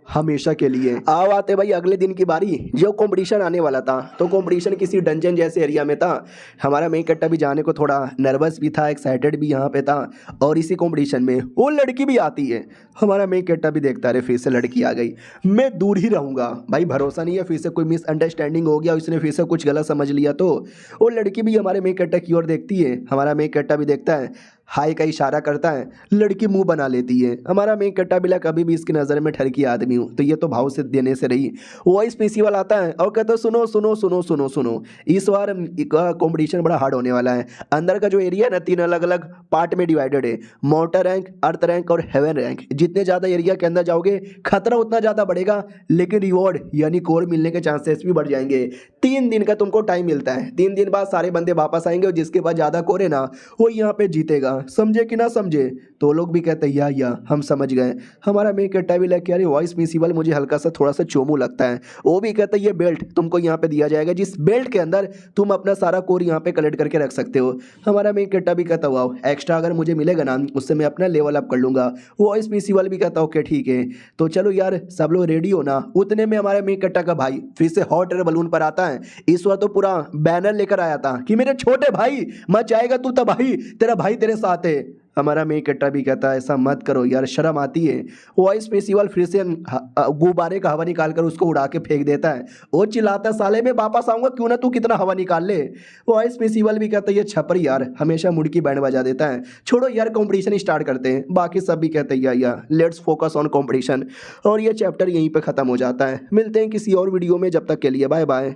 हमेशा के लिए। आओ आते भाई अगले दिन की बारी, जो कंपटीशन आने वाला था। तो कंपटीशन किसी डंजन जैसे एरिया में था। हमारा मेन कट्टा भी जाने को थोड़ा नर्वस भी था, एक्साइटेड भी यहाँ पे था। और इसी कंपटीशन में वो लड़की भी आती है। हमारा मेन कट्टा भी देखता है फिर से लड़की आ गई, मैं दूर ही रहूँगा। भाई भरोसा नहीं है फिर से कोई मिसअंडरस्टैंडिंग हो गया, उसने फिर से कुछ गलत समझ लिया तो। वो लड़की भी हमारे मेन कट्टा की ओर देखती है, हमारा मेन कट्टा भी देखता है, हाय का इशारा करता है, लड़की मुंह बना लेती है। हमारा मेन कट्टा बिला कभी भी इसकी नज़र में ठरकी आदमी हूँ तो ये तो भाव से देने से रही। वॉइस प्रिंसिपल आता है और कहता है सुनो सुनो सुनो सुनो सुनो, इस बार कंपटीशन बड़ा हार्ड होने वाला है। अंदर का जो एरिया है ना 3 अलग अलग पार्ट में डिवाइडेड है, मोटर रैंक, अर्थ रैंक और हेवन रैंक। जितने ज़्यादा एरिया के अंदर जाओगे खतरा उतना ज़्यादा बढ़ेगा, लेकिन रिवॉर्ड यानी कोर मिलने के चांसेस भी बढ़ जाएंगे। 3 दिन का तुमको टाइम मिलता है, 3 दिन बाद सारे बंदे वापस आएंगे और जिसके बाद ज़्यादा कोर है ना वो यहाँ पे जीतेगा। समझे कि ना समझे? तो लोग भी कहते हैं या हम समझ गए। हमारा मेन कट्टा भी लग अरे वॉइस प्रिंसिपल मुझे हल्का सा थोड़ा सा चोमू लगता है। वो भी कहता है ये बेल्ट तुमको यहाँ पे दिया जाएगा, जिस बेल्ट के अंदर तुम अपना सारा कोर यहाँ पे कलेक्ट करके रख सकते हो। हमारा मेन कट्टा भी कहता वाह एक्स्ट्रा अगर मुझे मिलेगा ना उससे मैं अपना लेवल अप कर लूँगा। वॉइस प्रिंसिपल भी कहता ओके ठीक है। तो चलो यार सब लोग रेडी हो ना। उतने में हमारे मेन कट्टा का भाई फिर से हॉट एयर बलून पर आता है। इस बार तो पूरा बैनर लेकर आया था कि मेरे छोटे भाई मच जाएगा तू तबाही, तेरा भाई तेरे साथ है। हमारा मेन कट्टा भी कहता है ऐसा मत करो यार शर्म आती है। वॉइस प्रिंसिपल फिर से गुब्बारे का हवा निकाल कर उसको उड़ा के फेंक देता है। वो चिल्लाता है साले मैं वापस आऊंगा, क्यों ना तू कितना हवा निकाल ले। वॉइस प्रिंसिपल भी कहता है ये छपरी यार हमेशा मुड़की बैंड बजा देता है, छोड़ो यार कंपटीशन स्टार्ट करते हैं। बाकी सब भी कहते हैं या लेट्स फोकस ऑन कंपटीशन। और ये चैप्टर यहीं पर खत्म हो जाता है। मिलते हैं किसी और वीडियो में, जब तक के लिए बाय बाय।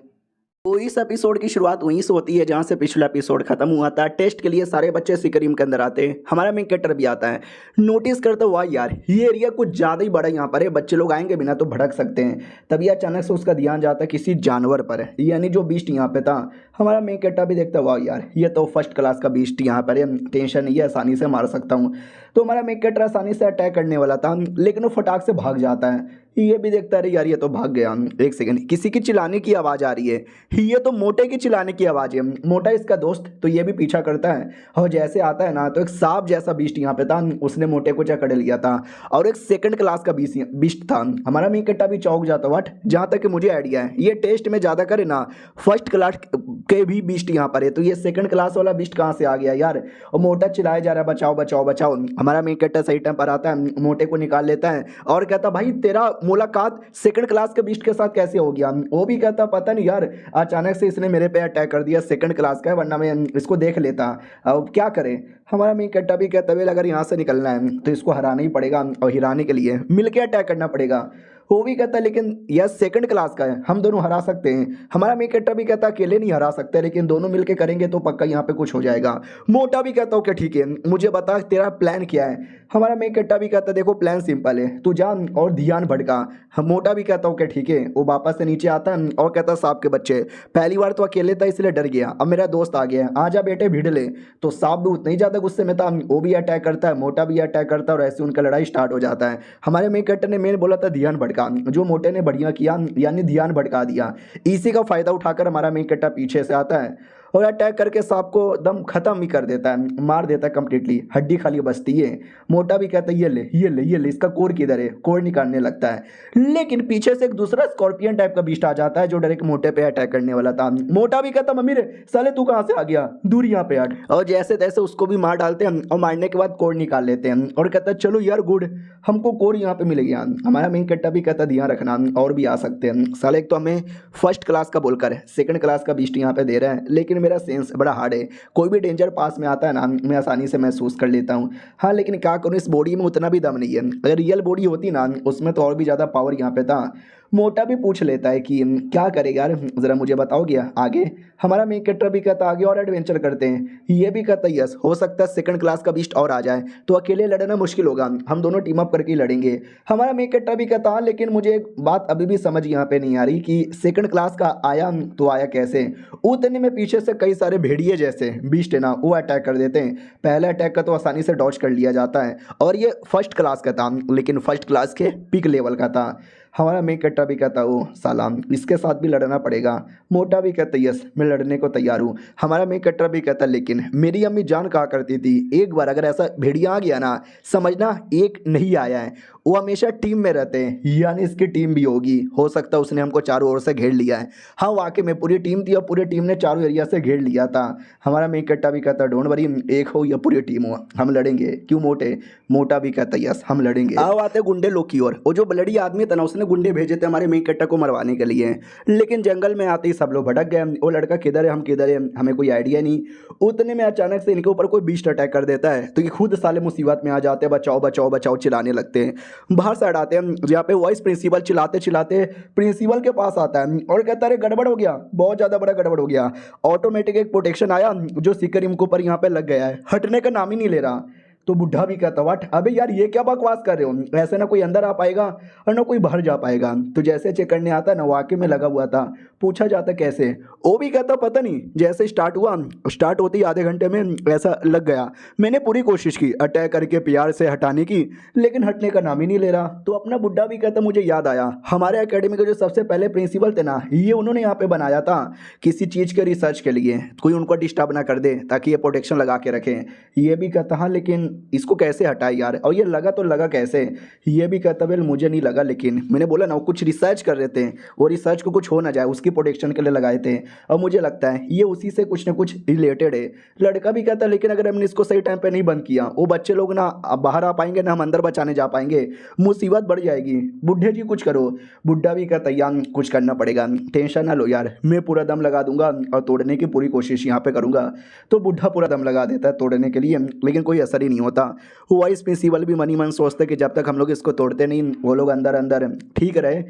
तो इस एपिसोड की शुरुआत वहीं से होती है जहां से पिछला एपिसोड खत्म हुआ था। टेस्ट के लिए सारे बच्चे सिकरीम के अंदर आते हैं, हमारा मेन कैरेक्टर भी आता है। नोटिस करते हुआ यार ये एरिया कुछ ज़्यादा ही बड़ा यहाँ पर है, बच्चे लोग आएंगे बिना तो भड़क सकते हैं। तभी अचानक से उसका ध्यान जाता है किसी जानवर पर, यानी जो बीस्ट यहाँ पे था। हमारा मेन कैरेक्टर भी देखता हुआ यार ये तो फर्स्ट क्लास का बीस्ट यहाँ पर है, टेंशन नहीं है, आसानी से मार सकता हूँ। तो हमारा मेन कैरेक्टर आसानी से अटैक करने वाला था, लेकिन वो फटाक से भाग जाता है। ये भी देखता रहे यार ये तो भाग गया। एक सेकंड, किसी की चिल्लाने की आवाज़ आ रही है, ये तो मोटे की चिल्लाने की आवाज़ है। मोटा इसका दोस्त, तो ये भी पीछा करता है और जैसे आता है ना तो एक सांप जैसा बीस्ट यहाँ पे था, उसने मोटे को जकड़ लिया था और एक सेकंड क्लास का बीस्ट था। हमारा मेन कैरेक्टर भी चौंक जाता वट। जहाँ तक कि मुझे आइडिया है ये टेस्ट में ज़्यादा करे ना फर्स्ट क्लास के भी बीस्ट यहाँ पर है, तो ये सेकंड क्लास वाला बीस्ट कहाँ से आ गया यार। और मोटा चिल्लाया जा रहा है बचाओ बचाओ बचाओ। हमारा मेन कैरेक्टर सही टाइम पर आता है, मोटे को निकाल लेता है और कहता भाई तेरा मुलाकात सेकंड क्लास के बीस्ट के साथ कैसे हो गया। वो भी कहता पता नहीं यार, अचानक से इसने मेरे पे अटैक कर दिया, सेकंड क्लास का है वरना मैं इसको देख लेता, अब क्या करें। हमारा मेन कट्टा भी कहता है अगर यहाँ से निकलना है तो इसको हराना ही पड़ेगा और हिराने के लिए मिलके अटैक करना पड़ेगा। वो भी कहता है लेकिन यह सेकंड क्लास का है, हम दोनों हरा सकते हैं। हमारा मेन कट्टा भी कहता है अकेले नहीं हरा सकते, लेकिन दोनों मिलके करेंगे तो पक्का यहाँ पे कुछ हो जाएगा। मोटा भी कहता हूँ कि ठीक है, मुझे बता तेरा प्लान क्या है। हमारा मेन कट्टा भी कहता है देखो प्लान सिंपल है, तू जा और ध्यान भटका। हम मोटा भी कहता हूँ कि ठीक है। वो वापस से नीचे आता है और कहता है सांप के बच्चे, पहली बार तो अकेले था इसलिए डर गया, अब मेरा दोस्त आ गया है, आजा बेटे भिड़ ले। तो सांप भी उतना ही ज़्यादा गुस्से में था, वो भी अटैक करता है, मोटा भी अटैक करता है और ऐसे उनका लड़ाई स्टार्ट हो जाता है। हमारे मेन कट्टा ने मेन बोला था ध्यान भटका, जो मोटे ने बढ़िया किया यानी ध्यान भटका दिया। इसी का फायदा उठाकर हमारा मेन कट्टा पीछे से आता है और अटैक करके सांप को दम खत्म ही कर देता है, मार देता है कंप्लीटली, हड्डी खाली बचती है। मोटा भी कहता है ये ले ये ले ये ले, इसका कोर किधर है, कोर निकालने लगता है। लेकिन पीछे से एक दूसरा स्कॉर्पियन टाइप का बीस्ट आ जाता है जो डायरेक्ट मोटे पे अटैक करने वाला था। मोटा भी कहता मम्मी रे साले तू कहाँ से आ गया, दूर यहाँ पे हट, और जैसे तैसे उसको भी मार डालते हैं और मारने के बाद कोर निकाल लेते हैं और कहता है चलो यार गुड, हमको कोर यहाँ पे मिल गया। हमारा मेन कट्टा भी कहता ध्यान रखना और भी आ सकते हैं साले, एक तो हमें फर्स्ट क्लास का बोलकर सेकंड क्लास का बीस्ट यहाँ पे दे रहे हैं, लेकिन मेरा सेंस बड़ा हार्ड है, कोई भी डेंजर पास में आता है ना मैं आसानी से महसूस कर लेता हूँ। हाँ लेकिन क्या करूँ, इस बॉडी में उतना भी दम नहीं है, अगर रियल बॉडी होती ना उसमें तो और भी ज़्यादा पावर यहाँ पे था। मोटा भी पूछ लेता है कि क्या करेगा यार ज़रा मुझे बताओगे आगे। हमारा मेन कैरेक्टर भी कहता आगे और एडवेंचर करते हैं, ये भी कहता यस हो सकता है सेकंड क्लास का बीस्ट और आ जाए तो अकेले लड़ना मुश्किल होगा, हम दोनों टीम अप करके ही लड़ेंगे। हमारा मेन कैरेक्टर भी कहता हाँ लेकिन मुझे एक बात अभी भी समझ यहाँ पे नहीं आ रही कि सेकंड क्लास का आया तो आया कैसे। उतने में पीछे से कई सारे भेड़िए जैसे बीस्ट है ना वो अटैक कर देते हैं। पहले अटैक का तो आसानी से डॉज कर लिया जाता है और ये फर्स्ट क्लास का था, लेकिन फर्स्ट क्लास के पीक लेवल का था। हमारा मेन कट्टा भी कहता ओ सलाम इसके साथ भी लड़ना पड़ेगा। मोटा भी कहता यस मैं लड़ने को तैयार हूँ। हमारा मेन कट्टा भी कहता लेकिन मेरी अम्मी जान कहा करती थी एक बार अगर ऐसा भेड़िया आ गया ना समझना एक नहीं आया है, वो हमेशा टीम में रहते हैं यानी इसकी टीम भी होगी, हो सकता है उसने हमको चारों ओर से घेर लिया है। हाँ वाकई में पूरी टीम थी और पूरी टीम ने चारों एरिया से घेर लिया था। हमारा मेन कट्टा भी कहता डोंट वरी एक हो या पूरी टीम हो हम लड़ेंगे, क्यों मोटे। मोटा भी कहता यस हम लड़ेंगे। अब आते गुंडे लोग की ओर, वो जो बलड़ी आदमी था ना उसने गुंडे भेजे थे हमारे मेन कट्टा को मरवाने के लिए, लेकिन जंगल में आते ही सब लोग भटक गए, वो लड़का किधर है हम किधर है हमें कोई आइडिया नहीं। उतने में अचानक से इनके ऊपर कोई बीस्ट अटैक कर देता है तो ये खुद साले मुसीबत में आ जाते हैं, बचाओ बचाओ बचाओ चिल्लाने लगते हैं। बाहर साइड आते हैं जहाँ पे वाइस प्रिंसिपल चिल्लाते चिल्लाते प्रिंसिपल के पास आता है और कहता है गड़बड़ हो गया, बहुत ज़्यादा बड़ा गड़बड़ हो गया। ऑटोमेटिक एक प्रोटेक्शन आया जो सिक्कर इनको ऊपर यहाँ पे लग गया है, हटने का नाम ही नहीं ले रहा। तो बुढ़ा भी कहता वाट अबे यार ये क्या बकवास कर रहे हो, ऐसे ना कोई अंदर आ पाएगा और ना कोई बाहर जा पाएगा। तो जैसे चेक करने आता ना वाकई में लगा हुआ था, पूछा जाता कैसे, वो भी कहता पता नहीं जैसे स्टार्ट हुआ स्टार्ट होते ही आधे घंटे में ऐसा लग गया, मैंने पूरी कोशिश की अटैक करके प्यार से हटाने की लेकिन हटने का नाम ही नहीं ले रहा। तो अपना बुढ़ा भी कहता मुझे याद आया हमारे अकेडमी के जो सबसे पहले प्रिंसिपल थे ना ये उन्होंने यहाँ पे बनाया था किसी चीज़ के रिसर्च के लिए, कोई उनको डिस्टर्ब ना कर दे ताकि ये प्रोटेक्शन लगा के रखें। ये भी कहता हाँ लेकिन इसको कैसे हटाए यार, और ये लगा तो लगा कैसे। ये भी कहता वेल मुझे नहीं लगा, लेकिन मैंने बोला ना वो कुछ रिसर्च कर रहे थे, वो रिसर्च को कुछ हो ना जाए उसकी प्रोटेक्शन के लिए लगाए थे और मुझे लगता है ये उसी से कुछ ना कुछ रिलेटेड है। लड़का भी कहता लेकिन अगर हमने इसको सही टाइम पे नहीं बंद किया वो बच्चे लोग ना बाहर आ पाएंगे ना हम अंदर बचाने जा पाएंगे, मुसीबत बढ़ जाएगी। बुढ़े जी कुछ करो। बुढ़ा भी कहता यार कुछ करना पड़ेगा, टेंशन ना लो यार मैं पूरा दम लगा दूंगा और तोड़ने की पूरी कोशिश यहाँ पे करूँगा। तो बुढ़ा पूरा दम लगा देता है तोड़ने के लिए, लेकिन कोई असर ही नहीं होता। वाइस प्रिंसिपल भी मनी मन सोचते कि जब तक हम लोग इसको तोड़ते नहीं वो लोग अंदर अंदर ठीक रहे,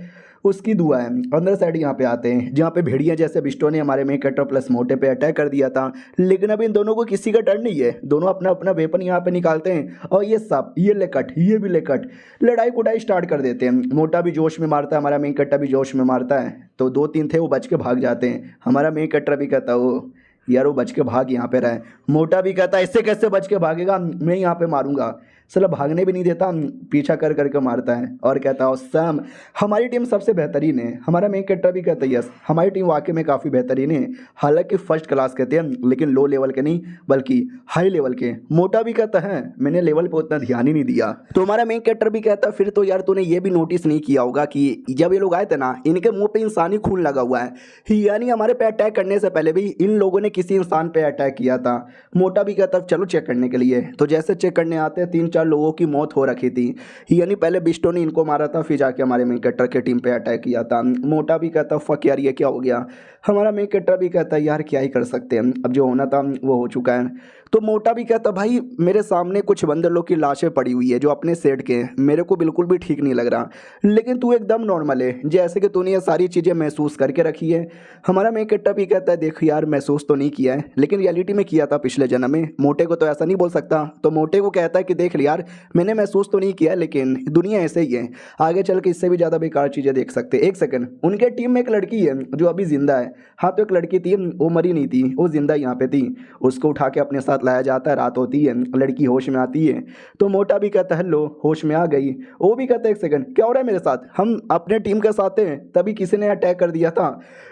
उसकी दुआ है। अंदर साइड यहाँ पे आते हैं जहाँ पे भेड़िया जैसे बिस्टों ने हमारे मेन कट्टर प्लस मोटे पे अटैक कर दिया था, लेकिन अब इन दोनों को किसी का डर नहीं है, दोनों अपना अपना वेपन यहाँ पे निकालते हैं और ये सब ये ले कट ये भी ले कट लड़ाई कुटाई स्टार्ट कर देते हैं। मोटा भी जोश में मारता है, हमारा मेन कट्टा भी जोश में मारता है, तो 2-3 थे वो बच के भाग जाते हैं। हमारा मेन कट्टर भी कहता वो यार वो बच के भाग यहाँ पे रहे। मोटा भी कहता ऐसे कैसे बच के भागेगा, मैं यहाँ पे मारूंगा। साला भागने भी नहीं देता, पीछा कर करके मारता है और कहता है सैम हमारी टीम सबसे बेहतरीन है। हमारा मेन कैरेक्टर भी कहता है यस हमारी टीम वाकई में काफ़ी बेहतरीन है, हालांकि फर्स्ट क्लास कहते हैं लेकिन लो लेवल के नहीं बल्कि हाई लेवल के। मोटा भी कहता है मैंने लेवल पे उतना ध्यान ही नहीं दिया। तो हमारा मेन कैरेक्टर भी कहता है फिर तो यार तूने ये भी नोटिस नहीं किया होगा कि जब ये लोग आए थे ना इनके मुँह पे इंसानी खून लगा हुआ है, यानी हमारे पे अटैक करने से पहले भी इन लोगों ने किसी इंसान पे अटैक किया था। मोटा भी कहता चलो चेक करने के लिए, तो जैसे चेक करने आते हैं 3-4 4 लोगों की मौत हो रखी थी। यानी पहले बिस्टो ने इनको मारा था, फिर जाके हमारे मेन कैरेक्टर के टीम पे अटैक किया था। मोटा भी कहता फक यार ये क्या हो गया। हमारा मेन कैरेक्टर भी कहता है यार क्या ही कर सकते हैं, अब जो होना था वो हो चुका है। तो मोटा भी कहता भाई मेरे सामने कुछ बंदर लोग की लाशें पड़ी हुई है जो अपने सेट के हैं, मेरे को बिल्कुल भी ठीक नहीं लग रहा, लेकिन तू एकदम नॉर्मल है जैसे कि तूने ये सारी चीज़ें महसूस करके रखी है। हमारा मेन कैरेक्टर भी कहता है देख यार महसूस तो नहीं किया है, लेकिन रियलिटी में किया था पिछले जन्म में। मोटे को तो ऐसा नहीं बोल सकता, तो मोटे को कहता है कि देख यार मैंने महसूस तो नहीं किया, लेकिन दुनिया ऐसे ही है, आगे चल के इससे भी ज़्यादा बेकार चीज़ें देख सकते। एक सेकंड, उनके टीम में एक लड़की है जो अभी जिंदा है। हाँ तो एक लड़की थी, वो मरी नहीं थी, वो जिंदा यहाँ पे थी। उसको उठा के अपने साथ लाया जाता है, रात होती है, लड़की होश में आती है। तो मोटा भी कहता है हेलो, होश में आ गई। वो भी कहता है एक सेकंड क्या हो रहा है मेरे साथ, हम अपने टीम के साथ हैं, तभी किसी ने अटैक कर दिया था,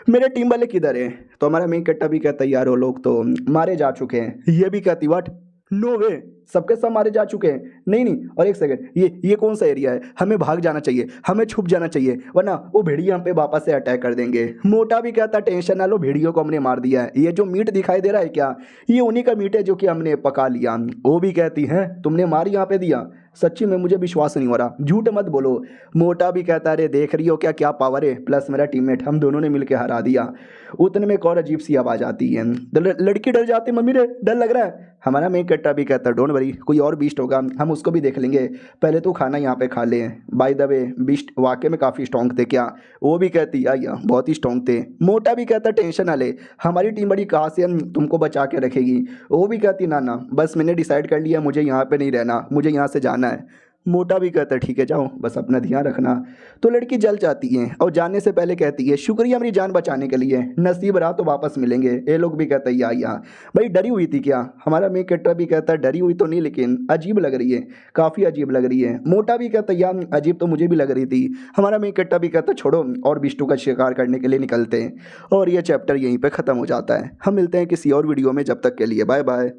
मेरे टीम वाले किधर है। तो हमारा मेन कैरेक्टर भी कहता है यार वो लोग तो मारे जा चुके हैं। ये भी कहती व्हाट, नो वे, सबके सब मारे जा चुके हैं। नहीं नहीं, और एक सेकंड ये कौन सा एरिया है, हमें भाग जाना चाहिए, हमें छुप जाना चाहिए, वरना वो भेड़िए हम पे वापस से अटैक कर देंगे। मोटा भी कहता टेंशन ना लो, भेड़ियों को हमने मार दिया है, ये जो मीट दिखाई दे रहा है क्या, ये उन्हीं का मीट है जो कि हमने पका लिया। वो भी कहती है तुमने मार यहाँ पे दिया, सच्ची में मुझे विश्वास नहीं हो रहा, झूठ मत बोलो। मोटा भी कहता है अरे देख रही हो क्या क्या पावर है, प्लस मेरा टीममेट, हम दोनों ने मिलकर हरा दिया। उतने में एक और अजीब सी आवाज़ आती है, लड़की डर जाती, मम्मी रे डर लग रहा है। हमारा मेन कैरेक्टर भी कहता है डोंट वरी, कोई और बीस्ट होगा हम उसको भी देख लेंगे, पहले तो खाना यहाँ पे खा ले। बाय द वे बीस्ट वाकई में काफ़ी स्ट्रॉन्ग थे क्या। वो भी कहती या बहुत ही स्ट्रॉन्ग थे। मोटा भी कहता टेंशन ना ले, हमारी टीम बड़ी कहाँ से हम तुमको बचा के रखेगी। वो भी कहती ना ना बस मैंने डिसाइड कर लिया, मुझे यहाँ पे नहीं रहना, मुझे यहाँ से जाना है। मोटा भी कहता है ठीक है जाओ, बस अपना ध्यान रखना। तो लड़की जल जाती है और जाने से पहले कहती है शुक्रिया मेरी जान बचाने के लिए, नसीब रहा तो वापस मिलेंगे। ये लोग भी कहते हैं या भाई डरी हुई थी क्या। हमारा मेन कैरेक्टर भी कहता है डरी हुई तो नहीं, लेकिन अजीब लग रही है, काफ़ी अजीब लग रही है। मोटा भी कहता है यार अजीब तो मुझे भी लग रही थी। हमारा मेन कैरेक्टर भी कहता है छोड़ो और बिष्टू का शिकार करने के लिए निकलते हैं। और ये चैप्टर यहीं पर ख़त्म हो जाता है। हम मिलते हैं किसी और वीडियो में, जब तक के लिए बाय बाय।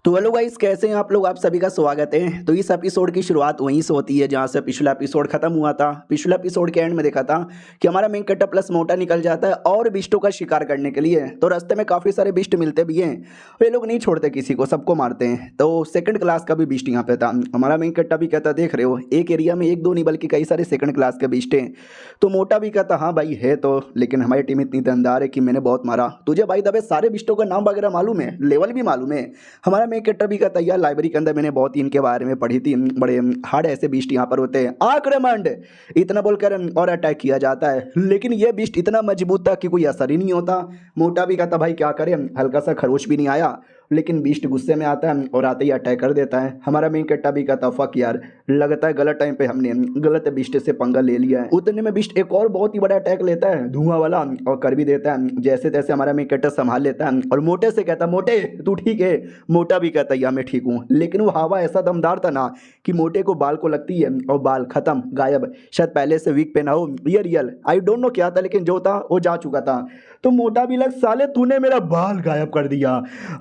तो हेलो गाइस कैसे हैं आप लोग, आप सभी का स्वागत है। तो इस एपिसोड की शुरुआत वहीं से होती है जहां से पिछला एपिसोड खत्म हुआ था। पिछला एपिसोड के एंड में देखा था कि हमारा मेन कैरेक्टर प्लस मोटा निकल जाता है और बिस्टों का शिकार करने के लिए। तो रास्ते में काफ़ी सारे बिस्ट मिलते भी हैं, ये लोग नहीं छोड़ते किसी को, सबको मारते हैं। तो सेकंड क्लास का भी बिस्ट यहाँ पे था। हमारा मेन कैरेक्टर भी कहता देख रहे हो एक एरिया में एक दो नहीं बल्कि कई सारे सेकंड क्लास के बिस्ट हैं। तो मोटा भी कहता हाँ भाई है तो, लेकिन हमारी टीम इतनी दमदार है कि मैंने बहुत मारा। तुझे भाई दबे सारे बिस्टों का नाम वगैरह मालूम है, लेवल भी मालूम है। हमारा मेन कैरेक्टर भी कहता यार लाइब्रेरी के अंदर मैंने बहुत इनके बारे में पढ़ी थी, बड़े हार्ड ऐसे बीस्ट यहाँ पर होते हैं, आक्रमण इतना बोलकर और अटैक किया जाता है। लेकिन ये बीस्ट इतना मजबूत था कि कोई असर ही नहीं होता। मोटा भी कहता भाई क्या करें, हल्का सा खरोच भी नहीं आया, लेकिन बीस्ट गुस्से में आता है और आते ही अटैक कर देता है। हमारा मेन कैरेक्टर भी कहता फक यार लगता है गलत टाइम पे हमने गलत बीस्ट से पंगा ले लिया है। उतने में बीस्ट एक और बहुत ही बड़ा अटैक लेता है धुआं वाला और कर भी देता है। जैसे तैसे हमारा मेन कैरेक्टर संभाल लेता है और मोटे से कहता मोटे तू ठीक है। मोटा भी कहता या मैं ठीक हूँ, लेकिन वो हवा ऐसा दमदार था ना कि मोटे को बाल को लगती है और बाल खत्म गायब। शायद पहले से वीक पे ना हो, ये रियल आई डोंट नो क्या था, लेकिन जो था वो जा चुका था। तो मोटा भी लग साले तूने मेरा बाल गायब कर दिया,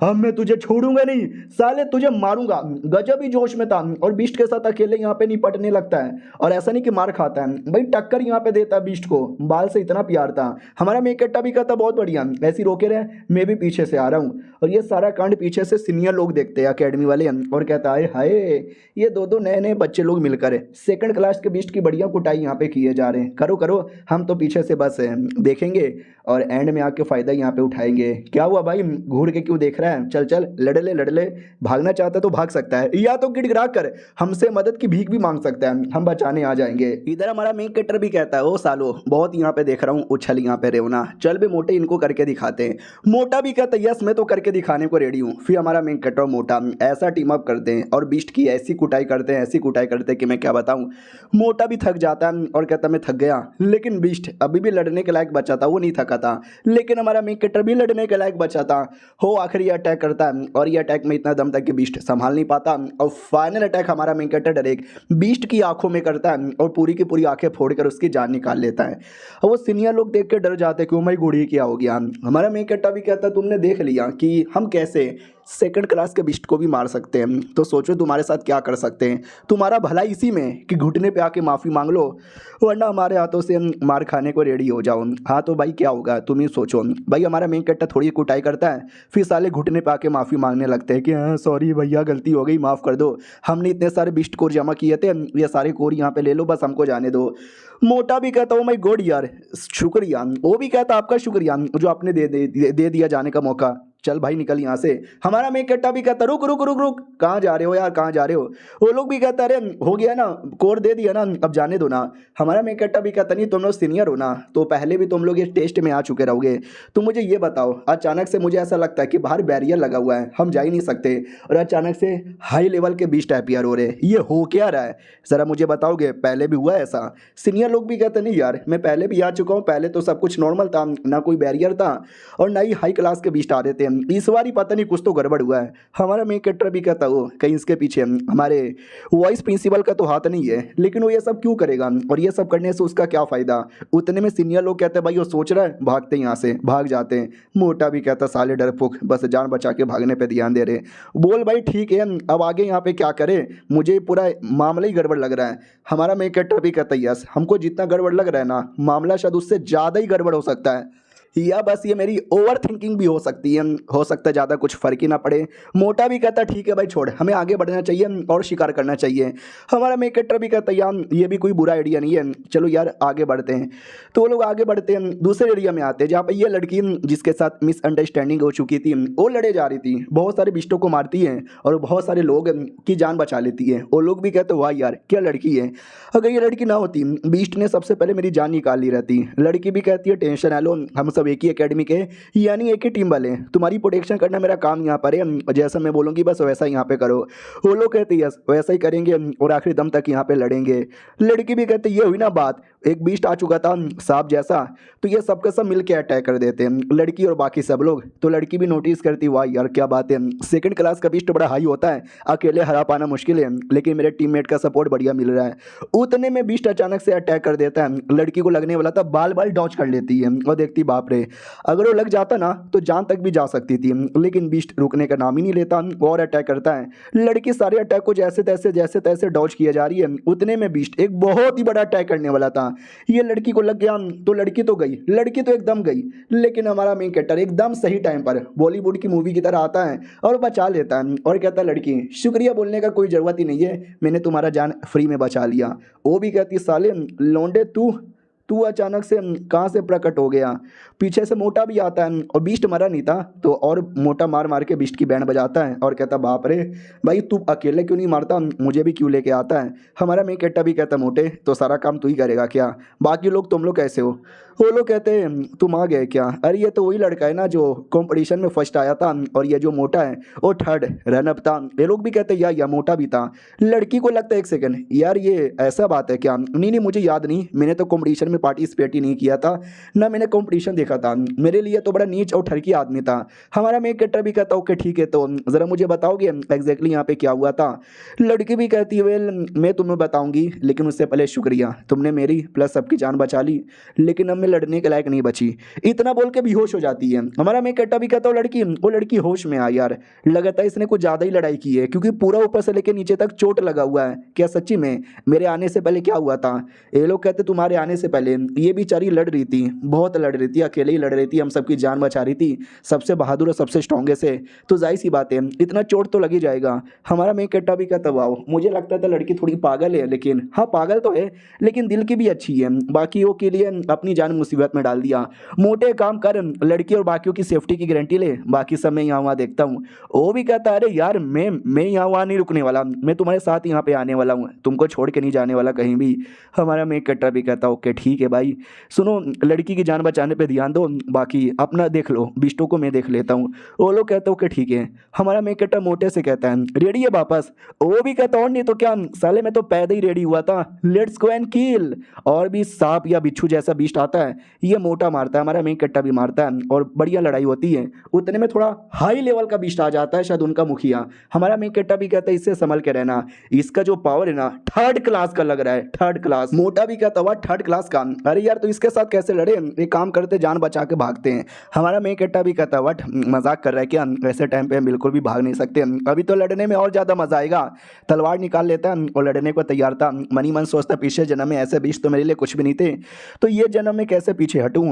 अब मैं तुझे छोड़ूंगा नहीं, साले तुझे मारूंगा। गजब ही जोश में था और बीस्ट के साथ अकेले यहाँ पे निपटने लगता है। और ऐसा नहीं कि मार खाता है भाई, टक्कर यहाँ पे देता है बीस्ट को, बाल से इतना प्यार था। हमारा मेन कैरेक्टर भी कहता बहुत बढ़िया, ऐसी रोके रहे, मैं भी पीछे से आ रहा हूँ। और ये सारा कांड पीछे से सीनियर लोग देखते हैं अकेडमी वाले और कहता है हाय ये दो नए नए बच्चे लोग मिलकर सेकंड क्लास के बीस्ट की बढ़िया कुटाई यहाँ पे किए जा रहे हैं। करो करो, हम तो पीछे से बस देखेंगे और एंड में आके फायदा यहाँ पे उठाएंगे। क्या हुआ भाई घूर के क्यों देख रहा है, चल चल लड़ ले, भागना चाहता तो भाग सकता है, या तो गिड़गिड़ा कर हमसे मदद की भीख भी मांग सकता है, हम बचाने आ जाएंगे। इधर हमारा मेन कैरेक्टर भी कहता है ओ सालो बहुत यहाँ पे देख रहा हूँ उछल यहाँ पे रेवना, चल बे मोटे इनको करके दिखाते हैं। मोटा भी कहता है यस मैं तो करके दिखाने को रेडी हूँ। फिर हमारा मेन कैरेक्टर मोटा ऐसा टीम अप करते हैं और बीस्ट की ऐसी कुटाई करते हैं, ऐसी कुटाई करते हैं कि मैं क्या बताऊँ। मोटा भी थक जाता है और कहता मैं थक गया, लेकिन बीस्ट अभी भी लड़ने के लायक बचा था, वो नहीं थका था। लेकिन हमारा मेन कैरेक्टर भी लड़ने के लायक बचा था। हो आखिर ये अटैक करता है और ये अटैक में इतना दम तक कि बीस्ट संभाल नहीं पाता और फाइनल अटैक हमारा मेन कैरेक्टर डायरेक्ट बीस्ट की आंखों में करता है और पूरी की पूरी आंखें फोड़कर उसकी जान निकाल लेता है। और वो सीनियर लोग देख के डर जाते हैं कि ओ माय गॉड ये क्या हो गया। हमारा मेन कैरेक्टर भी कहता है तुमने देख लिया कि हम कैसे सेकंड क्लास के बिस्ट को भी मार सकते हैं। तो सोचो तुम्हारे साथ क्या कर सकते हैं। तुम्हारा भला इसी में कि घुटने पे आके माफ़ी मांग लो, वरना हमारे हाथों से मार खाने को रेडी हो जाओ। हाँ तो भाई क्या होगा तुम ही सोचो। भाई हमारा मेन कैरेक्टर थोड़ी कुटाई करता है, फिर साले घुटने पे आके माफ़ी मांगने लगते हैं कि हाँ सॉरी भैया गलती हो गई, माफ़ कर दो, हमने इतने सारे बिस्ट कोर जमा किए थे, ये सारे कोर यहाँ पे ले लो, बस हमको जाने दो। मोटा भी कहता हूँ माई गॉड यार शुक्रिया, वो भी कहता आपका शुक्रिया जो आपने दे दिया जाने का मौका, चल भाई निकल यहाँ से। हमारा मेन कट्टा भी कहता रुक रुक रुक रुक, कहाँ जा रहे हो यार, कहाँ जा रहे हो। वो लोग भी कहता अरे हो गया ना, कोड दे दिया ना, अब जाने दो ना। हमारा मेन कट्टा भी कहता नहीं तुम लोग सीनियर हो ना, तो पहले भी तुम लोग ये टेस्ट में आ चुके रहोगे। तो मुझे ये बताओ, अचानक से मुझे ऐसा लगता है कि बाहर बैरियर लगा हुआ है, हम जा ही नहीं सकते, और अचानक से हाई लेवल के बीस्ट अपीयर हो रहे हैं, ये हो क्या रहा है, ज़रा मुझे बताओगे, पहले भी हुआ ऐसा। सीनियर लोग भी कहते नहीं यार मैं पहले भी आ चुका हूँ, पहले तो सब कुछ नॉर्मल था, ना कोई बैरियर था और ना ही हाई क्लास के बीस्ट आ रहे थे, इस बार ही पता नहीं कुछ तो गड़बड़ हुआ है। हमारा मेन कैरेक्टर भी कहता हो कहीं इसके पीछे हमारे वाइस प्रिंसिपल का तो हाथ नहीं है, लेकिन वो ये सब क्यों करेगा और ये सब करने से उसका क्या फ़ायदा। उतने में सीनियर लोग कहते हैं भाई वो सोच रहा है, भागते यहाँ से, भाग जाते हैं। मोटा भी कहता साले डरपोक, बस जान बचा के भागने पर ध्यान दे रहे। बोल भाई ठीक है अब आगे यहाँ पे क्या करें, मुझे पूरा मामला ही गड़बड़ लग रहा है। हमारा मेन कैरेक्टर भी कहता है यस हमको जितना गड़बड़ लग रहा है ना, मामला शायद उससे ज़्यादा ही गड़बड़ हो सकता है, या बस ये मेरी ओवर थिंकिंग भी हो सकती है, हो सकता है ज़्यादा कुछ फ़र्क ही ना पड़े। मोटा भी कहता ठीक है भाई छोड़, हमें आगे बढ़ना चाहिए और शिकार करना चाहिए। हमारा मेन कैरेक्टर भी कहता है यार ये भी कोई बुरा आइडिया नहीं है, चलो यार आगे बढ़ते हैं। तो वो लोग आगे बढ़ते हैं, दूसरे एरिया में आते हैं जहाँ पर ये लड़की जिसके साथ मिसअंडरस्टैंडिंग हो चुकी थी वो लड़े जा रही थी, बहुत सारे बिस्टों को मारती है और बहुत सारे लोग की जान बचा लेती है। वो लोग भी कहते वाह यार क्या लड़की है, अगर ये लड़की ना होती बीस्ट ने सबसे पहले मेरी जान निकाल ली रहती। लड़की भी कहती है टेंशन है लो, हम सब एक ही एकेडमी के यानी एक ही टीम वाले हैं, तुम्हारी प्रोटेक्शन करना मेरा काम यहाँ पर है, जैसा मैं बोलूँगी बस वैसा यहाँ पे करो। वो लोग कहते हैं यस वैसा ही करेंगे और आखिरी दम तक यहाँ पे लड़ेंगे। लड़की भी कहते ये हुई ना बात, एक बीस्ट आ चुका था सांप जैसा, तो ये सबके सब मिलके अटैक कर देते हैं लड़की और बाकी सब लोग। तो लड़की भी नोटिस करती वाह यार क्या बात है, सेकंड क्लास का बीस्ट बड़ा हाई होता है, अकेले हरा पाना मुश्किल है, लेकिन मेरे टीममेट का सपोर्ट बढ़िया मिल रहा है। उतने में बीस्ट अचानक से अटैक कर देता है, लड़की को लगने वाला था, बाल बाल डॉच कर लेती है और देखती बाप रे, अगर वो लग जाता ना तो जान तक भी जा सकती थी, लेकिन बीस्ट रुकने का नाम ही नहीं लेता और अटैक करता है। लड़की सारे अटैक को जैसे तैसे डॉज किया जा रही है। उतने में बीस्ट एक बहुत ही बड़ा अटैक करने वाला था, ये लड़की को लग गया तो लड़की तो गई, लड़की तो एकदम गई, लेकिन हमारा मेन कैरेक्टर एकदम सही टाइम पर बॉलीवुड की मूवी की तरह आता है और बचा लेता है और कहता है लड़की शुक्रिया बोलने का कोई ज़रूरत ही नहीं है, मैंने तुम्हारा जान फ्री में बचा लिया। वो भी कहती साले लौंडे तू अचानक से कहाँ से प्रकट हो गया। पीछे से मोटा भी आता है और बीस्ट मरा नहीं था, तो और मोटा मार मार के बीस्ट की बैंड बजाता है और कहता बाप रे भाई तू अकेले क्यों नहीं मारता, मुझे भी क्यों लेके आता है। हमारा मेन कैरेक्टर भी कहता मोटे तो सारा काम तू ही करेगा क्या, बाकी लोग तुम लोग कैसे हो। वो लोग कहते हैं तुम आ गए क्या, अरे ये तो वही लड़का है ना जो कंपटीशन में फर्स्ट आया था, और ये जो मोटा है वो थर्ड रनअप था। ये लोग भी कहते हैं यार मोटा भी था। लड़की को लगता है एक सेकंड यार ये ऐसा बात है क्या, नहीं मुझे याद नहीं, मैंने तो कंपटीशन में पार्टिसिपेट ही नहीं किया था, ना मैंने कंपटीशन देखा था, मेरे लिए तो बड़ा नीच और ठरकी आदमी था। हमारा मेन कैरेक्टर भी कहता ओके ठीक है तो ज़रा मुझे बताओगे एग्जैक्टली यहाँ पे क्या हुआ था। लड़की भी कहती है वेल मैं तुम्हें बताऊँगी, लेकिन उससे पहले शुक्रिया तुमने मेरी प्लस सबकी जान बचा ली, लेकिन अब मैं लड़ने के लायक नहीं बची। इतना बोल के बेहोश हो जाती है। हमारा मेन कैरेक्टर भी कहता हूँ वो लड़की होश में आ यार, लगता है इसने कुछ ज़्यादा ही लड़ाई की है, क्योंकि पूरा ऊपर से लेकर नीचे तक चोट लगा हुआ है। क्या सच्ची में मेरे आने से पहले क्या हुआ था। ये लोग कहते तुम्हारे आने से पहले ये बेचारी लड़ रही थी, बहुत लड़ रही थी, अकेले ही लड़ रही थी, हम सबकी जान बचा रही थी, सबसे बहादुर और सबसे स्ट्रॉन्गेस्ट है, तो जाहिर सी बात है इतना चोट तो लगी जाएगा। हमारा मेन कैरेक्टर भी कहता वाओ मुझे लगता था लड़की थोड़ी पागल है, लेकिन हाँ पागल तो है लेकिन दिल की भी अच्छी है, बाकियों के लिए अपनी जान मुसीबत में डाल दिया। मोटे काम कर, लड़की और बाकियों की सेफ्टी की गारंटी ले, बाकी सब मैं यहाँ वहाँ देखता हूँ। वो भी कहता अरे यार मैं यहाँ वहाँ नहीं रुकने वाला, मैं तुम्हारे साथ यहाँ पे आने वाला हूँ, तुमको छोड़ के नहीं जाने वाला कहीं भी। हमारा मेन कैरेक्टर भी कहता ओके ठीक है भाई, सुनो लड़की की जान बचाने पे ध्यान दो, बाकी अपना देख लो, बिस्टों को मैं देख लेता हूँ। वो लोग कहते ओके ठीक है। हमारा मेन कैरेक्टर मोटे से कहता है रेडी है वापस। वो भी कहता और नहीं तो क्या साले मैं तो पैदा ही रेडी हुआ था, लेट्स गो एंड किल। और भी सांप या बिच्छू जैसा बीस्ट आता है, ये मोटा मारता है, हमारा मेन कट्टा भी मारता है और बढ़िया लड़ाई होती है। उतने में थोड़ा हाई लेवल का बीस्ट आ जाता है, शायद उनका मुखिया। हमारा मेन कट्टा भी कहता है इससे संभल के रहना, इसका जो पावर है ना थर्ड क्लास का लग रहा है, थर्ड क्लास। मोटा भी कहता हुआ थर्ड क्लास का। अरे यार तो इसके साथ कैसे लड़े, एक काम करते जान बचा के भागते हैं। हमारा मेन कट्टा भी कहता हुआ मजाक कर रहा है क्या, ऐसे टाइम पे हम बिल्कुल भी भाग नहीं सकते, अभी तो लड़ने में और ज्यादा मजा आएगा। तलवार निकाल लेता है और लड़ने को तैयार था। मनी मन सोचता पिछले जन्म में ऐसे बीच तो मेरे लिए कुछ भी नहीं थे, तो ये जन्म में कैसे पीछे हटूं।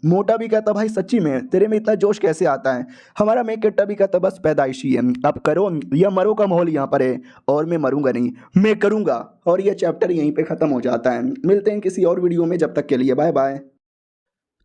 मोटा भी कहता भाई सच्ची में तेरे में इतना जोश कैसे आता है। हमारा मेन कट्टा भी कहता बस पैदाइशी है, अब करो या मरो का माहौल यहाँ पर है, और मैं मरूंगा नहीं, मैं करूंगा। और ये चैप्टर यहीं पे खत्म हो जाता है। मिलते हैं किसी और वीडियो में, जब तक के लिए बाय बाय।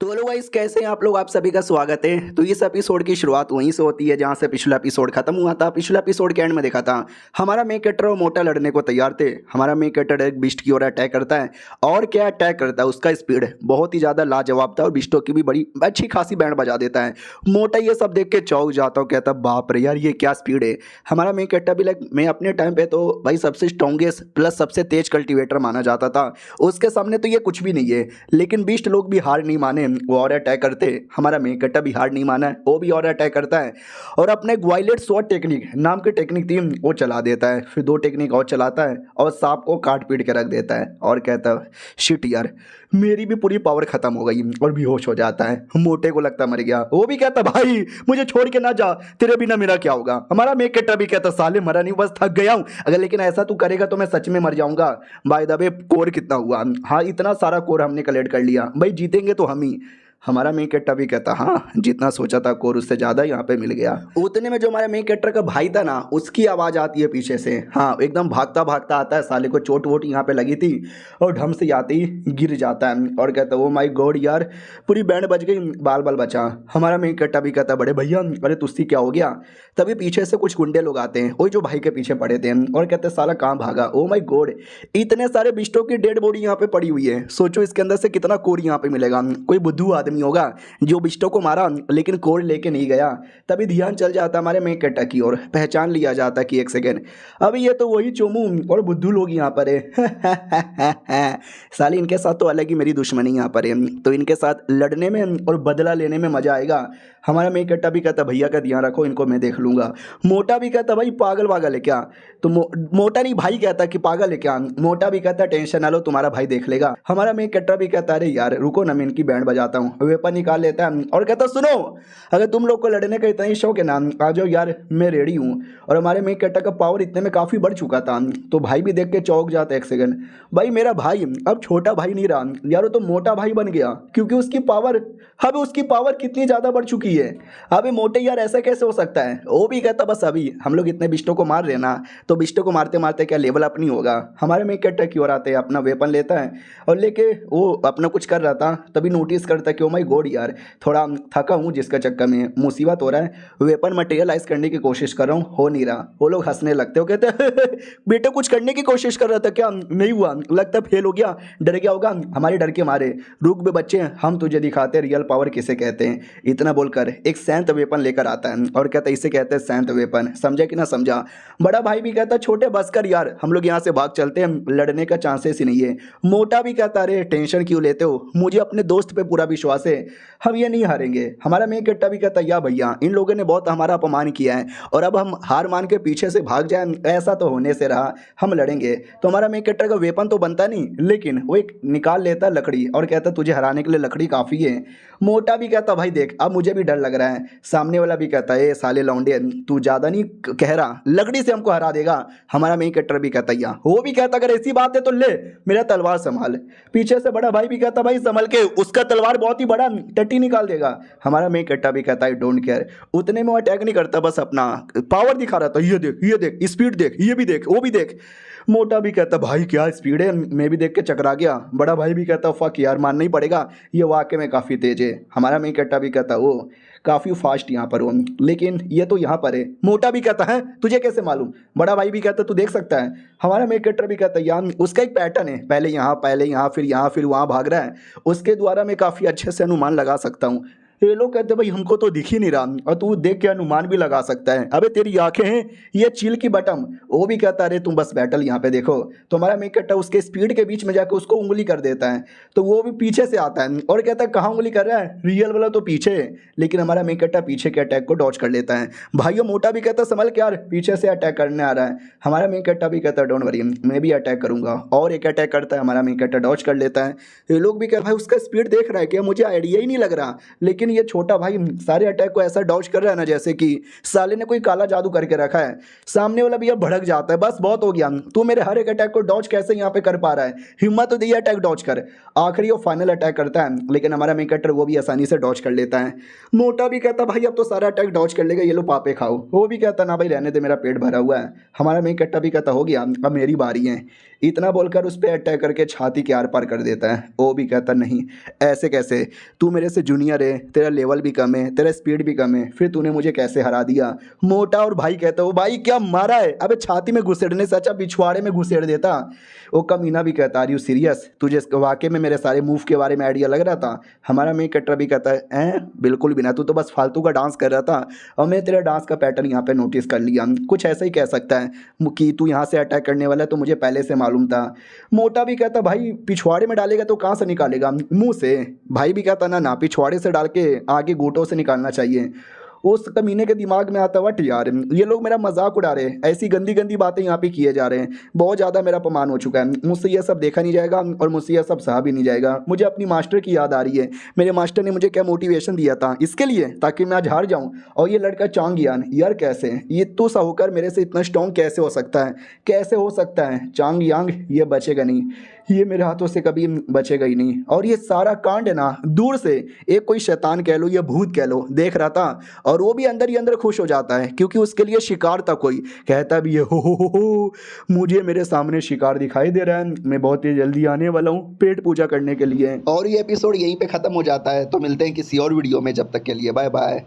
तो हेलो गाइस, कैसे हैं आप लोग, आप सभी का स्वागत है। तो इस एपिसोड की शुरुआत वहीं से होती है जहां से पिछला एपिसोड खत्म हुआ था। पिछला एपिसोड के एंड में देखा था हमारा मेन कैरेक्टर और मोटा लड़ने को तैयार थे। हमारा मेन कैरेक्टर एक बिस्ट की ओर अटैक करता है, और क्या अटैक करता है, उसका स्पीड बहुत ही ज़्यादा लाजवाब था और बिस्टों की भी बड़ी अच्छी खासी बैंड बजा देता है। मोटा ये सब देख के चौंक जाता हूँ, कहता बाप रे यार ये क्या स्पीड है। हमारा मेन कैरेक्टर भी लाइक मैं अपने टाइम पे तो भाई सबसे स्ट्रॉन्गेस्ट प्लस सबसे तेज कल्टिवेटर माना जाता था, उसके सामने तो ये कुछ भी नहीं है। लेकिन बिस्ट लोग भी हार नहीं माने, वो और अटैक करते। हमारा मेन कट्टा भी हार नहीं माना है, वो भी और अटैक करता है और अपने वायलेट स्वॉर्ड टेक्निक नाम की टेक्निक थी वो चला देता है। फिर 2 टेक्निक और चलाता है और सांप को काट पीट के रख देता है और कहता है शिट यार मेरी भी पूरी पावर खत्म हो गई, और बेहोश हो जाता है। मोटे को लगता मर गया, वो भी कहता भाई मुझे छोड़ के ना जा, तेरे बिना मेरा क्या होगा। हमारा मेन कट्टा भी कहता साले मरा नहीं, बस थक गया हूं, अगर लेकिन ऐसा तू करेगा तो मैं सच में मर जाऊंगा। बाय द वे कोर कितना हुआ, हाँ इतना सारा कोर हमने कलेक्ट कर लिया, भाई जीतेंगे तो हम ही। हमारा मेन कैरेक्टर भी कहता हाँ जितना सोचा था कोर उससे ज़्यादा यहाँ पे मिल गया। उतने में जो हमारे मेन कैरेक्टर का भाई था ना, उसकी आवाज़ आती है पीछे से। हाँ एकदम भागता भागता आता है, साले को चोट वोट यहाँ पे लगी थी और ढम से आते ही गिर जाता है और कहता है ओ माई गॉड यार पूरी बैंड बज गई, बाल बाल बचा। हमारा मेन कैरेक्टर भी कहता बड़े भैया अरे तुझसे क्या हो गया। तभी पीछे से कुछ गुंडे लोग आते हैं, वही जो भाई के पीछे पड़े थे, और कहते साला कहाँ भागा। ओ माई गॉड इतने सारे बिस्टों की डेड बॉडी यहाँ पे पड़ी हुई है, सोचो इसके अंदर से कितना कोर यहाँ पे मिलेगा। कोई बुद्धू आदमी होगा जो बिस्टों को मारा लेकिन कोर लेके नहीं गया। तभी ध्यान चल जाता हमारे मेन कैरेक्टर की ओर, पहचान लिया जाता कि एक सेकेंड अभी ये तो वही चोमू और बुद्धू लोग यहाँ पर है। साली इनके साथ तो अलग ही मेरी दुश्मनी यहाँ पर है, तो इनके साथ लड़ने में और बदला लेने में मजा आएगा। हमारा मेन कैरेक्टर भी कहता भैया का ध्यान रखो, इनको मैं देख लूंगा। मोटा भी कहता भाई पागल वागल है क्या, तो मोटा नहीं भाई कहता कि पागल है क्या। मोटा भी कहता टेंशन ना लो तुम्हारा भाई देख लेगा। हमारा मेन कैरेक्टर भी कहता अरे यार रुको ना मैं इनकी बैंड बजाता हूँ। वेपन निकाल लेता है और कहता सुनो अगर तुम लोग को लड़ने का इतना ही शौक है ना आ जाओ यार मैं रेडी हूँ। और हमारे मेन कैरेक्टर का पावर इतने में काफ़ी बढ़ चुका था, तो भाई भी देख के चौंक जाता है। एक सेकंड भाई मेरा भाई अब छोटा भाई नहीं रहा यार, वो तो मोटा भाई बन गया, क्योंकि उसकी पावर अब उसकी पावर कितनी ज़्यादा बढ़ चुकी है। अबे मोटे यार ऐसा कैसे हो सकता है। वो भी कहता बस अभी हम लोग इतने बिस्टों को मार रहे ना, तो बिस्टों को मारते मारते क्या लेवल अप नहीं होगा। हमारे मेन कैरेक्टर की ओर आते हैं, अपना वेपन लेता है और लेके वो अपना कुछ कर रहा था, तभी नोटिस करता है कि ओ माय गॉड यार थोड़ा थका हूँ जिसका चक्कर में मुसीबत हो रहा है, वेपन मटेरियलाइज करने की कोशिश कर रहा हूँ हो नहीं रहा। वो लोग हंसने लगते हो, कहते बेटे कुछ करने की कोशिश कर रहा था क्या, नहीं हुआ, लगता फेल हो गया, डर गया होगा हमारे डर के मारे। रुक बे बच्चे हम तुझे दिखाते रियल पावर किसे कहते हैं। इतना बोलकर एक सैंत वेपन लेकर आता है और कहता है इसे कहते हैं सैंत वेपन, समझा कि ना समझा। बड़ा भाई भी कहता छोटे बस कर यार हम लोग यहाँ से भाग चलते हैं, लड़ने का चांसेस ही नहीं है। मोटा भी कहता अरे टेंशन क्यों लेते हो, मुझे अपने दोस्त पे पूरा विश्वास है, हम ये नहीं हारेंगे। हमारा मेन कैरेक्टर भी कहता या भैया इन लोगों ने बहुत हमारा अपमान किया है और अब हम हार मान के पीछे से भाग जाए ऐसा तो होने से रहा, हम लड़ेंगे। तो हमारा मेन कैरेक्टर का वेपन तो बनता नहीं, लेकिन वो एक निकाल लेता लकड़ी और कहता तुझे हराने के लिए लकड़ी काफ़ी है। मोटा भी कहता भाई देख अब मुझे भी डर लग रहा है। सामने वाला भी कहता है साले लौंडे तू ज़्यादा नहीं कह रहा, लकड़ी से हमको हरा देगा। हमारा मेन कैरेक्टर भी कहता या, वो भी कहता अगर ऐसी बात है तो ले मेरा तलवार संभाल। पीछे से बड़ा भाई भी कहता भाई संभल के, उसका तलवार बहुत ही बड़ा टट्टी निकाल देगा। हमारा मेन कैरेक्टर भी कहता है डोंट केयर। उतने में वो अटैक नहीं करता, बस अपना पावर दिखा रहा था, ये देख स्पीड देख, ये भी देख वो भी देख। मोटा भी कहता भाई क्या स्पीड है, मैं भी देख के चकरा गया। बड़ा भाई भी कहता फक यार मानना ही पड़ेगा ये वाकई में काफ़ी तेज है। हमारा मेन कैरेक्टर भी कहता वो काफ़ी फास्ट यहाँ पर हो, लेकिन ये तो यहाँ पर है। मोटा भी कहता है तुझे कैसे मालूम। बड़ा भाई भी कहता तू देख सकता है। हमारा मेन कैरेक्टर भी कहता है यार उसका एक पैटर्न है, पहले यहाँ फिर यहाँ फिर वहाँ भाग रहा है, उसके द्वारा मैं काफ़ी अच्छे से अनुमान लगा सकता हूँ। ये लोग कहते भाई हमको तो दिख ही नहीं रहा और तू देख के अनुमान भी लगा सकता है। अबे तेरी आंखें हैं ये चील की बटम। वो भी कहता अरे तुम बस बैटल यहाँ पे देखो। तो हमारा मेन कट्टा उसके स्पीड के बीच में जाकर उसको उंगली कर देता है। तो वो भी पीछे से आता है और कहता है कहाँ उंगली कर रहा है, रियल वाला तो पीछे है। लेकिन हमारा मेन कट्टा पीछे के अटैक को डॉज कर लेता है। भाइयों मोटा भी कहता संभल के यार पीछे से अटैक करने आ रहा है। हमारा मेन कट्टा भी कहता डोंट वरी मैं भी अटैक करूंगा, और एक अटैक करता है। हमारा मेन कट्टा डॉज कर लेता है। ये लोग भी कह भाई उसका स्पीड देख रहा है क्या, मुझे आइडिया ही नहीं लग रहा। लेकिन ये छोटा भाई सारे अटैक को ऐसा डॉज कर रहा है ना जैसे कि साले ने कोई काला जादू करके रखा है। सामने वाला भी अब भड़क जाता है, बस बहुत हो गया, तू मेरे हर एक अटैक को डॉज कैसे यहाँ पे कर पा रहा है, हिम्मत तो दी अटैक डॉज कर। आखिरी वो फाइनल अटैक करता है, लेकिन हमारा मेन कैरेक्टर वो भी आसानी से डॉज कर लेता है। मोटा भी कहता भाई अब तो सारा अटैक डॉज कर लेगा, ये लो पापे खाओ। वो भी कहता ना भाई रहने दे मेरा पेट भरा हुआ है। हमारा मेन कैरेक्टर भी कहता हो गया अब मेरी बारी है। इतना बोलकर उस पर अटैक करके छाती के आर पार कर देता है। वो भी कहता नहीं ऐसे कैसे, तू मेरे से जूनियर है, तेरा लेवल भी कम है, तेरा स्पीड भी कम है, फिर तूने मुझे कैसे हरा दिया। मोटा और भाई कहता वो भाई क्या मारा है, अबे छाती में घुसेड़ने से अच्छा पिछवाड़े में घुसेड़ देता। वो कमीना भी कहता आर यू सीरियस, तुझे वाकई में मेरे सारे मूव के बारे में आइडिया लग रहा था। हमारा मेन कैरेक्टर भी कहता है बिल्कुल भी ना, तू तो बस फालतू का डांस कर रहा था और मैं तेरा डांस का पैटर्न यहाँ पे नोटिस कर लिया। कुछ ऐसा ही कह सकता है कि तू यहाँ से अटैक करने वाला है तो मुझे पहले से मालूम था। मोटा भी कहता भाई पिछवाड़े में डालेगा तो कहाँ से निकालेगा, मुंह से। भाई भी कहता ना पिछवाड़े से डाल के आगे घूंटों से निकालना चाहिए। उस कमीने के दिमाग में आता वट यार ये लोग मेरा मजाक उड़ा रहे हैं, ऐसी गंदी गंदी बातें यहाँ पे किए जा रहे हैं, बहुत ज़्यादा मेरा अपमान हो चुका है, मुझसे ये सब देखा नहीं जाएगा और मुझसे ये सब सहा भी नहीं जाएगा। मुझे अपनी मास्टर की याद आ रही है, मेरे मास्टर ने मुझे क्या मोटिवेशन दिया था इसके लिए ताकि मैं आज हार जाऊँ। और ये लड़का चांगयान यार कैसे, ये तो सा होकर मेरे से इतना स्ट्रॉन्ग कैसे हो सकता है, कैसे हो सकता है। चांगयांग ये बचेगा नहीं, ये मेरे हाथों से कभी बचेगा ही नहीं। और ये सारा कांड है ना दूर से एक कोई शैतान कह लो या भूत कह लो देख रहा था, और वो भी अंदर ही अंदर खुश हो जाता है क्योंकि उसके लिए शिकार था कोई। कहता भी ये हो मुझे मेरे सामने शिकार दिखाई दे रहा है, मैं बहुत ही जल्दी आने वाला हूँ पेट पूजा करने के लिए। और ये एपिसोड यहीं पे ख़त्म हो जाता है। तो मिलते हैं किसी और वीडियो में, जब तक के लिए बाय बाय।